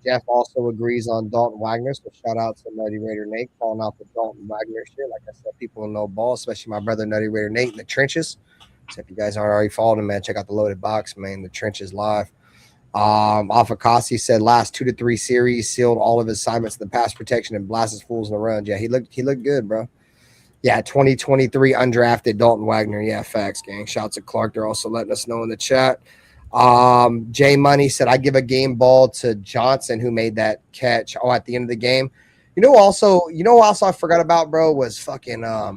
Jeff also agrees on Dalton Wagner, so shout out to Nutty Raider Nate calling out the Dalton Wagner shit. Like I said, people who know ball, especially my brother Nutty Raider Nate in the trenches. So if you guys aren't already following him, man, check out the Loaded Box, man. The trenches live. Afakasi said last 2 to 3 series sealed all of his assignments in the pass protection and blasted fools in the run. Yeah, he looked good, bro. Yeah, 2023 undrafted Dalton Wagner. Yeah, facts, gang. Shouts to Clark. They're also letting us know in the chat. Jay Money said, I give a game ball to Johnson, who made that catch at the end of the game. Also I forgot about, bro, was fucking I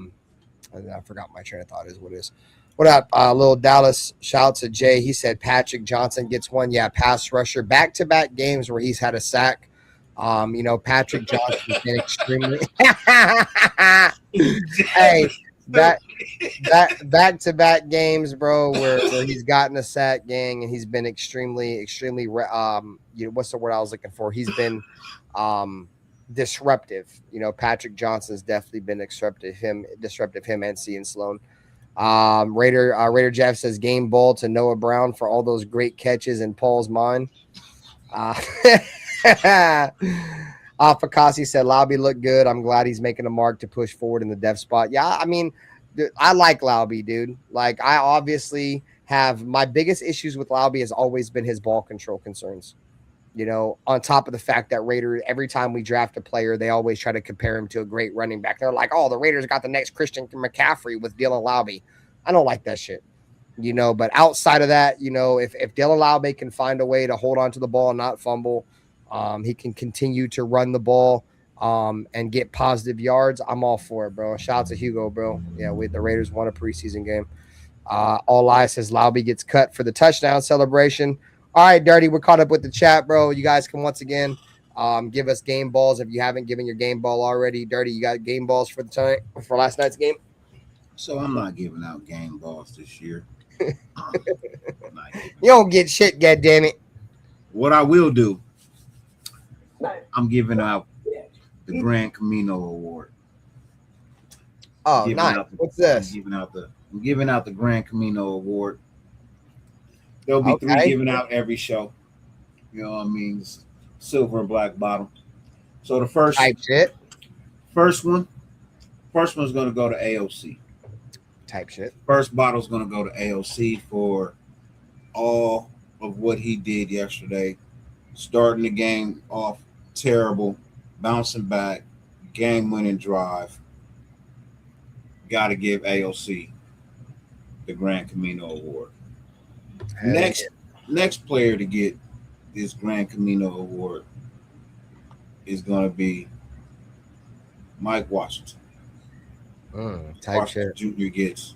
forgot my train of thought is what it is. What up, little Dallas? Shout out to Jay. He said Patrick Johnson gets one. Yeah, pass rusher. Back-to-back games where he's had a sack. Patrick Johnson's been extremely hey, back-to-back games, bro, where he's gotten a sack, gang, and he's been extremely what's the word I was looking for? He's been disruptive. Patrick Johnson's definitely been disruptive. Him and Cian Sloan. Raider Jeff says game ball to Noah Brown for all those great catches in Paul's mind. Afakasi said Lauby looked good. I'm glad he's making a mark to push forward in the depth spot. Yeah, I mean, I like Lauby, dude. Like, I obviously have my biggest issues with Laube has always been his ball control concerns. You know, on top of the fact that Raiders, every time we draft a player, they always try to compare him to a great running back. They're like, oh, the Raiders got the next Christian McCaffrey with Dylan Laube. I don't like that shit. You know, but outside of that, you know, if Dylan Laube can find a way to hold on to the ball and not fumble, he can continue to run the ball and get positive yards, I'm all for it, bro. Shout out to Hugo, bro. Yeah, the Raiders won a preseason game. All eyes says Laube gets cut for the touchdown celebration. All right, Dyrti, we're caught up with the chat, bro. You guys can once again give us game balls if you haven't given your game ball already. Dyrti, you got game balls for last night's game? So I'm not giving out game balls this year. You don't get shit, goddammit. What I will do, I'm giving out the Grand Camino Award. Oh, nice. What's this? I'm giving out the Grand Camino Award. There'll be 3 given out every show. You know what I mean? Silver and black bottle. So the first one's going to go to AOC. Type shit. First bottle's going to go to AOC for all of what he did yesterday. Starting the game off terrible, bouncing back, game-winning drive. Got to give AOC the Grand Camino Award. Next player to get this Grand Camino Award is going to be Mike Washington. Washington Jr. gets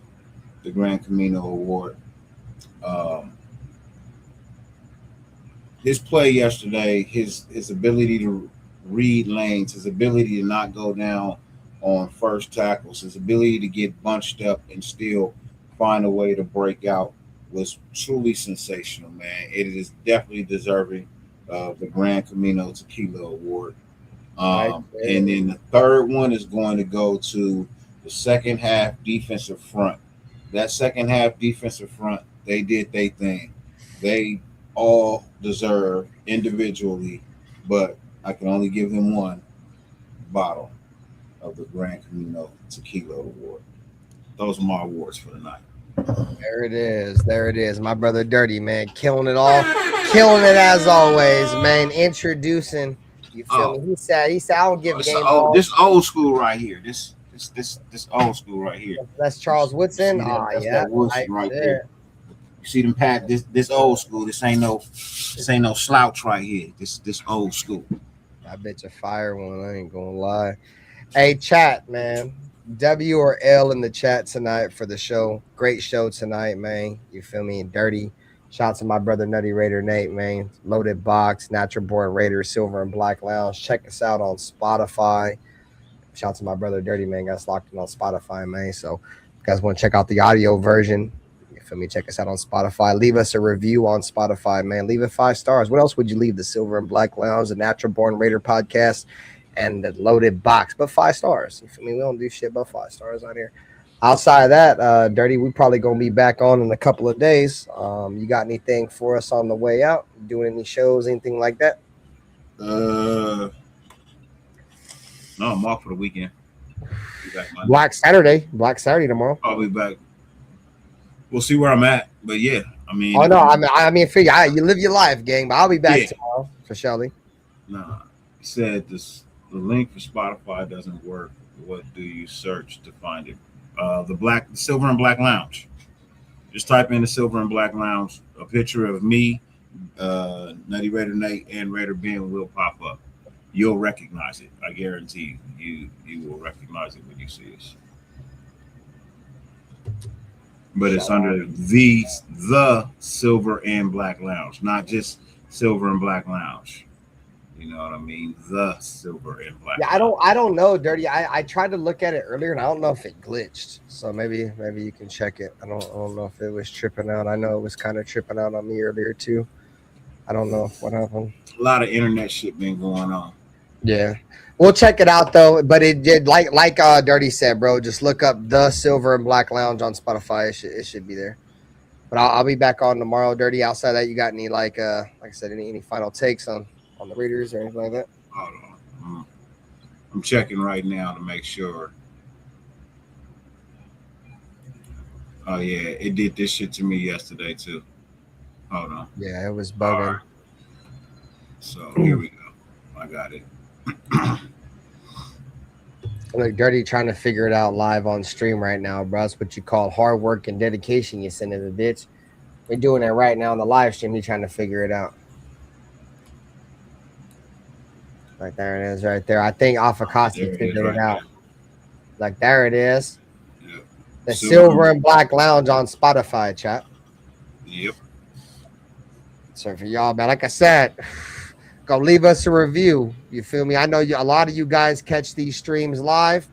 the Grand Camino Award. His play yesterday, his ability to read lanes, his ability to not go down on first tackles, his ability to get bunched up and still find a way to break out was truly sensational, man. It is definitely deserving of the Grand Camino Tequila Award. And then the third one is going to go to the second half defensive front. That second half defensive front, they did their thing. They all deserve individually, but I can only give them one bottle of the Grand Camino Tequila Award. Those are my awards for the night. There it is. There it is. My brother Dyrti, man, killing it all. Killing it as always, man. Introducing. You feel me? He said, I don't give game balls. This old school right here. This old school right here. That's Charles Woodson. That Woodson right there. You see them pack this old school. This ain't no slouch right here. This old school. I bet you fire one. I ain't gonna lie. Hey, chat, man. W or L in the chat tonight for the show. Great show tonight, man. You feel me? Dyrti. Shout out to my brother Nutty Raider Nate, man. Loaded Box, Natural Born Raider, Silver and Black Lounge. Check us out on Spotify. Shout out to my brother Dyrti, man. Got us locked in on Spotify, man. So if you guys want to check out the audio version, you feel me? Check us out on Spotify. Leave us a review on Spotify, man. Leave it 5 stars. What else would you leave? The Silver and Black Lounge, the Natural Born Raider podcast, and the Loaded Box, but 5 stars. You feel me? We don't do shit but 5 stars out here. Outside of that, Dyrti, we probably gonna be back on in a couple of days. You got anything for us on the way out? Doing any shows, anything like that? No, I'm off for the weekend. Black Saturday tomorrow. I'll be back. We'll see where I'm at, but yeah, I mean. Oh no, I mean, figure you live your life, gang. But I'll be back tomorrow for Shelly. Nah, he said the link for Spotify doesn't work. What do you search to find it? The Silver and Black Lounge. Just type in the Silver and Black Lounge. A picture of me, Nutty Raider Nate, and RaiderBen will pop up. You'll recognize it. I guarantee you will recognize it when you see us. But it's under the Silver and Black Lounge, not just Silver and Black Lounge. You know what I mean? The Silver and Black. Yeah, I don't know, Dyrti. I tried to look at it earlier, and I don't know if it glitched. So maybe you can check it. I don't know if it was tripping out. I know it was kind of tripping out on me earlier too. I don't know what happened. A lot of internet shit been going on. Yeah, we'll check it out though. But it did like Dyrti said, bro. Just look up the Silver and Black Lounge on Spotify. It should be there. But I'll be back on tomorrow, Dyrti. Outside that, you got any like I said, any final takes on the Raiders or anything like that? Hold on. I'm checking right now to make sure. Oh yeah, it did this shit to me yesterday too. Hold on. Yeah, it was All bugging. right. So here we go. I got it. Look, Dirty trying to figure it out live on stream right now, bro. That's what you call hard work and dedication, you son of a bitch. We're doing it right now on the live stream. He's trying to figure it out. Like, there it is right there. I think Afakasi figured it out. Like, there it is. Yep. The Silver and Black Lounge on Spotify, chat. Yep. So for y'all, man, like I said, go leave us a review. You feel me? I know a lot of you guys catch these streams live,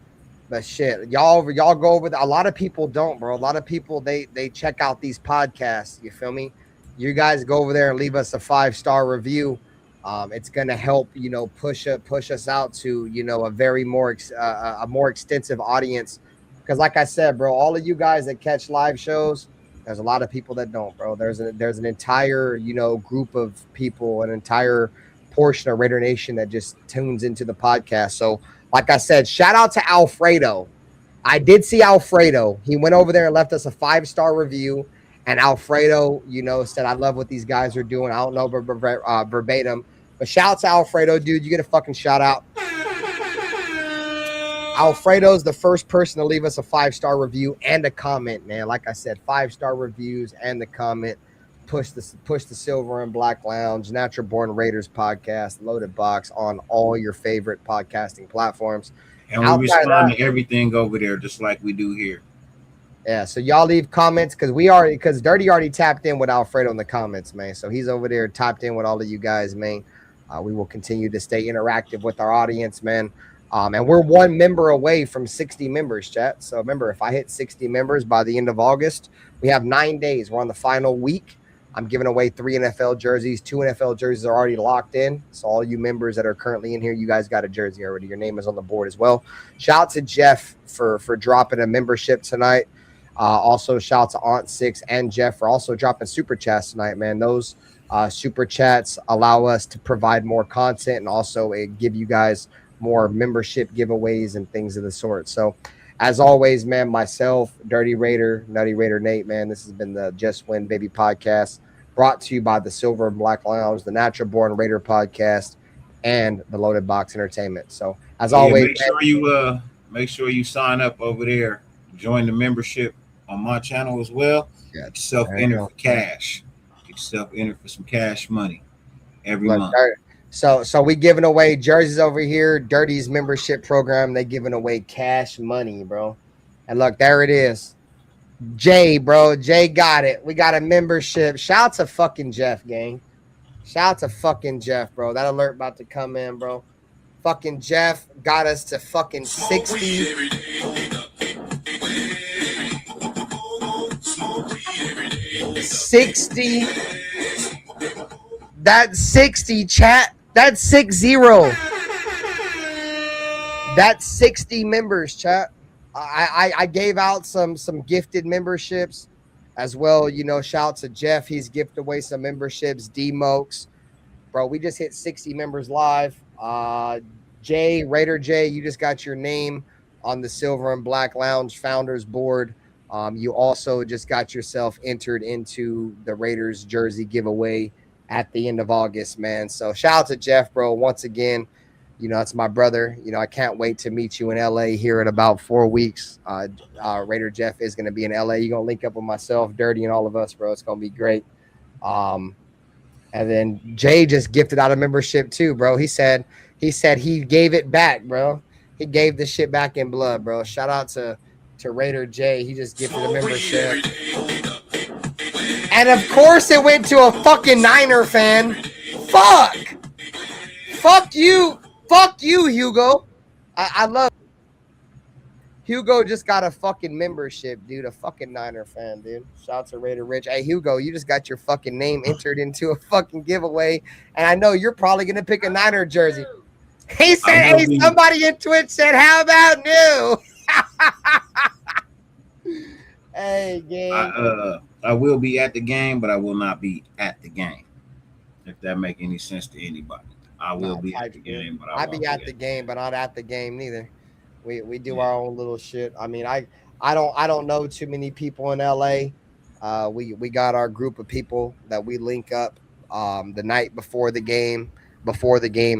but shit, y'all go over a lot of people don't, bro. A lot of people they check out these podcasts. You feel me? You guys go over there and leave us a 5-star review. It's gonna help, push us out to, a very more extensive audience. Because like I said, bro, all of you guys that catch live shows, there's a lot of people that don't, bro. There's an entire, group of people, an entire portion of Raider Nation that just tunes into the podcast. So like I said, shout out to Alfredo. I did see Alfredo. He went over there and left us a 5-star review. And Alfredo, said, I love what these guys are doing. I don't know verbatim, but shout out to Alfredo, dude. You get a fucking shout out. Alfredo's the first person to leave us a 5-star review and a comment, man. Like I said, 5-star reviews and the comment. Push the Silver and Black Lounge, Natural Born Raiders podcast, Loaded Box on all your favorite podcasting platforms. And we respond to everything over there just like we do here. Yeah, so y'all leave comments because Dyrti already tapped in with Alfredo in the comments, man. So he's over there tapped in with all of you guys, man. We will continue to stay interactive with our audience, man. And we're 1 member away from 60 members, chat. So remember, if I hit 60 members by the end of August, we have 9 days. We're on the final week. I'm giving away 3 NFL jerseys. 2 NFL jerseys are already locked in. So all you members that are currently in here, you guys got a jersey already. Your name is on the board as well. Shout out to Jeff for dropping a membership tonight. Also, shout out to Aunt Six and Jeff for also dropping super chats tonight, man. Those super chats allow us to provide more content and also give you guys more membership giveaways and things of the sort. So, as always, man, myself, Dirty Raider, Nutty Raider Nate, man, this has been the Just Win Baby podcast brought to you by the Silver and Black Lounge, the Natural Born Raider podcast, and the Loaded Box Entertainment. So, as always, make sure you sign up over there, join the membership on my channel as well. Yeah, get yourself entered for cash. Get yourself entered for some cash money every month. So we giving away jerseys over here. Dirty's membership program, they giving away cash money, bro. And look, there it is. Jay, bro. Jay got it. We got a membership. Shout out to fucking Jeff, gang. Shout out to fucking Jeff, bro. That alert about to come in, bro. Fucking Jeff got us to fucking 60. That's 60, chat. That's 60. That's 60 members, chat. I gave out some gifted memberships as well. Shout out to Jeff. He's gifted away some memberships. D-Mokes. Bro, we just hit 60 members live. Jay, Raider Jay, you just got your name on the Silver and Black Lounge Founders Board. You also just got yourself entered into the Raiders jersey giveaway at the end of August, man. So shout out to Jeff, bro. Once again, that's my brother. I can't wait to meet you in LA here in about 4 weeks. Raider Jeff is going to be in LA. You're going to link up with myself, Dirty, and all of us, bro. It's going to be great. And then Jay just gifted out a membership too, bro. He said he gave it back, bro. He gave the shit back in blood, bro. Shout out to Raider Jay. He just gifted a membership. And of course it went to a fucking Niner fan. Fuck you, Hugo. I love Hugo. Just got a fucking membership, dude. A fucking Niner fan, dude. Shout out to Raider Rich. Hey, Hugo, you just got your fucking name entered into a fucking giveaway, and I know you're probably gonna pick a Niner jersey. He said, "Hey, somebody in Twitch said, how about new?" Hey, gang. I will be at the game, but I will not be at the game. If that make any sense to anybody, I will be at the game, but I'll be at the game, but not at the game neither. We do our own little shit. I mean, I I don't know too many people in LA. We got our group of people that we link up the night before the game,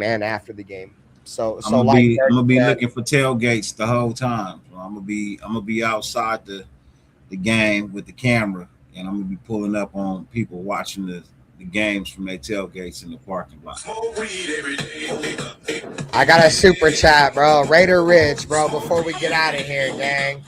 and after the game. So I'm like gonna be said, looking for tailgates the whole time. So I'm gonna be outside the game with the camera, and I'm gonna be pulling up on people watching the games from their tailgates in the parking lot. I got a super chat, bro. Raider Rich, bro. Before we get out of here, gang.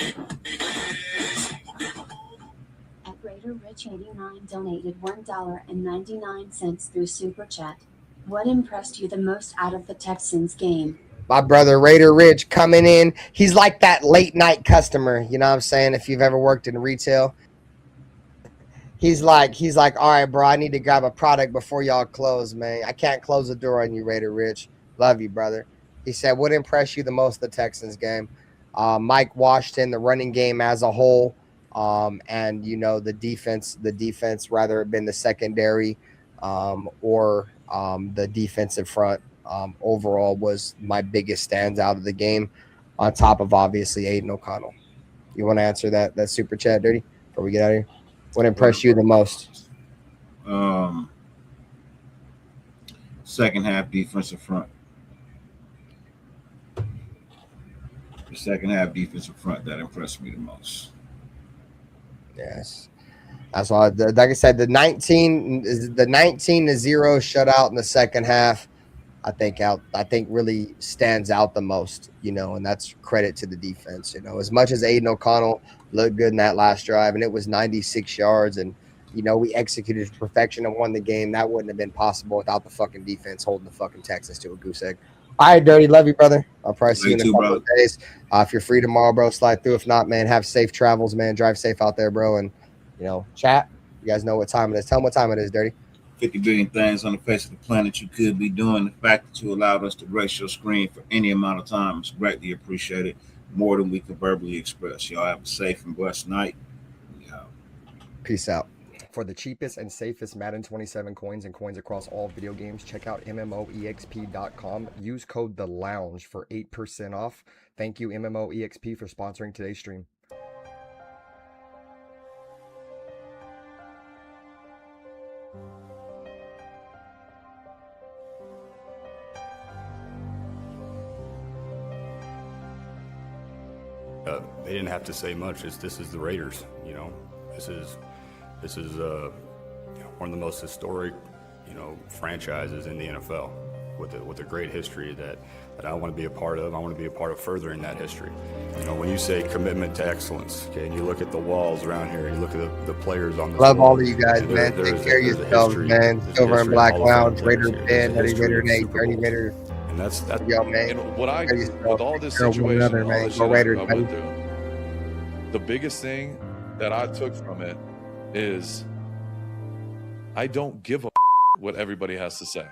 At Raider Rich 89 donated $1.99 through super chat. What impressed you the most out of the Texans game? My brother Raider Rich coming in. He's like that late night customer. You know what I'm saying? If you've ever worked in retail, he's like, all right, bro, I need to grab a product before y'all close, man. I can't close the door on you, Raider Rich. Love you, brother. He said, what impressed you the most the Texans game? Mike Washington, the running game as a whole, and the defense, rather it been the secondary or the defensive front. Overall was my biggest standout of the game, on top of obviously Aiden O'Connell. You want to answer that super chat, Dyrti, before we get out of here? What impressed you the most? Second half defensive front. The second half defensive front that impressed me the most. Yes. That's why, like I said, the 19-0 shutout in the second half, I think really stands out the most, and that's credit to the defense. As much as Aiden O'Connell looked good in that last drive, and it was 96 yards, and we executed to perfection and won the game. That wouldn't have been possible without the fucking defense holding the fucking Texans to a goose egg. All right, Dyrti, love you, brother. I'll probably see you in a couple of days. If you're free tomorrow, bro, slide through. If not, man, have safe travels, man. Drive safe out there, bro, and chat. You guys know what time it is. Tell them what time it is, Dyrti. 50 billion things on the face of the planet you could be doing. The fact that you allowed us to grace your screen for any amount of time is greatly appreciated, more than we could verbally express. Y'all have a safe and blessed night. Peace out. For the cheapest and safest Madden 27 coins and coins across all video games, check out MMOEXP.com. Use code THELOUNGE for 8% off. Thank you, MMOEXP, for sponsoring today's stream. They didn't have to say much. This is the Raiders. This is one of the most historic, franchises in the NFL with a great history that I want to be a part of. I want to be a part of furthering that history. When you say commitment to excellence, okay, and you look at the walls around here, you look at the players on the love all of you guys, man. Take care of yourselves, man. Silver and Black Lounge, RaiderBen, Nutty, Raider Nate, Ernie Raider. And that's yo, man. And with all this situation, all this shit I went through, the biggest thing that I took from it is I don't give a what everybody has to say.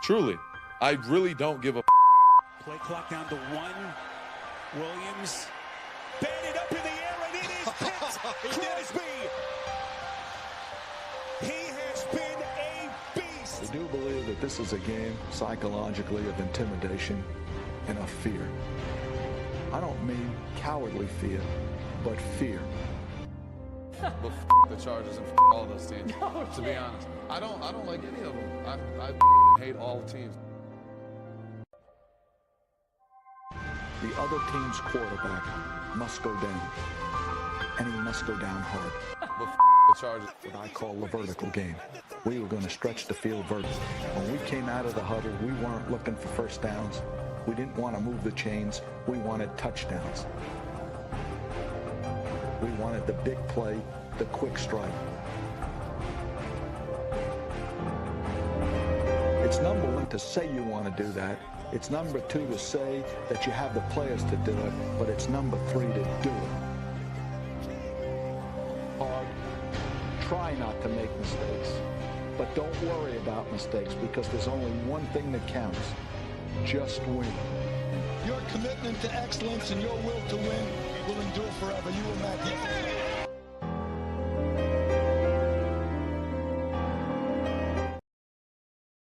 Truly, I really don't give a. Play clock down to 1. Williams batted up in the air, and it is picked. Crosby. He has been a beast. We do believe that this is a game psychologically of intimidation and of fear. I don't mean cowardly fear, but fear. Well, the Chargers and all those teams. To be honest, I don't like any of them. I hate all teams. The other team's quarterback must go down, and he must go down hard. Well, the Chargers. What I call the vertical game. We were going to stretch the field vertically. When we came out of the huddle, we weren't looking for first downs. We didn't want to move the chains. We wanted touchdowns. We wanted the big play, the quick strike. It's number one to say you want to do that. It's number two to say that you have the players to do it, but it's number three to do it. Hard. Try not to make mistakes, but don't worry about mistakes because there's only one thing that counts. Just win. Your commitment to excellence and your will to win